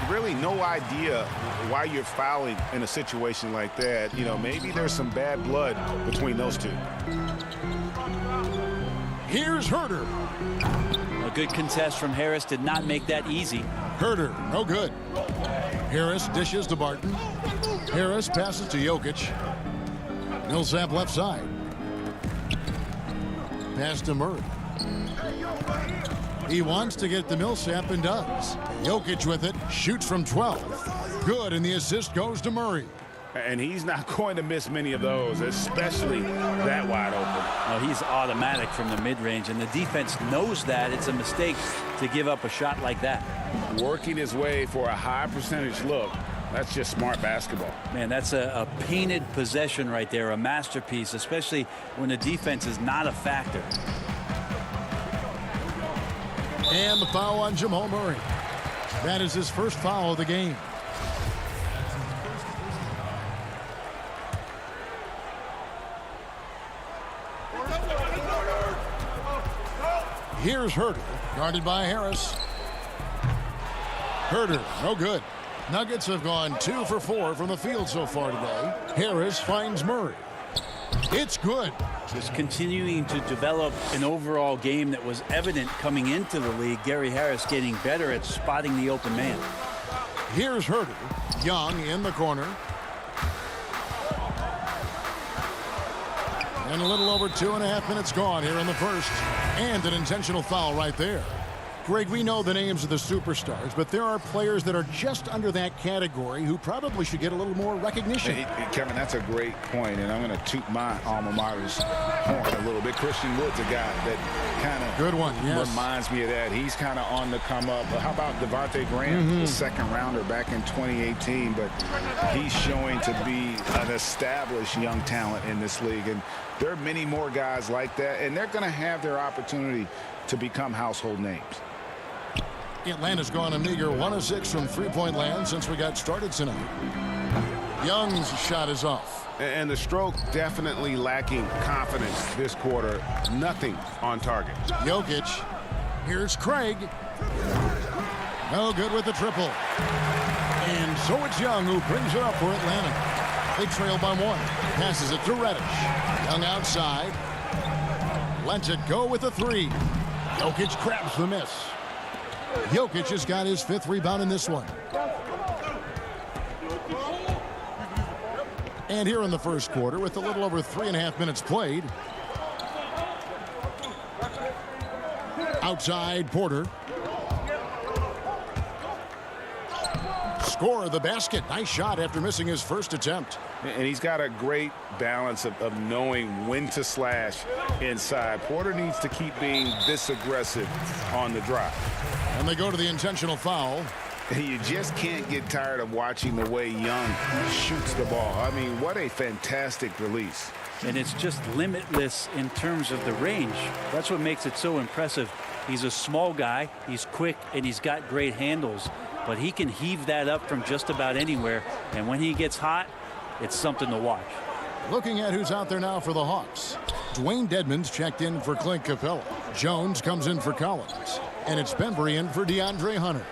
Really no idea why you're fouling in a situation like that. You know, maybe there's some bad blood between those two. Here's Herter. A good contest from Harris did not make that easy. Herter, no good. Harris dishes to Barton. Harris passes to Jokic. Millsap left side. Pass to Murray. He wants to get to Millsap and does. Jokic with it, shoots from 12. Good, and the assist goes to Murray. And he's not going to miss many of those, especially that wide open. He's automatic from the mid-range, and the defense knows that. It's a mistake to give up a shot like that. Working his way for a high percentage look. That's just smart basketball. Man, that's a painted possession right there, a masterpiece, especially when the defense is not a factor. And the foul on Jamal Murray. That is his first foul of the game. Here's Herter, guarded by Harris. Herter, no good. Nuggets have gone 2 for 4 from the field so far today. Harris finds Murray. It's good. Just continuing to develop an overall game that was evident coming into the league. Gary Harris getting better at spotting the open man. Here's Herter. Young in the corner. And a little over 2.5 minutes gone here in the first. And an intentional foul right there. Greg, we know the names of the superstars, but there are players that are just under that category who probably should get a little more recognition. Hey, Kevin, that's a great point, and I'm going to toot my alma mater's horn a little bit. Christian Wood's a guy that kind of good one, yes. Reminds me of that. He's kind of on the come up. But how about Devontae Graham, the second rounder back in 2018, but he's showing to be an established young talent in this league, and there are many more guys like that, and they're going to have their opportunity to become household names. Atlanta's gone a meager 1 of 6 from three-point land since we got started tonight. Young's shot is off. And the stroke definitely lacking confidence this quarter. Nothing on target. Jokic. Here's Craig. No good with the triple. And so it's Young who brings it up for Atlanta. They trail by 1. Passes it to Reddish. Young outside. Lets it go with a 3. Jokic grabs the miss. Jokic has got his 5th rebound in this one. And here in the first quarter, with a little over 3.5 minutes played. Outside, Porter. Score the basket. Nice shot after missing his first attempt. And he's got a great balance of knowing when to slash inside. Porter needs to keep being this aggressive on the drive. And they go to the intentional foul. You just can't get tired of watching the way Young shoots the ball. I mean, what a fantastic release. And it's just limitless in terms of the range. That's what makes it so impressive. He's a small guy, he's quick, and he's got great handles. But he can heave that up from just about anywhere. And when he gets hot, it's something to watch. Looking at who's out there now for the Hawks. Dwayne Dedmon's checked in for Clint Capella. Jones comes in for Collins. And it's Bembry in for DeAndre Hunter.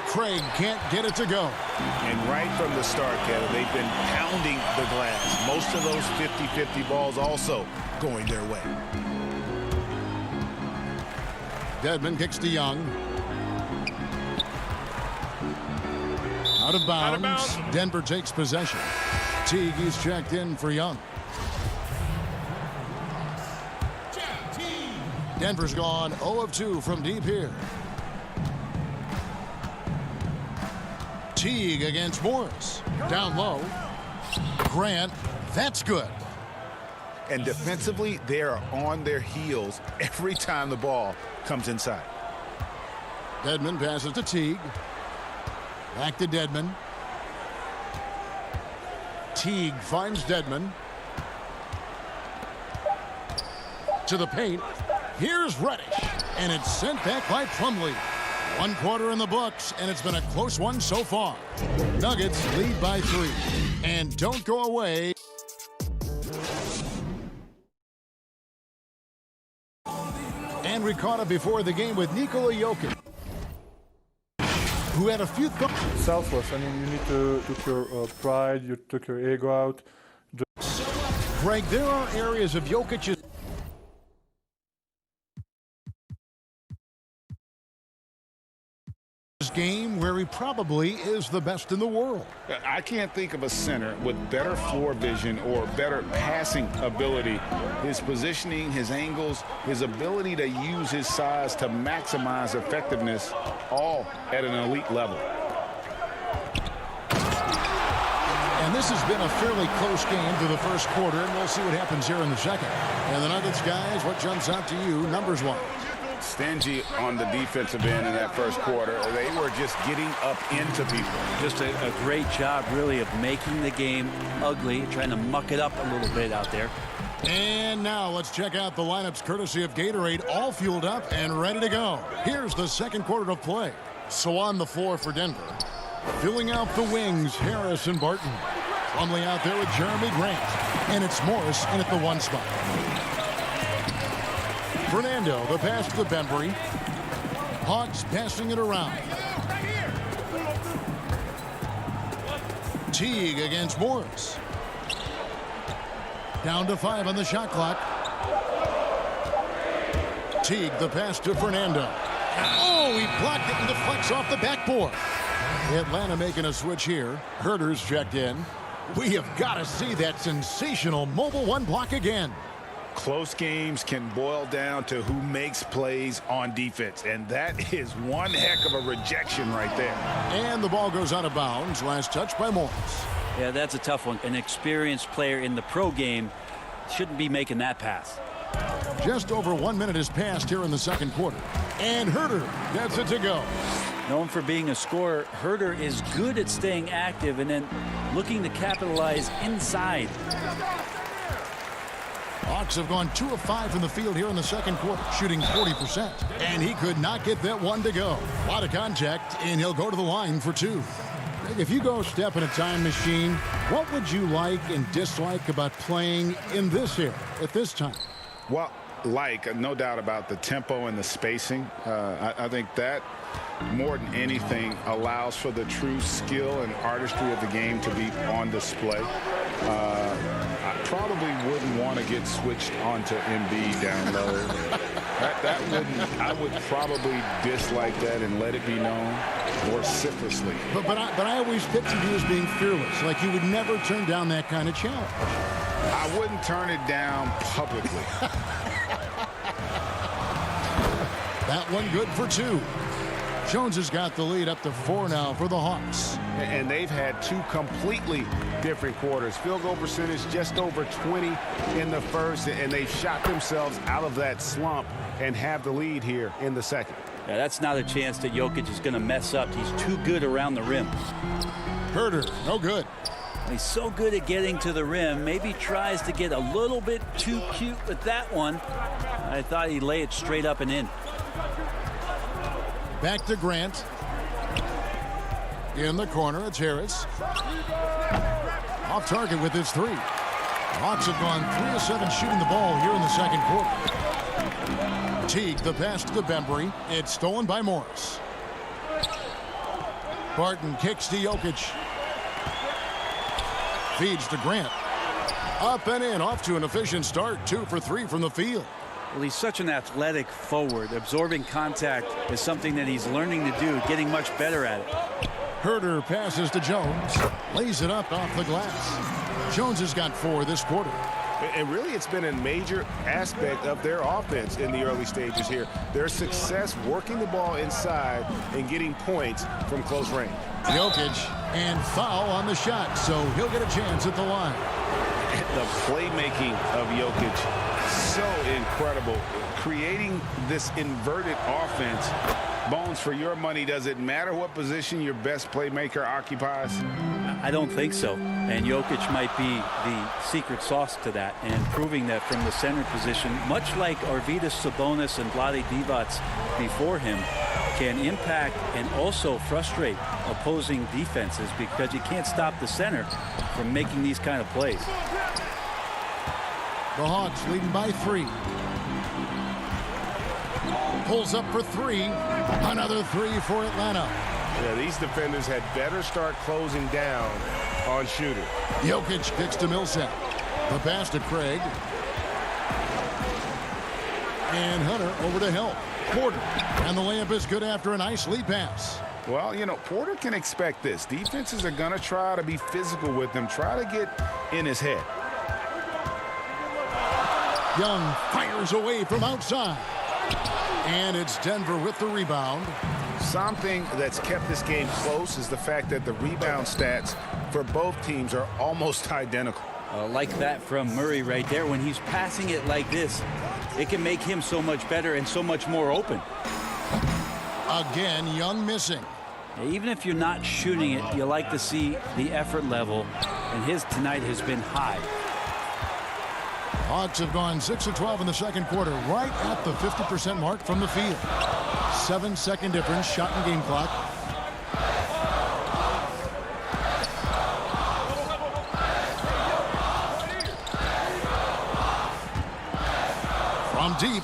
Craig can't get it to go. And right from the start, Kevin, they've been pounding the glass. Most of those 50-50 balls also going their way. Dedmon kicks to Young. Out of bounds. Denver takes possession. Teague is checked in for Young. Denver's gone 0 of 2 from deep here. Teague against Morris. Down low. Grant. That's good. And defensively, they are on their heels every time the ball comes inside. Dedmon passes to Teague. Back to Dedmon. Teague finds Dedmon. To the paint. Here's Reddish. And it's sent back by Plumlee. 1 quarter in the books, and it's been a close one so far. Nuggets lead by 3. And don't go away. And we caught up before the game with Nikola Jokic, who had a few thoughts. Selfless. I mean, you need to took your pride, you took your ego out. Greg, there are areas of Jokic's game where he probably is the best in the world. I can't think of a center with better floor vision or better passing ability. His positioning, his angles, his ability to use his size to maximize effectiveness, all at an elite level. And this has been a fairly close game through the first quarter, and we'll see what happens here in the second. And the Nuggets, guys, what jumps out to you numbers-wise? Stingy on the defensive end in that first quarter. They were just getting up into people. Just a great job, really, of making the game ugly, trying to muck it up a little bit out there. And now let's check out the lineups courtesy of Gatorade, all fueled up and ready to go. Here's the second quarter of play. So on the floor for Denver, filling out the wings, Harris and Barton. Plumlee out there with Jeremy Grant. And it's Morris in at the 1 spot. Fernando, the pass to Bembry. Hawks passing it around. Teague against Morris. Down to 5 on the shot clock. Teague, the pass to Fernando. Oh, he blocked it and deflects off the backboard. Atlanta making a switch here. Herter's checked in. We have got to see that sensational mobile 1 block again. Close games can boil down to who makes plays on defense, and that is one heck of a rejection right there. And the ball goes out of bounds. Last touch by Morris. Yeah, that's a tough one. An experienced player in the pro game shouldn't be making that pass. Just over 1 minute has passed here in the second quarter. And Herter gets it to go. Known for being a scorer, Herter is good at staying active and then looking to capitalize inside. Hawks have gone 2 of 5 from the field here in the second quarter, shooting 40%. And he could not get that one to go. A lot of contact, and he'll go to the line for 2. If you go step in a time machine, what would you like and dislike about playing in this era at this time? Well, no doubt about the tempo and the spacing. I think that more than anything allows for the true skill and artistry of the game to be on display. I probably wouldn't want to get switched onto Embiid down low. I would probably dislike that and let it be known vociferously. But I always pictured you as being fearless, like you would never turn down that kind of challenge. I wouldn't turn it down publicly. That one good for 2. Jones has got the lead up to 4 now for the Hawks. And they've had 2 completely different quarters. Field goal percentage just over 20 in the first, and they've shot themselves out of that slump and have the lead here in the second. Yeah, that's not a chance that Jokic is going to mess up. He's too good around the rim. Herder, no good. He's so good at getting to the rim. Maybe tries to get a little bit too cute with that one. I thought he'd lay it straight up and in. Back to Grant. In the corner, it's Harris. Off target with his 3. Hawks have gone 3 of 7 shooting the ball here in the second quarter. Teague, the pass to Bembry. It's stolen by Morris. Barton kicks to Jokic. Feeds to Grant. Up and in, off to an efficient start. 2 for 3 from the field. Well, he's such an athletic forward. Absorbing contact is something that he's learning to do, getting much better at it. Herder passes to Jones. Lays it up off the glass. Jones has got 4 this quarter. And really, it's been a major aspect of their offense in the early stages here. Their success working the ball inside and getting points from close range. Jokic, and foul on the shot, so he'll get a chance at the line. The playmaking of Jokic, so incredible. Creating this inverted offense. Bones, for your money, does it matter what position your best playmaker occupies? I don't think so. And Jokic might be the secret sauce to that, and proving that from the center position, much like Arvydas Sabonis and Vlade Divac before him, can impact and also frustrate opposing defenses because you can't stop the center from making these kind of plays. The Hawks leading by 3. Pulls up for 3. Another 3 for Atlanta. Yeah, these defenders had better start closing down on Shooter. Jokic kicks to Millsap. The pass to Craig. And Hunter over to help. Porter. And the layup is good after a nice lead pass. Well, you know, Porter can expect this. Defenses are going to try to be physical with him, try to get in his head. Young fires away from outside. And it's Denver with the rebound. Something that's kept this game close is the fact that the rebound stats for both teams are almost identical. Like that from Murray right there. When he's passing it like this, it can make him so much better and so much more open. Again, Young missing. Even if you're not shooting it, you like to see the effort level, and his tonight has been high. Hawks have gone 6 of 12 in the second quarter, right at the 50% mark from the field. 7-second difference, shot and game clock. From deep,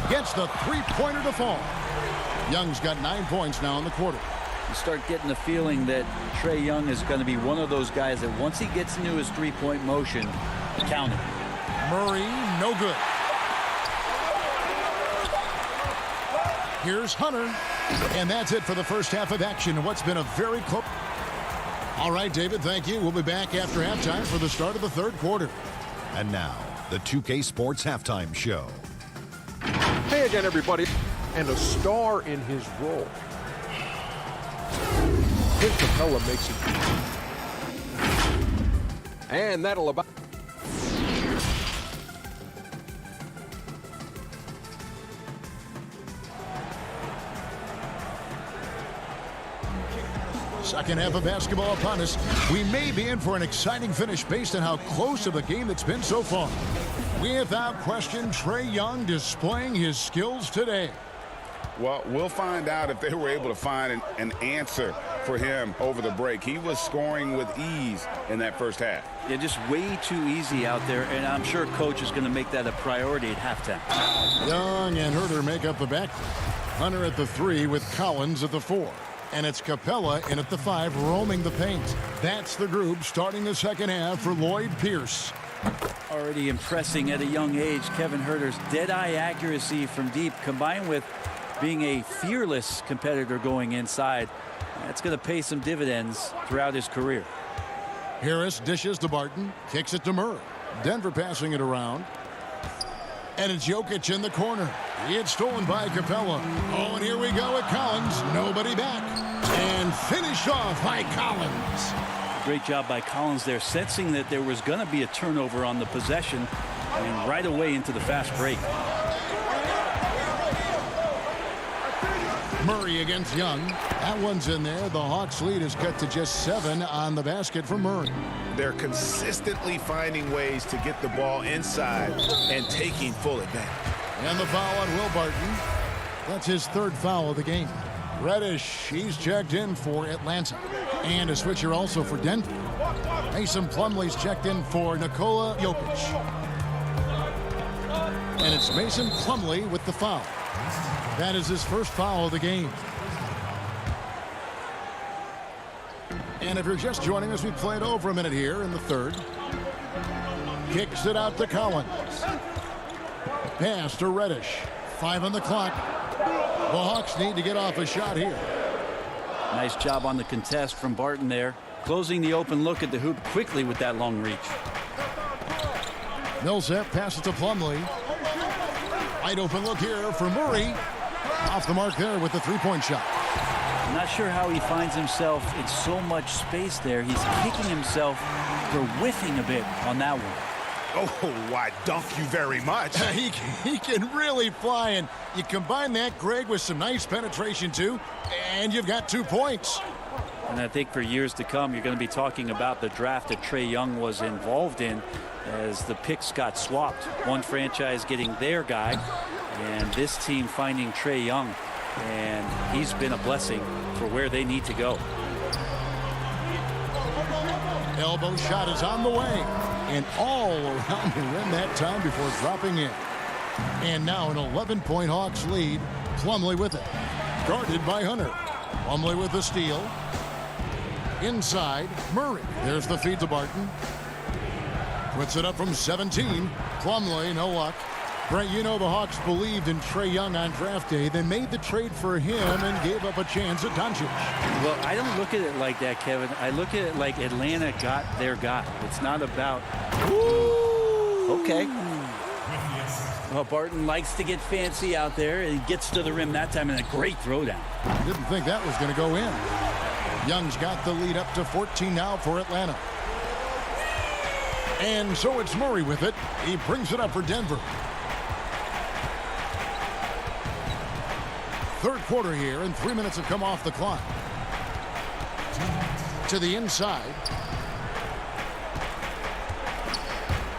gets the three-pointer to fall. Young's got 9 points now in the quarter. You start getting the feeling that Trae Young is going to be one of those guys that once he gets into his three-point motion, count it. Murray, no good. Here's Hunter. And that's it for the first half of action. What's been a very close. All right, David, thank you. We'll be back after halftime for the start of the third quarter. And now, the 2K Sports Halftime Show. Hey again, everybody. And a star in his role. Clint Capella makes it. And that'll about. Second half of basketball upon us. We may be in for an exciting finish based on how close of a game it's been so far. Without question, Trae Young displaying his skills today. Well, we'll find out if they were able to find an answer for him over the break. He was scoring with ease in that first half. Yeah, just way too easy out there, and I'm sure coach is going to make that a priority at halftime. Young and Herder make up the back. Hunter at the 3 with Collins at the 4. And it's Capella in at the 5, roaming the paint. That's the group starting the second half for Lloyd Pierce. All Already impressing at a young age, Kevin Huerter's dead-eye accuracy from deep, combined with being a fearless competitor going inside. That's going to pay some dividends throughout his career. Harris dishes to Barton, kicks it to Murray. Denver passing it around. And it's Jokic in the corner. It's stolen by Capella. Oh, and here we go with Collins. Nobody back. And finished off by Collins. Great job by Collins there, sensing that there was going to be a turnover on the possession, and right away into the fast break. Murray against Young. That one's in there. The Hawks lead is cut to just 7 on the basket for Murray. They're consistently finding ways to get the ball inside and taking full advantage. And the foul on Will Barton. That's his 3rd foul of the game. Reddish, he's checked in for Atlanta. And a switcher also for Denver. Mason Plumlee's checked in for Nikola Jokic. And it's Mason Plumlee with the foul. That is his 1st foul of the game. And if you're just joining us, we played over a minute here in the 3rd. Kicks it out to Collins. Pass to Reddish. 5 on the clock. The Hawks need to get off a shot here. Nice job on the contest from Barton there. Closing the open look at the hoop quickly with that long reach. Millsap passes to Plumlee. Wide open look here for Murray. Off the mark there with the 3-point shot. I'm not sure how he finds himself in so much space there. He's kicking himself for whiffing a bit on that one. Oh, why, dunk you very much. He can really fly, and you combine that, Greg, with some nice penetration, too, and you've got 2 points. And I think for years to come, you're going to be talking about the draft that Trae Young was involved in as the picks got swapped. One franchise getting their guy, and this team finding Trae Young, and he's been a blessing for where they need to go. Elbow shot is on the way, and all around the rim that time before dropping in. And now an 11-point Hawks lead. Plumlee with it. Guarded by Hunter. Plumlee with the steal. Inside, Murray. There's the feed to Barton. Puts it up from 17. Plumlee, no luck. Brent, you know the Hawks believed in Trae Young on draft day. They made the trade for him and gave up a chance at Doncic. Well, I don't look at it like that, Kevin. I look at it like Atlanta got their guy. It's not about... Ooh. Okay. Well, Barton likes to get fancy out there, and he gets to the rim that time in a great throwdown. Didn't think that was going to go in. Young's got the lead up to 14 now for Atlanta. And so it's Murray with it. He brings it up for Denver. 3rd quarter here, and 3 minutes have come off the clock. To the inside.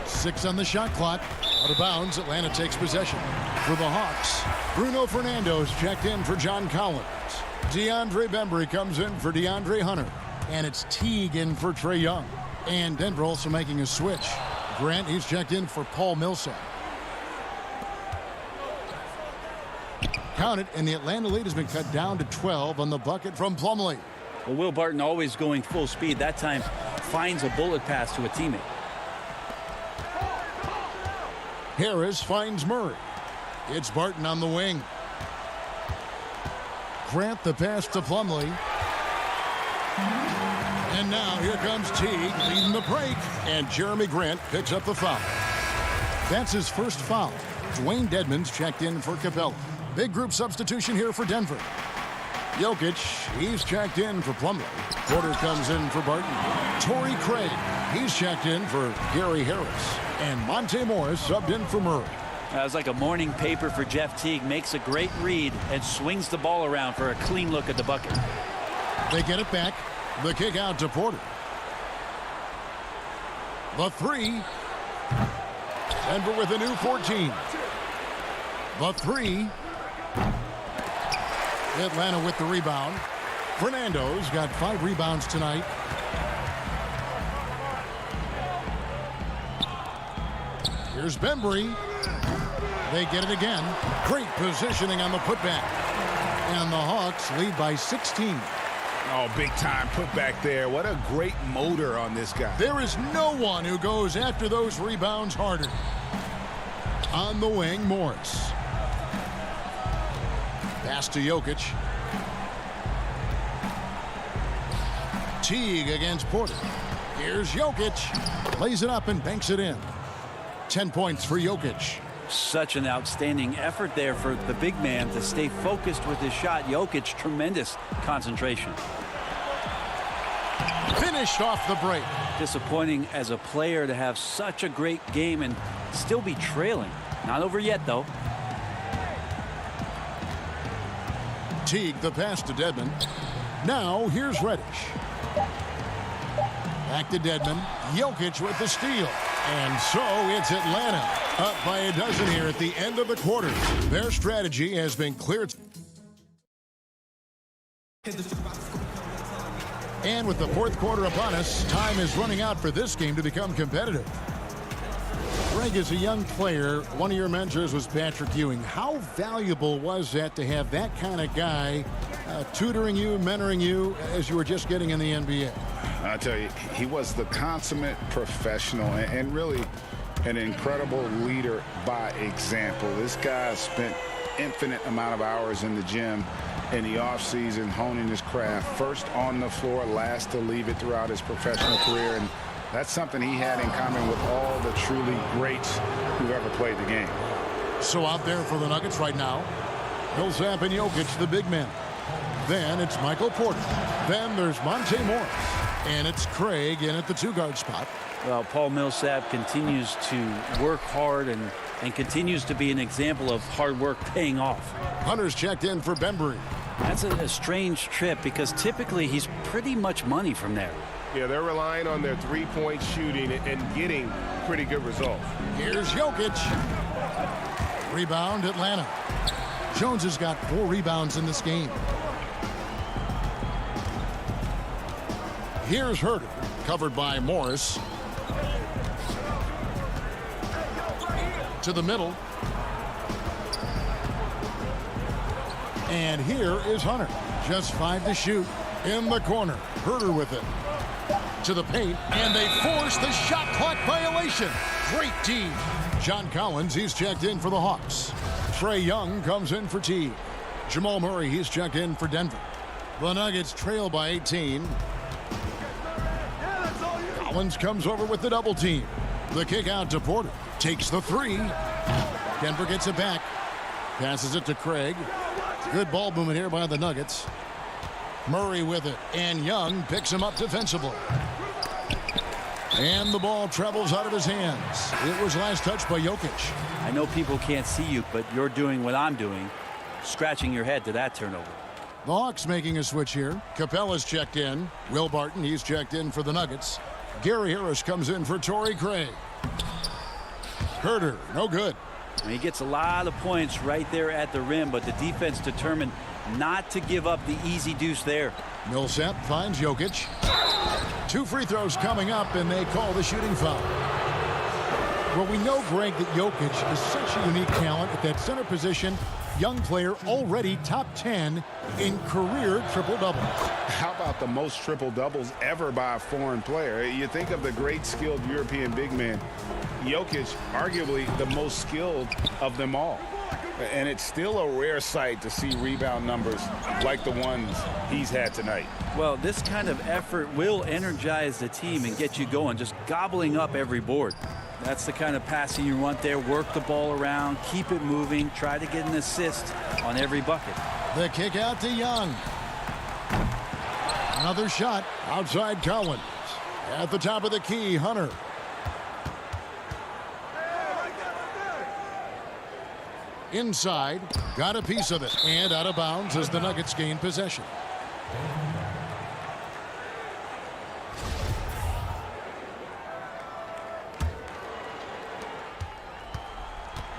6 on the shot clock. Out of bounds, Atlanta takes possession. For the Hawks, Bruno Fernando's checked in for John Collins. DeAndre Bembry comes in for DeAndre Hunter. And it's Teague in for Trae Young. And Denver also making a switch. Grant, he's checked in for Paul Millsap. Count it, and the Atlanta lead has been cut down to 12 on the bucket from Plumlee. Well, Will Barton always going full speed. That time finds a bullet pass to a teammate. Harris finds Murray. It's Barton on the wing. Grant the pass to Plumlee. And now here comes Teague leading the break. And Jeremy Grant picks up the foul. That's his 1st foul. Dwayne Dedmon's checked in for Capella. Big group substitution here for Denver. Jokic, he's checked in for Plumlee. Porter comes in for Barton. Torrey Craig, he's checked in for Gary Harris. And Monte Morris subbed in for Murray. That was like a morning paper for Jeff Teague. Makes a great read and swings the ball around for a clean look at the bucket. They get it back. The kick out to Porter. The 3. Denver with a new 14. The 3. Atlanta with the rebound. Fernando's got 5 rebounds tonight. Here's Bembry. They get it again. Great positioning on the putback. And the Hawks lead by 16. Oh, big time put back there. What a great motor on this guy. There is no one who goes after those rebounds harder. On the wing, Morris. Pass to Jokic. Teague against Porter. Here's Jokic. Lays it up and banks it in. 10 points for Jokic. Such an outstanding effort there for the big man to stay focused with his shot. Jokic, tremendous concentration. Finished off the break. Disappointing as a player to have such a great game and still be trailing. Not over yet, though. Teague the pass to Dedmon. Now here's Reddish. Back to Dedmon. Jokic with the steal. And so it's Atlanta up by a dozen here at the end of the quarter. Their strategy has been cleared. And with the fourth quarter upon us, time is running out for this game to become competitive. Greg, as a young player, one of your mentors was Patrick Ewing. How valuable was that to have that kind of guy tutoring you, mentoring you as you were just getting in the NBA? I tell you, he was the consummate professional and really an incredible leader by example. This guy spent infinite amount of hours in the gym in the offseason honing his craft. First on the floor, last to leave it throughout his professional career. And that's something he had in common with all the truly greats who've ever played the game. So out there for the Nuggets right now, Millsap and Jokic, the big men. Then it's Michael Porter. Then there's Monte Morris. And it's Craig in at the two-guard spot. Well, Paul Millsap continues to work hard and continues to be an example of hard work paying off. Hunter's checked in for Bembry. That's a strange trip because typically he's pretty much money from there. Yeah, they're relying on their three-point shooting and getting pretty good results. Here's Jokic. Rebound, Atlanta. Jones has got 4 rebounds in this game. Here's Herter, covered by Morris. To the middle. And here is Hunter. Just 5 to shoot. In the corner. Herter with it. To the paint. And they force the shot clock violation. Great team. John Collins, he's checked in for the Hawks. Trae Young comes in for Teague. Jamal Murray, he's checked in for Denver. The Nuggets trail by 18. Collins comes over with the double team. The kick out to Porter. Takes the 3. Denver gets it back. Passes it to Craig. Good ball movement here by the Nuggets. Murray with it. And Young picks him up defensively. And the ball travels out of his hands. It was last touched by Jokic. I know people can't see you, but you're doing what I'm doing. Scratching your head to that turnover. The Hawks making a switch here. Capella's checked in. Will Barton, he's checked in for the Nuggets. Gary Harris comes in for Torrey Craig. Herter, no good. He gets a lot of points right there at the rim, but the defense determined not to give up the easy deuce there. Millsap finds Jokic. 2 free throws coming up, and they call the shooting foul. Well, we know, Greg, that Jokic is such a unique talent at that center position. Young player, already top 10 in career triple-doubles. How about the most triple-doubles ever by a foreign player? You think of the great skilled European big man. Jokic, arguably the most skilled of them all. And it's still a rare sight to see rebound numbers like the ones he's had tonight. Well, this kind of effort will energize the team and get you going, just gobbling up every board. That's the kind of passing you want there. Work the ball around, keep it moving, try to get an assist on every bucket. The kick out to Young. Another shot outside Collins. At the top of the key, Hunter. Inside, got a piece of it, and out of bounds as the Nuggets gain possession.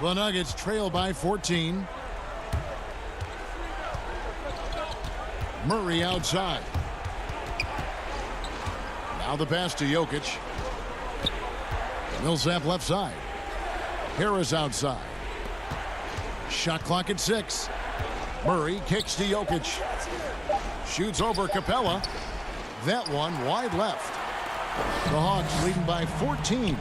The Nuggets trail by 14. Murray outside. Now the pass to Jokic. Millsap left side. Harris outside. Shot clock at 6. Murray kicks to Jokic. Shoots over Capella. That one wide left. The Hawks leading by 14.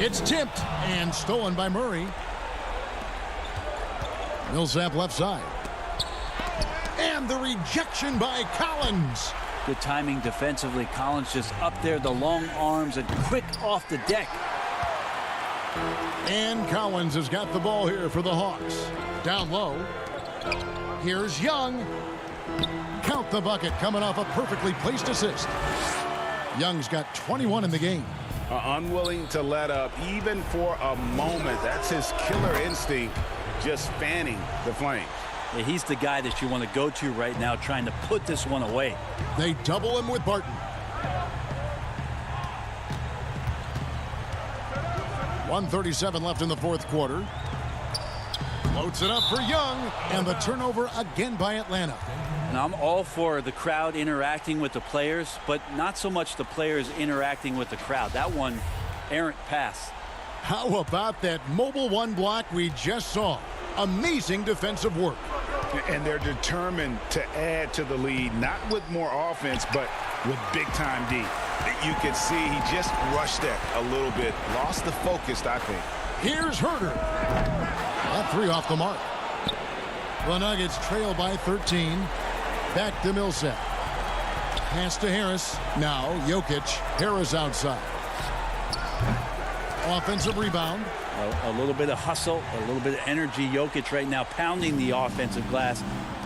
It's tipped and stolen by Murray. Millsap left side. And the rejection by Collins. Good timing defensively. Collins just up there, the long arms, and quick off the deck. And Collins has got the ball here for the Hawks. Down low. Here's Young. Count the bucket coming off a perfectly placed assist. Young's got 21 in the game. Unwilling to let up even for a moment. That's his killer instinct, just fanning the flames. Yeah, he's the guy that you want to go to right now, trying to put this one away. They double him with Barton. 1:37 left in the fourth quarter. Floats it up for Young, and the turnover again by Atlanta. Now, I'm all for the crowd interacting with the players, but not so much the players interacting with the crowd. That one, errant pass. How about that mobile one block we just saw? Amazing defensive work. And they're determined to add to the lead, not with more offense, but with big-time D. You can see he just rushed that a little bit. Lost the focus, I think. Here's Herter. That three off the mark. The Nuggets trail by 13. Back to Millsap. Pass to Harris. Now Jokic. Harris outside. Offensive rebound. A little bit of hustle, a little bit of energy. Jokic right now pounding the offensive glass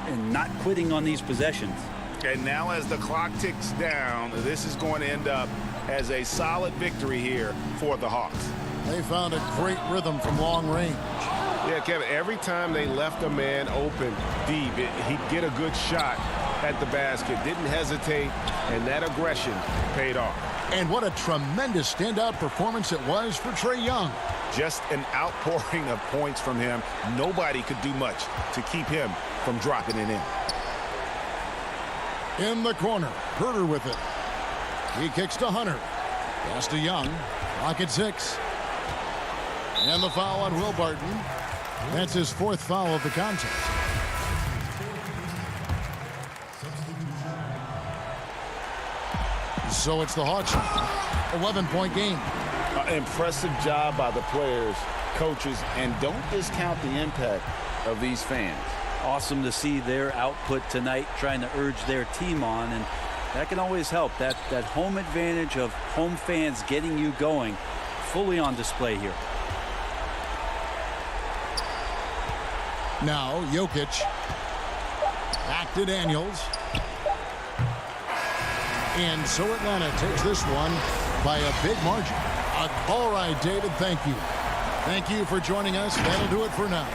and not quitting on these possessions. And now as the clock ticks down, this is going to end up as a solid victory here for the Hawks. They found a great rhythm from long range. Yeah, Kevin, every time they left a man open deep, he'd get a good shot at the basket. Didn't hesitate, and that aggression paid off. And what a tremendous standout performance it was for Trae Young. Just an outpouring of points from him. Nobody could do much to keep him from dropping it in. In the corner, Herter with it. He kicks to Hunter. Pass to Young. Clock at 6. And the foul on Will Barton. That's his fourth foul of the contest. So it's the Hawks' 11-point game. Impressive job by the players, coaches, and don't discount the impact of these fans. Awesome to see their output tonight, trying to urge their team on, and that can always help. That home advantage of home fans getting you going, fully on display here. Now Jokic. Back to Daniels. And so Atlanta takes this one by a big margin. All right, David, thank you. Thank you for joining us. That'll do it for now.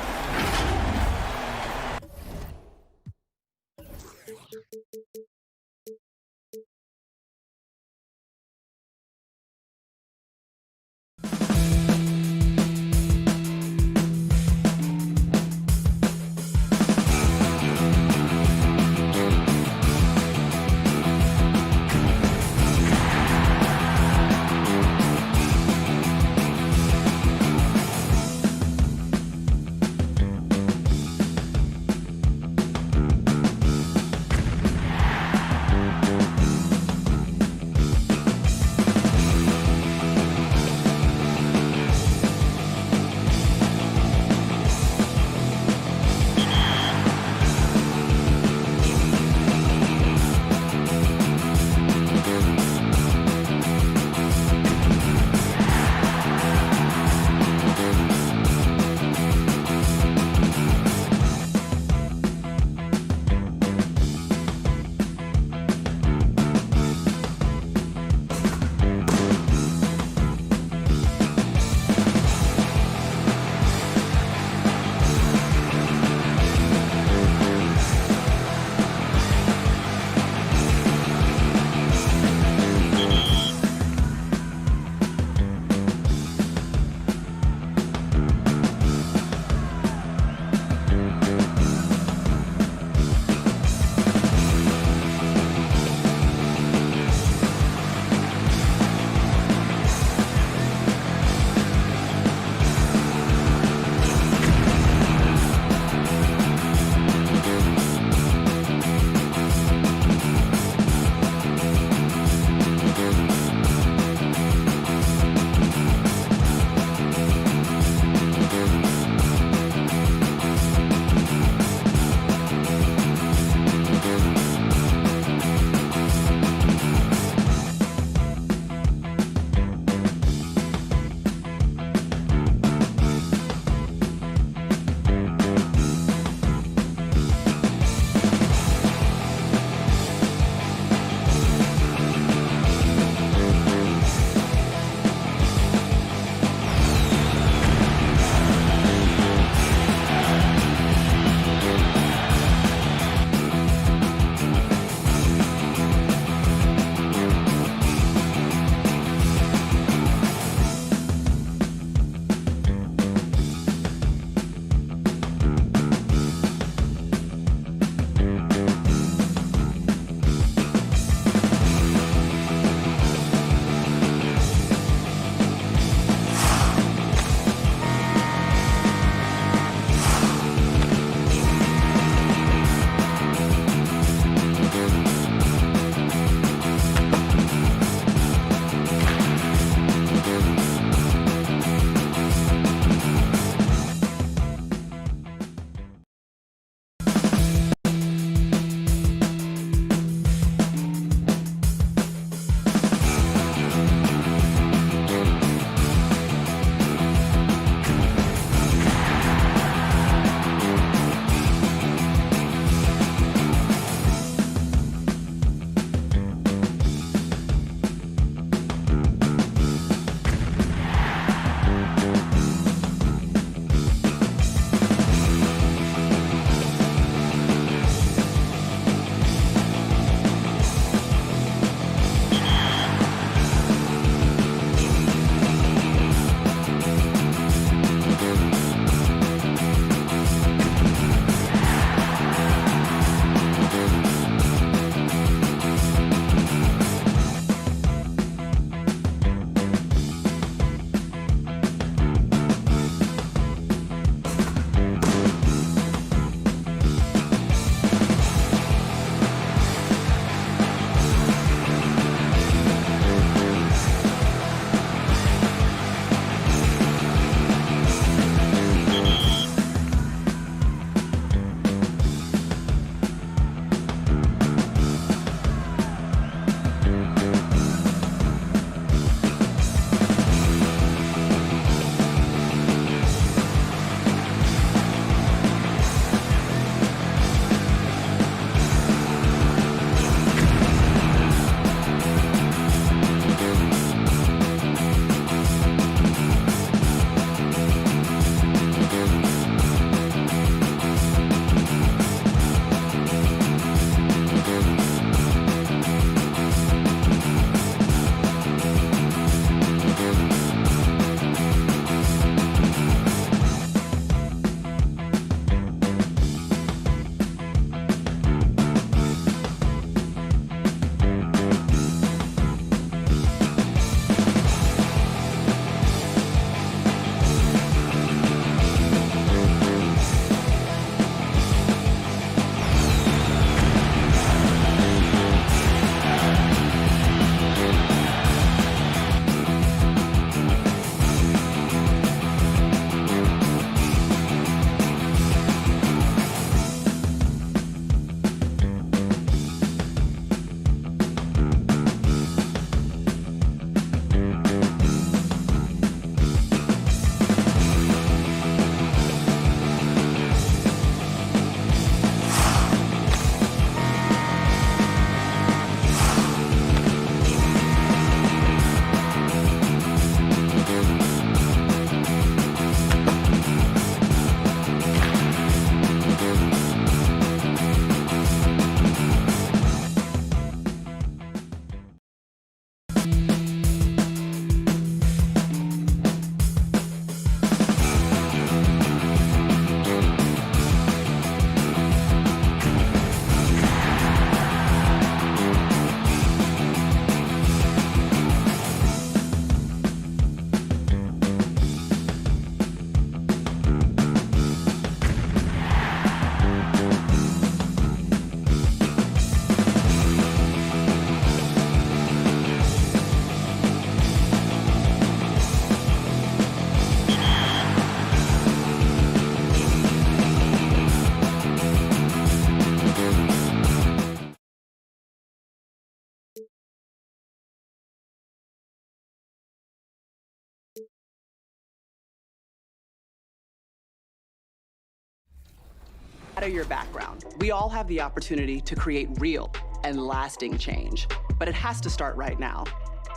matter your background, we all have the opportunity to create real and lasting change, but it has to start right now.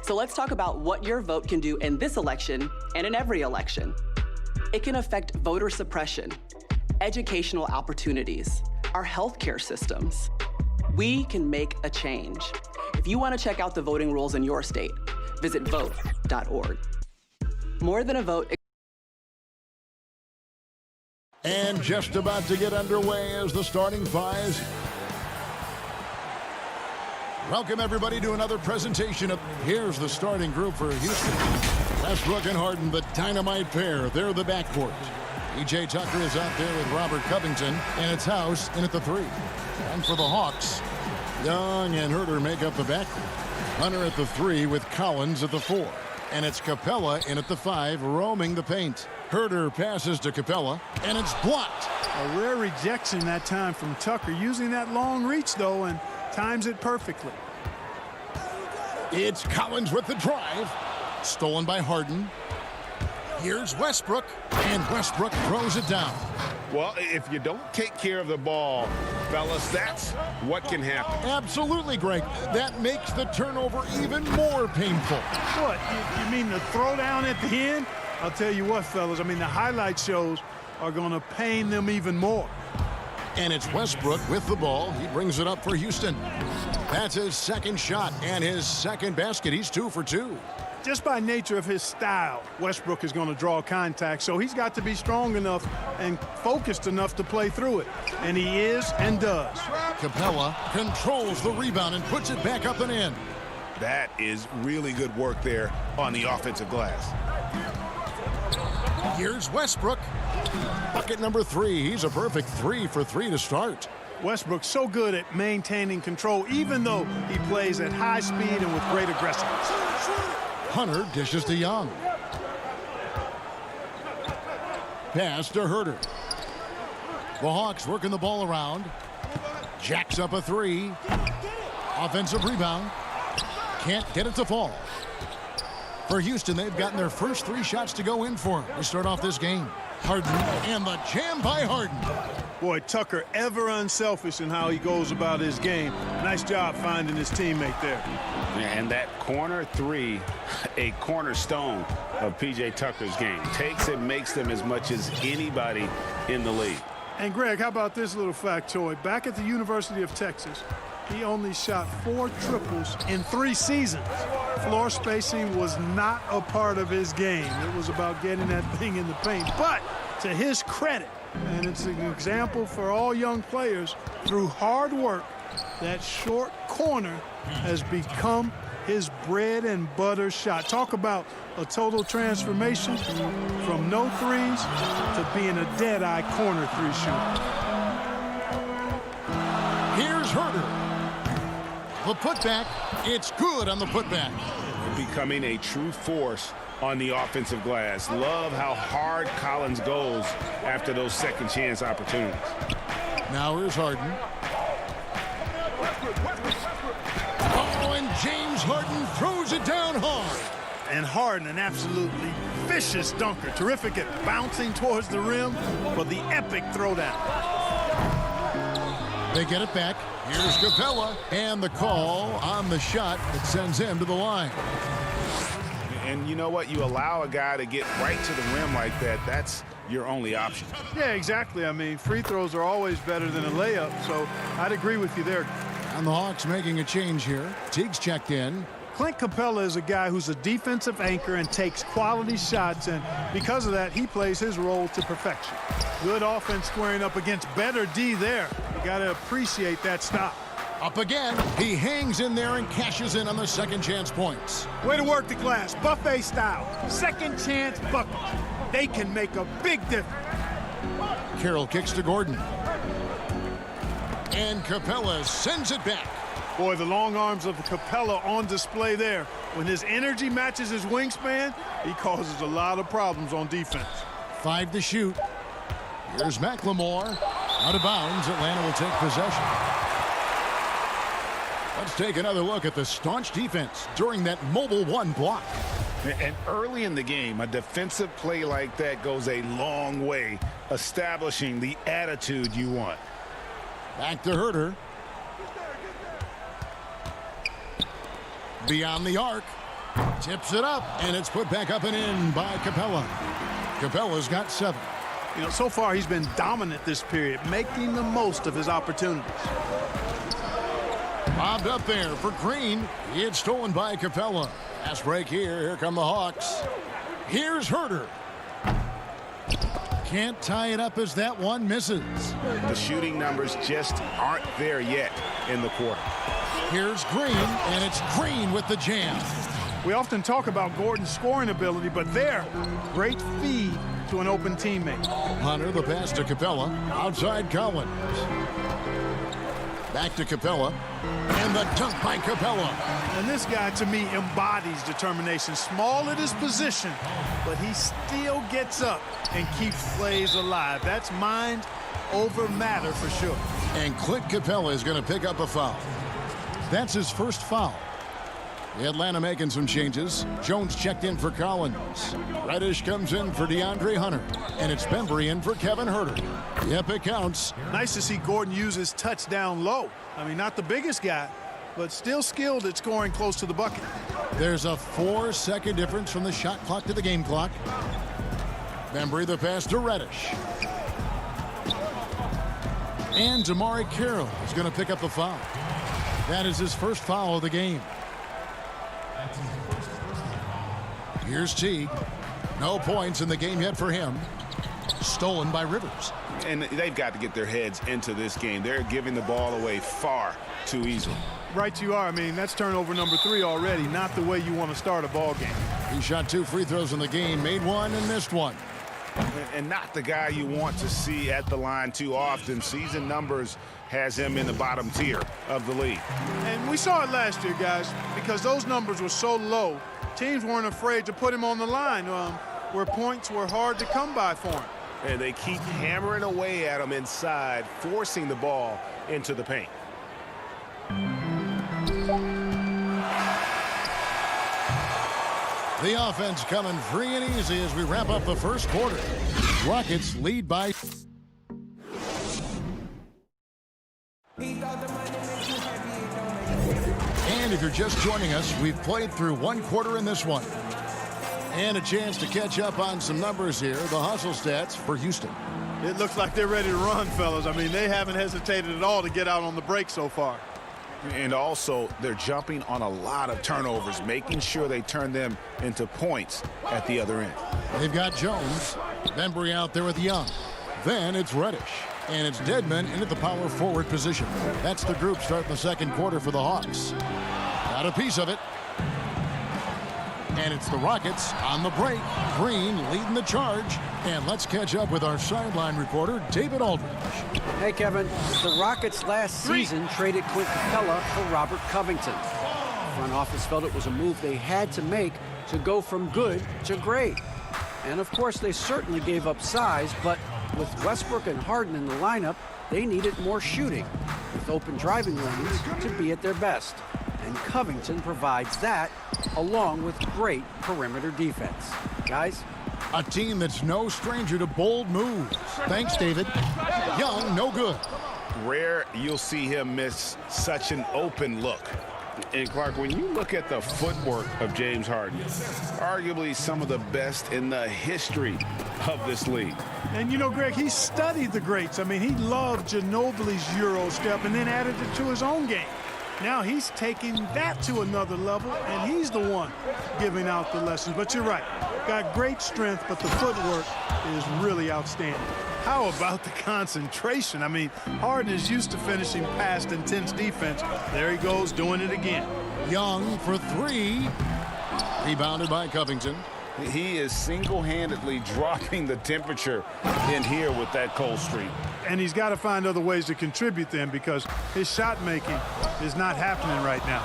So let's talk about what your vote can do in this election and in every election. It can affect voter suppression, educational opportunities, our healthcare systems. We can make a change. If you want to check out the voting rules in your state, visit vote.org. More than a vote. And just about to get underway as the starting fives. Welcome, everybody, to another presentation of Here's the starting group for Houston. Westbrook and Harden, the dynamite pair. They're the backcourt. P.J. Tucker is out there with Robert Covington, and it's House in at the 3. And for the Hawks, Young and Herter make up the backcourt. Hunter at the 3 with Collins at the 4. And it's Capella in at the 5, roaming the paint. Herter passes to Capella, and it's blocked. A rare rejection that time from Tucker, using that long reach, though, and times it perfectly. It's Collins with the drive. Stolen by Harden. Here's Westbrook, and Westbrook throws it down. Well, if you don't take care of the ball, fellas, that's what can happen. Absolutely, Greg. That makes the turnover even more painful. What, you mean the throwdown at the end? I'll tell you what, fellas, I mean, the highlight shows are going to pain them even more. And it's Westbrook with the ball. He brings it up for Houston. That's his second shot and his second basket. He's 2 for 2. Just by nature of his style, Westbrook is going to draw contact, so he's got to be strong enough and focused enough to play through it. And he is and does. Capella controls the rebound and puts it back up and in. That is really good work there on the offensive glass. Here's Westbrook. Bucket number 3. He's a perfect 3 for 3 to start. Westbrook's so good at maintaining control, even though he plays at high speed and with great aggressiveness. Hunter dishes to Young. Pass to Herter. The Hawks working the ball around. Jacks up a 3. Offensive rebound. Can't get it to fall. For Houston, they've gotten their first 3 shots to go in for them to start off this game. Harden, and the jam by Harden. Boy, Tucker ever unselfish in how he goes about his game. Nice job finding his teammate there. And that corner 3, a cornerstone of P.J. Tucker's game. Takes and makes them as much as anybody in the league. And Greg, how about this little factoid? Back at the University of Texas, he only shot 4 triples in 3 seasons. Floor spacing was not a part of his game. It was about getting that thing in the paint. But to his credit, and it's an example for all young players, through hard work, that short corner has become his bread and butter shot. Talk about a total transformation from no threes to being a dead-eye corner 3 shooter. Here's Herter. The putback, it's good on the putback. Becoming a true force on the offensive glass. Love how hard Collins goes after those second chance opportunities. Now here's Harden. Oh, and James Harden throws it down hard. And Harden, an absolutely vicious dunker. Terrific at bouncing towards the rim for the epic throwdown. They get it back. Here's Capella, and the call on the shot that sends him to the line. And you know what? You allow a guy to get right to the rim like that, that's your only option. Yeah, exactly. I mean, free throws are always better than a layup, so I'd agree with you there. And the Hawks making a change here. Teague's checked in. Clint Capella is a guy who's a defensive anchor and takes quality shots, and because of that, he plays his role to perfection. Good offense squaring up against better D there. You got to appreciate that stop. Up again. He hangs in there and cashes in on the second chance points. Way to work the glass, buffet style. Second chance buckets. They can make a big difference. Carroll kicks to Gordon. And Capella sends it back. Boy, the long arms of Capella on display there. When his energy matches his wingspan, he causes a lot of problems on defense. 5 to shoot. Here's McLemore. Out of bounds, Atlanta will take possession. Let's take another look at the staunch defense during that mobile 1 block. And early in the game, a defensive play like that goes a long way establishing the attitude you want. Back to Herter. Beyond the arc. Tips it up, and it's put back up and in by Capella. Capella's got 7. You know, so far he's been dominant this period, making the most of his opportunities. Bobbed up there for Green. It's stolen by Capella. Fast break here. Here come the Hawks. Here's Herter. Can't tie it up as that one misses. The shooting numbers just aren't there yet in the quarter. Here's Green, and it's Green with the jam. We often talk about Gordon's scoring ability, but there, great feed to an open teammate. Hunter, the pass to Capella. Outside Collins. Back to Capella. And the dunk by Capella. And this guy, to me, embodies determination. Small at his position, but he still gets up and keeps plays alive. That's mind over matter for sure. And Clint Capella is going to pick up a foul. That's his first foul. Atlanta making some changes. Jones checked in for Collins. Reddish comes in for DeAndre Hunter. And it's Bembry in for Kevin Herter. Yep, it counts. Nice to see Gordon use his touch down low. I mean, not the biggest guy, but still skilled at scoring close to the bucket. There's a 4-second difference from the shot clock to the game clock. Bembry the pass to Reddish. And Damari Carroll is going to pick up the foul. That is his first foul of the game. Here's Teague. No points in the game yet for him. Stolen by Rivers. And they've got to get their heads into this game. They're giving the ball away far too easily. Right you are. I mean, that's turnover number 3 already. Not the way you want to start a ball game. He shot 2 free throws in the game, made 1 and missed 1. And not the guy you want to see at the line too often. Season numbers has him in the bottom tier of the league. And we saw it last year, guys, because those numbers were so low. Teams weren't afraid to put him on the line where points were hard to come by for him. And they keep hammering away at him inside, forcing the ball into the paint. The offense coming free and easy as we wrap up the first quarter. Rockets lead by... And if you're just joining us, we've played through 1 quarter in this one. And a chance to catch up on some numbers here. The hustle stats for Houston. It looks like they're ready to run, fellas. I mean, they haven't hesitated at all to get out on the break so far. And also, they're jumping on a lot of turnovers, making sure they turn them into points at the other end. They've got Jones. Bembry out there with Young. Then it's Reddish. And it's Dedmon into the power forward position. That's the group starting the second quarter for the Hawks. Got a piece of it. And it's the Rockets on the break. Green leading the charge. And let's catch up with our sideline reporter, David Aldridge. Hey, Kevin. The Rockets last season traded Clint Capella for Robert Covington. The front office felt it was a move they had to make to go from good to great. And, of course, they certainly gave up size, but with Westbrook and Harden in the lineup, they needed more shooting, with open driving lanes to be at their best. And Covington provides that, along with great perimeter defense. Guys? A team that's no stranger to bold moves. Thanks, David. Young, no good. Rare you'll see him miss such an open look. And Clark, when you look at the footwork of James Harden, arguably some of the best in the history of this league. And you know, Greg, he studied the greats. I mean, he loved Ginobili's Euro step and then added it to his own game. Now he's taking that to another level, and he's the one giving out the lessons. But you're right. Got great strength, but the footwork is really outstanding. How about the concentration? I mean, Harden is used to finishing past intense defense. There he goes, doing it again. Young for 3. Rebounded by Covington. He is single-handedly dropping the temperature in here with that cold streak. And he's got to find other ways to contribute then, because his shot making is not happening right now.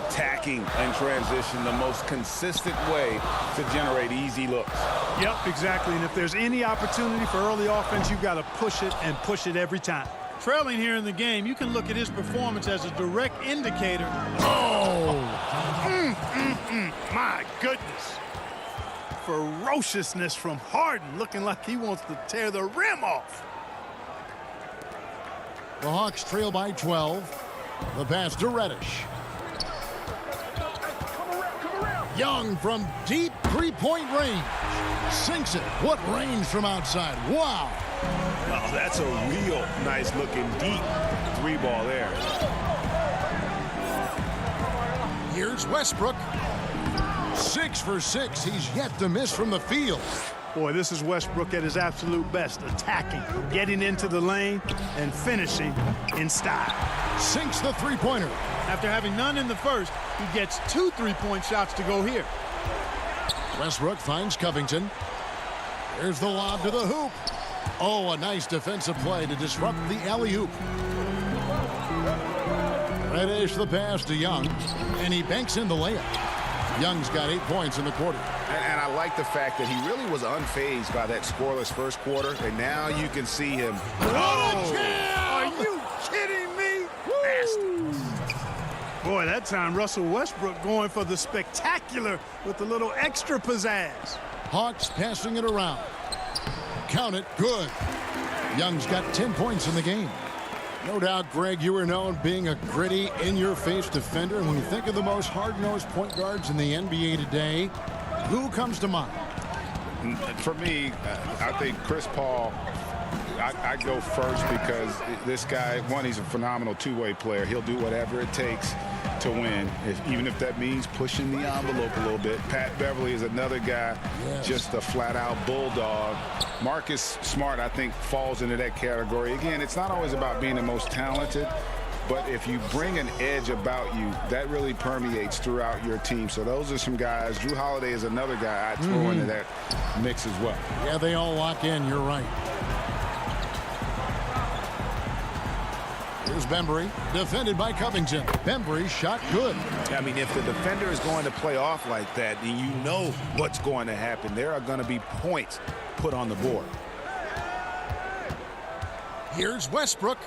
Attacking in transition, the most consistent way to generate easy looks. Yep, exactly. And if there's any opportunity for early offense, you've got to push it and push it every time. Trailing here in the game, you can look at his performance as a direct indicator. Oh! My goodness. Ferociousness from Harden, looking like he wants to tear the rim off. The Hawks trail by 12. The pass to Reddish. Young from deep three-point range. Sinks it. What range from outside. Wow. Oh, that's a real nice-looking deep three ball there. Here's Westbrook. 6 for 6. He's yet to miss from the field. Boy, this is Westbrook at his absolute best. Attacking, getting into the lane, and finishing in style. Sinks the three-pointer. After having none in the first, he gets 2 3-point shots to go here. Westbrook finds Covington. Here's the lob to the hoop. Oh, a nice defensive play to disrupt the alley-oop. Reddish the pass to Young, and he banks in the layup. Young's got 8 points in the quarter. And I like the fact that he really was unfazed by that scoreless first quarter, and now you can see him. Are you kidding me? Boy, that time Russell Westbrook going for the spectacular with a little extra pizzazz. Hawks passing it around. Count it, good. Young's got 10 points in the game. No doubt, Greg, you are known being a gritty, in-your-face defender. And when you think of the most hard-nosed point guards in the NBA today, who comes to mind? For me, I think Chris Paul, I go first because this guy, one, he's a phenomenal two-way player. He'll do whatever it takes to win, even if that means pushing the envelope a little bit. Pat Beverly is another guy, just a flat-out bulldog. Marcus Smart, I think, falls into that category. Again, it's not always about being the most talented, but if you bring an edge about you, that really permeates throughout your team. So those are some guys. Drew Holiday is another guy I'd throw into that mix as well. Yeah, they all lock in. You're right. Here's Bembry, defended by Covington. Bembry's shot good. I mean, if the defender is going to play off like that, then you know what's going to happen. There are going to be points put on the board. Here's Westbrook.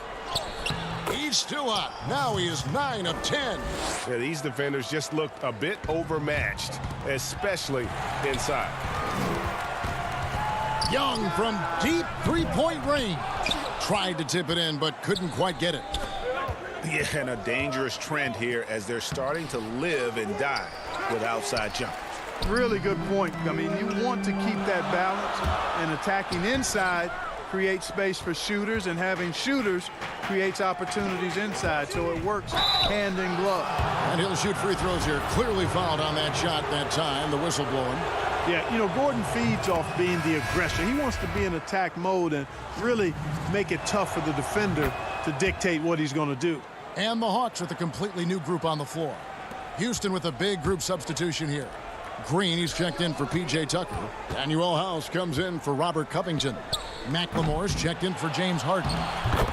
He's still up. Now he is 9 of 10. Yeah, these defenders just looked a bit overmatched, especially inside. Young from deep three-point range. Tried to tip it in, but couldn't quite get it. Yeah, and a dangerous trend here as they're starting to live and die with outside jumpers. Really good point. I mean, you want to keep that balance, and attacking inside creates space for shooters, and having shooters creates opportunities inside, so it works hand in glove. And he'll shoot free throws here. Clearly fouled on that shot that time, the whistle blowing. Yeah, you know, Gordon feeds off being the aggressor. He wants to be in attack mode and really make it tough for the defender to dictate what he's going to do. And the Hawks with a completely new group on the floor. Houston with a big group substitution here. Green, he's checked in for P.J. Tucker. Daniel House comes in for Robert Covington. McLemore's checked in for James Harden.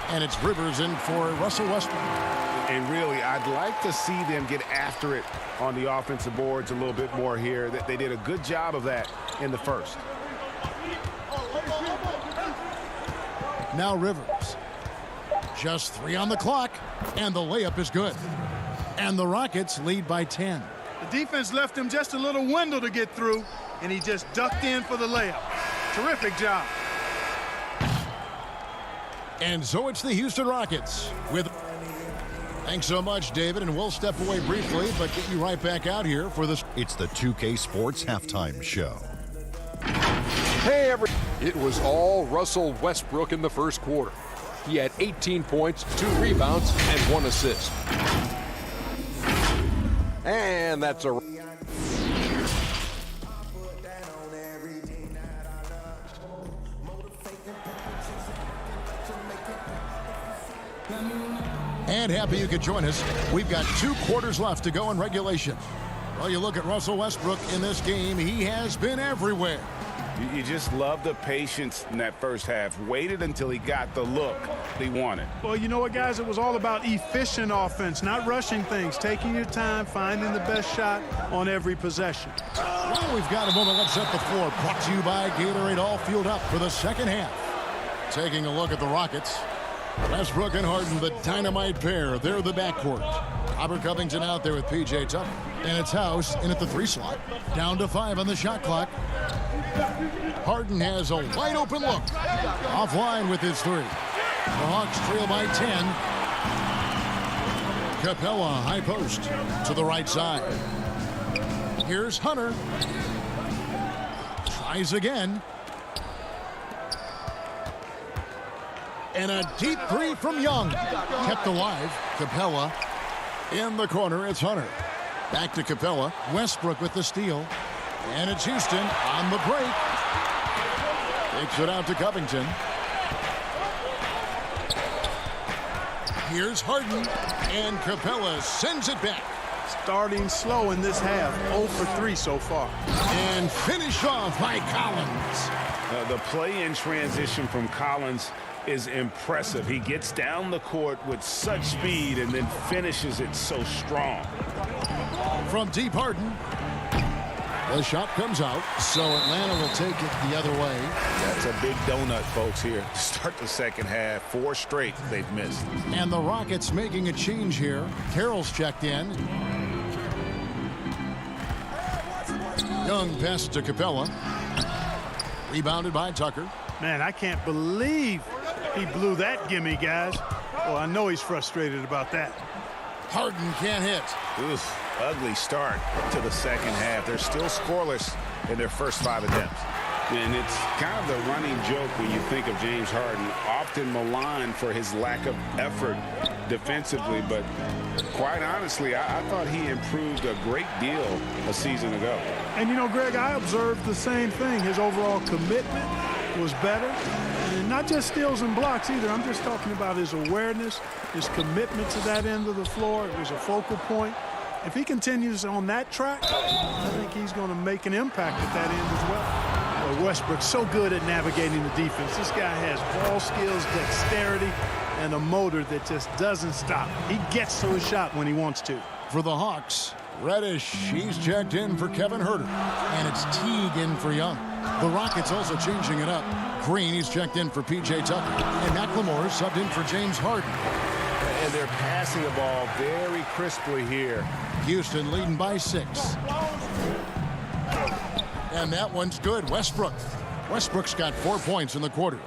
And it's Rivers in for Russell Westbrook. And really, I'd like to see them get after it on the offensive boards a little bit more here. They did a good job of that in the first. Now Rivers. Just 3 on the clock, and the layup is good. And the Rockets lead by 10. The defense left him just a little window to get through, and he just ducked in for the layup. Terrific job. And so it's the Houston Rockets with... Thanks so much, David, and we'll step away briefly, but get you right back out here for this. It's the 2K Sports Halftime Show. Hey, it was all Russell Westbrook in the first quarter. He had 18 points, 2 rebounds, and 1 assist. And that's a... And happy you could join us. We've got 2 quarters left to go in regulation. Well, you look at Russell Westbrook in this game, he has been everywhere. You just love the patience in that first half. Waited until he got the look he wanted. Well, you know what, guys? It was all about efficient offense, not rushing things, taking your time, finding the best shot on every possession. Well, we've got a moment. Let's set the floor. Brought to you by Gatorade, all fueled up for the second half. Taking a look at the Rockets. Westbrook and Harden, the dynamite pair. They're the backcourt. Robert Covington out there with P.J. Tucker. And it's House in at the 3 slot. Down to 5 on the shot clock. Harden has a wide open look. Offline with his 3. The Hawks trail by 10. Capella, high post to the right side. Here's Hunter. Tries again. And a deep three from Young. Kept alive. Capella in the corner. It's Hunter. Back to Capella. Westbrook with the steal. And it's Houston on the break. Takes it out to Covington. Here's Harden. And Capella sends it back. Starting slow in this half. 0 for 3 so far. And finished off by Collins. The play in transition from Collins is impressive. He gets down the court with such speed and then finishes it so strong. From deep, Harden. The shot comes out, so Atlanta will take it the other way. That's a big donut, folks, here. Start the second half. 4 straight they've missed. And the Rockets making a change here. Carroll's checked in. Young passes to Capella. Rebounded by Tucker. Man, I can't believe he blew that gimme, guys. Well, I know he's frustrated about that. Harden can't hit. Oof, ugly start to the second half. They're still scoreless in their first 5 attempts. And it's kind of the running joke when you think of James Harden, often maligned for his lack of effort defensively. But quite honestly, I thought he improved a great deal a season ago. And, you know, Greg, I observed the same thing. His overall commitment was better. And not just steals and blocks either. I'm just talking about his awareness, his commitment to that end of the floor. It was a focal point. If he continues on that track, I think he's going to make an impact at that end as well. Well, Westbrook's so good at navigating the defense. This guy has ball skills, dexterity, and a motor that just doesn't stop. He gets to his shot when he wants to. For the Hawks, Reddish, he's checked in for Kevin Huerter. And it's Teague in for Young. The Rockets also changing it up. Green, he's checked in for P.J. Tucker. And McLemore subbed in for James Harden. And they're passing the ball very crisply here. Houston leading by 6. And that one's good. Westbrook's got 4 points in the quarter.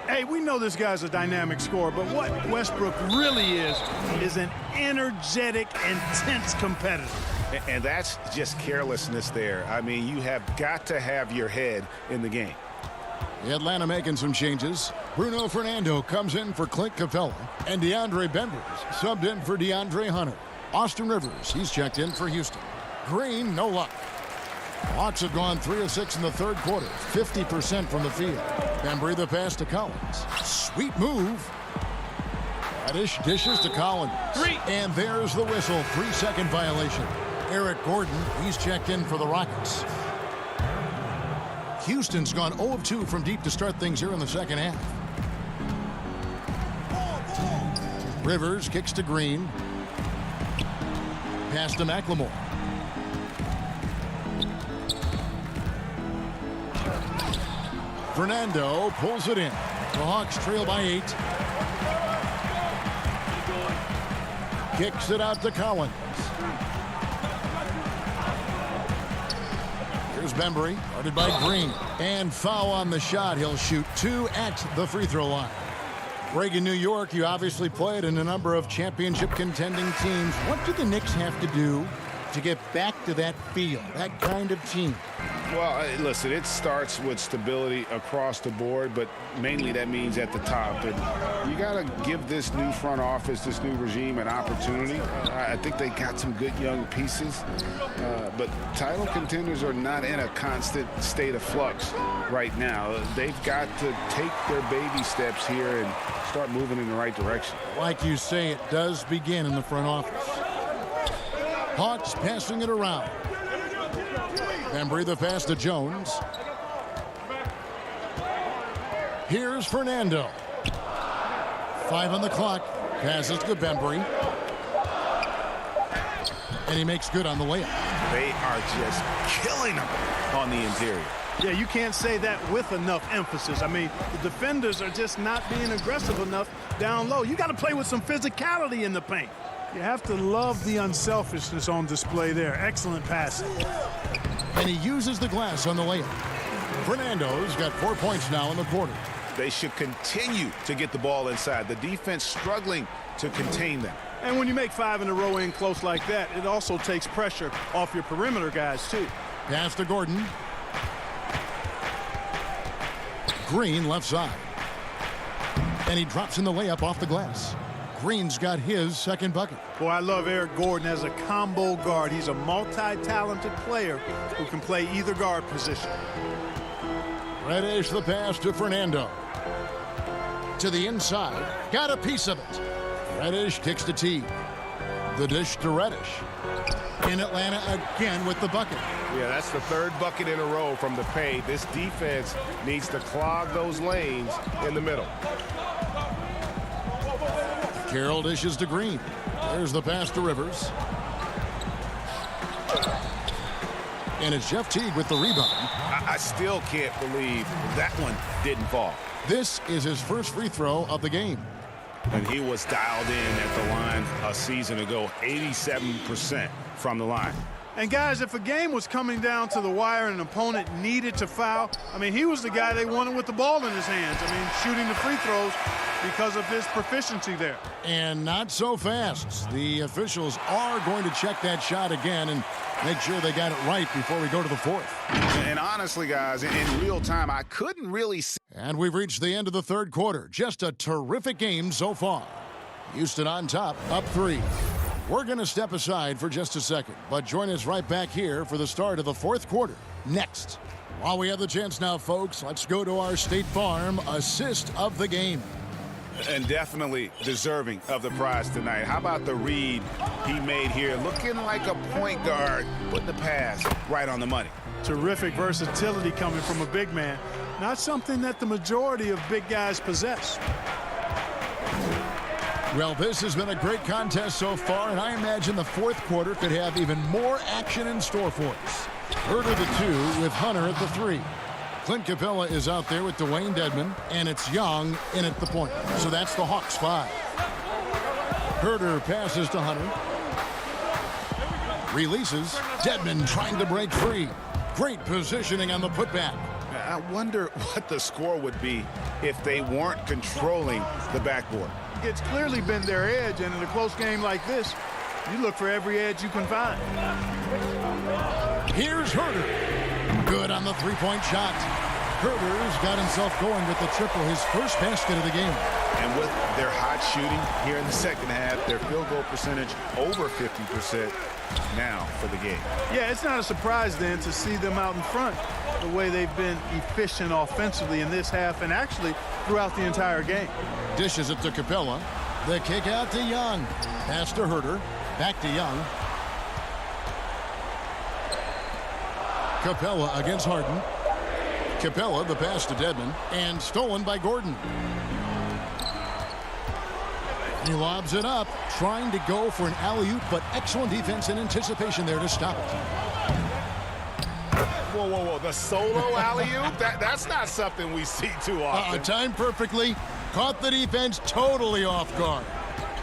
Hey, we know this guy's a dynamic scorer, but what Westbrook really is an energetic, intense competitor. And that's just carelessness there. I mean, you have got to have your head in the game. Atlanta making some changes. Bruno Fernando comes in for Clint Capella. And DeAndre Bembers subbed in for DeAndre Hunter. Austin Rivers, he's checked in for Houston. Green, no luck. Hawks have gone 3 of 6 in the third quarter, 50% from the field. Bembry the pass to Collins. Sweet move. Reddish dishes to Collins. 3. And there's the whistle. 3-second violation. Eric Gordon, he's checked in for the Rockets. Houston's gone 0 of 2 from deep to start things here in the second half. Rivers kicks to Green. Pass to McLemore. Fernando pulls it in. The Hawks trail by 8. Kicks it out to Collins. Here's Bembry, guarded by Green. And foul on the shot. He'll shoot 2 at the free throw line. Greg, in New York, you obviously played in a number of championship contending teams. What do the Knicks have to do to get back to that feel, that kind of team? Well, listen, it starts with stability across the board, but mainly that means at the top. And you got to give this new front office, this new regime, an opportunity. I think they got some good young pieces, but title contenders are not in a constant state of flux right now. They've got to take their baby steps here and start moving in the right direction. Like you say, it does begin in the front office. Hawks passing it around. Bembry the pass to Jones. Here's Fernando. 5 on the clock. Passes to Bembry. And he makes good on the layup. They are just killing them on the interior. Yeah, you can't say that with enough emphasis. I mean, the defenders are just not being aggressive enough down low. You got to play with some physicality in the paint. You have to love the unselfishness on display there. Excellent passing. And he uses the glass on the layup. Fernando's got 4 points now in the quarter. They should continue to get the ball inside. The defense struggling to contain them. And when you make 5 in a row in close like that, it also takes pressure off your perimeter guys, too. Pass to Gordon. Green left side. And he drops in the layup off the glass. Green's got his second bucket. Boy, I love Eric Gordon as a combo guard. He's a multi-talented player who can play either guard position. Reddish the pass to Fernando. To the inside. Got a piece of it. Reddish kicks to T. The dish to Reddish. In Atlanta again with the bucket. Yeah, that's the third bucket in a row from the paint. This defense needs to clog those lanes in the middle. Carroll dishes to Green. There's the pass to Rivers. And it's Jeff Teague with the rebound. I still can't believe that one didn't fall. This is his first free throw of the game. And he was dialed in at the line a season ago, 87% from the line. And guys, if a game was coming down to the wire and an opponent needed to foul, I mean, he was the guy they wanted with the ball in his hands. I mean, shooting the free throws because of his proficiency there. And not so fast. The officials are going to check that shot again and make sure they got it right before we go to the fourth. And honestly, guys, in real time, I couldn't really see. And we've reached the end of the third quarter. Just a terrific game so far. Houston on top, up 3. We're going to step aside for just a second, but join us right back here for the start of the fourth quarter next. While we have the chance now, folks, let's go to our State Farm assist of the game. And definitely deserving of the prize tonight. How about the read he made here? Looking like a point guard, putting the pass right on the money. Terrific versatility coming from a big man. Not something that the majority of big guys possess. Well, this has been a great contest so far, and I imagine the fourth quarter could have even more action in store for us. Herter the 2 with Hunter at the 3. Clint Capella is out there with Dwayne Dedman, and it's Young in at the point. So that's the Hawks 5. Herter passes to Hunter. Releases. Dedman trying to break free. Great positioning on the putback. I wonder what the score would be if they weren't controlling the backboard. It's clearly been their edge, and in a close game like this, you look for every edge you can find. Here's Herter. Good on the three-point shot. Herter's got himself going with the triple, his first basket of the game. And with their hot shooting here in the second half, their field goal percentage over 50% now for the game. Yeah, it's not a surprise then to see them out in front the way they've been efficient offensively in this half and actually throughout the entire game. Dishes it to Capella. The kick out to Young. Pass to Herter. Back to Young. Capella against Harden. Capella, the pass to Dedman, and stolen by Gordon. He lobs it up, trying to go for an alley-oop, but excellent defense and anticipation there to stop it. Whoa, whoa, whoa, the solo alley-oop? That's not something we see too often. Timed perfectly, caught the defense totally off guard.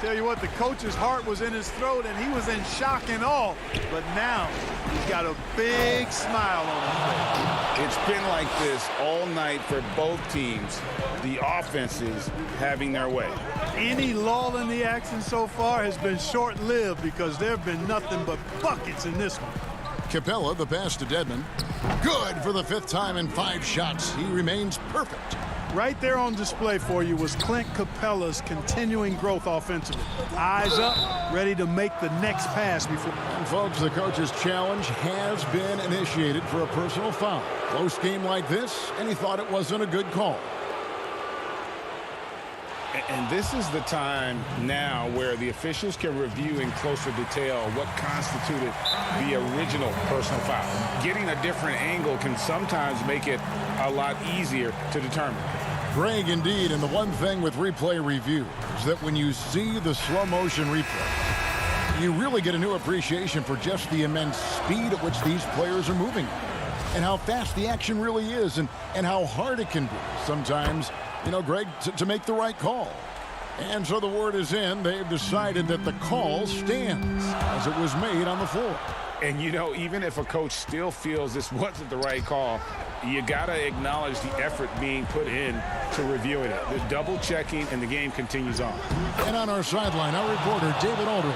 Tell you what, the coach's heart was in his throat, and he was in shock and awe. But now, he's got a big smile on his face. It's been like this all night for both teams. The offenses having their way. Any lull in the action so far has been short-lived because there have been nothing but buckets in this one. Capella, the pass to Dedman. Good for the 5th time in 5 shots. He remains perfect. Right there on display for you was Clint Capella's continuing growth offensively. Eyes up, ready to make the next pass before. And folks, the coach's challenge has been initiated for a personal foul. Close game like this, and he thought it wasn't a good call. And this is the time now where the officials can review in closer detail what constituted the original personal foul. Getting a different angle can sometimes make it a lot easier to determine. Greg, indeed, and the one thing with replay review is that when you see the slow motion replay, you really get a new appreciation for just the immense speed at which these players are moving and how fast the action really is and how hard it can be sometimes, you know, Greg, to make the right call. And so the word is in. They've decided that the call stands as it was made on the floor. And, you know, even if a coach still feels this wasn't the right call, You got to acknowledge the effort being put in to reviewing it. The double checking, and the game continues on. And on our sideline, our reporter, David Aldridge.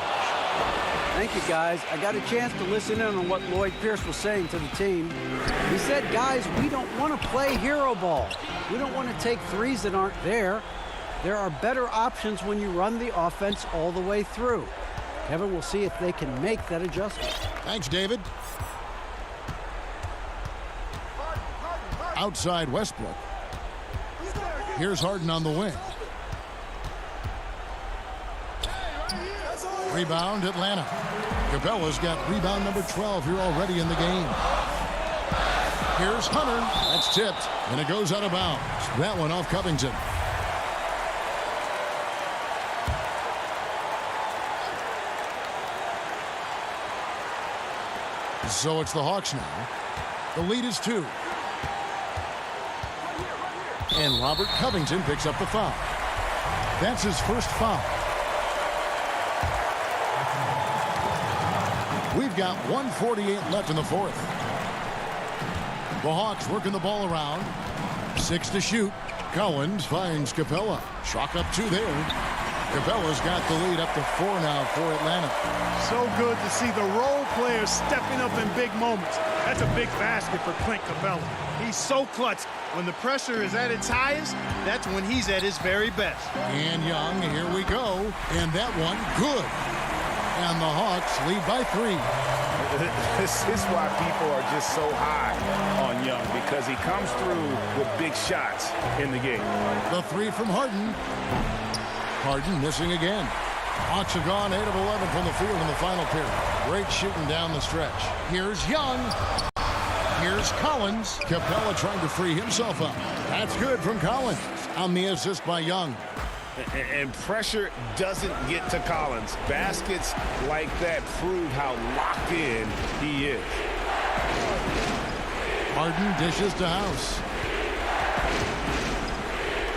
Thank you, guys. I got a chance to listen in on what Lloyd Pierce was saying to the team. He said, guys, we don't want to play hero ball. We don't want to take threes that aren't there. There are better options when you run the offense all the way through. Kevin will see if they can make that adjustment. Thanks, David. Outside Westbrook. Here's Harden on the wing. Rebound, Atlanta. Capella's got rebound number 12 here already in the game. Here's Hunter. That's tipped, and it goes out of bounds. That one off Covington. So it's the Hawks now. The lead is 2. And Robert Covington picks up the foul. That's his first foul. We've got 1:48 left in the fourth. The Hawks working the ball around. 6 to shoot. Collins finds Capella. Chalk up 2 there. Capella's got the lead up to 4 now for Atlanta. So good to see the role players stepping up in big moments. That's a big basket for Clint Capella. He's so clutch. When the pressure is at its highest, that's when he's at his very best. And Young, here we go. And that one, good. And the Hawks lead by 3. This is why people are just so high on Young, because he comes through with big shots in the game. The 3 from Harden. Harden missing again. Hawks have gone 8 of 11 from the field in the final period. Great shooting down the stretch. Here's Young. Here's Collins. Capella trying to free himself up. That's good from Collins on the assist by Young. And pressure doesn't get to Collins. Baskets like that prove how locked in he is. Harden dishes to House.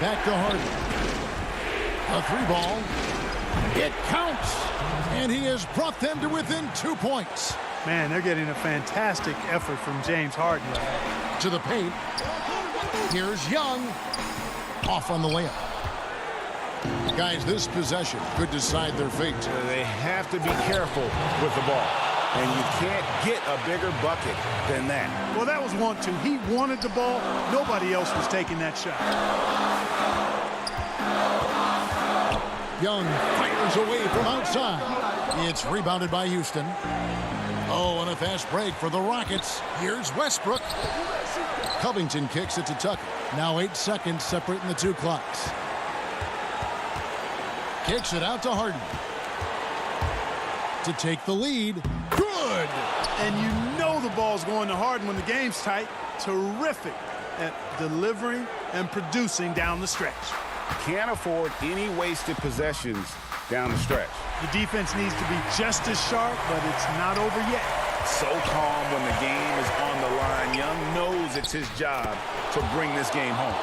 Back to Harden. A 3 ball. It counts. And he has brought them to within 2 points. Man, they're getting a fantastic effort from James Harden. To the paint. Here's Young. Off on the layup. Guys, this possession could decide their fate. They have to be careful with the ball. And you can't get a bigger bucket than that. Well, that was 1-2. He wanted the ball. Nobody else was taking that shot. Young fires away from outside. It's rebounded by Houston. Oh, and a fast break for the Rockets. Here's Westbrook. Covington kicks it to Tucker. Now 8 seconds separating the 2 clocks. Kicks it out to Harden. To take the lead. Good! And you know the ball's going to Harden when the game's tight. Terrific at delivering and producing down the stretch. Can't afford any wasted possessions down the stretch. The defense needs to be just as sharp, but it's not over yet. So calm when the game is on the line. Young knows it's his job to bring this game home.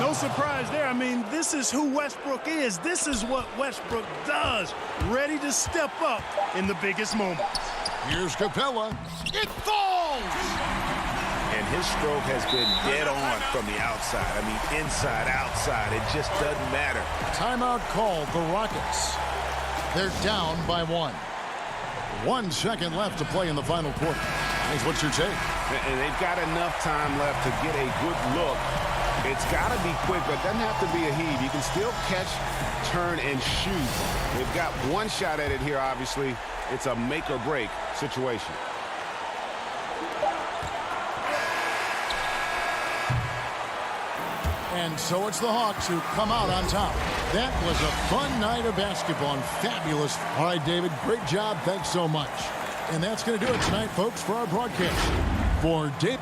No surprise there. I mean, this is who Westbrook is. This is what Westbrook does. Ready to step up in the biggest moments. Here's Capella. It falls! And his stroke has been dead on from the outside. I mean, inside, outside. It just doesn't matter. Timeout called the Rockets. They're down by 1. 1 second left to play in the final quarter. Thanks, what's your take? And they've got enough time left to get a good look. It's got to be quick, but it doesn't have to be a heave. You can still catch, turn, and shoot. They've got 1 shot at it here, obviously. It's a make-or-break situation. And so it's the Hawks who come out on top. That was a fun night of basketball and fabulous. All right, David, great job. Thanks so much. And that's going to do it tonight, folks, for our broadcast. For Dave.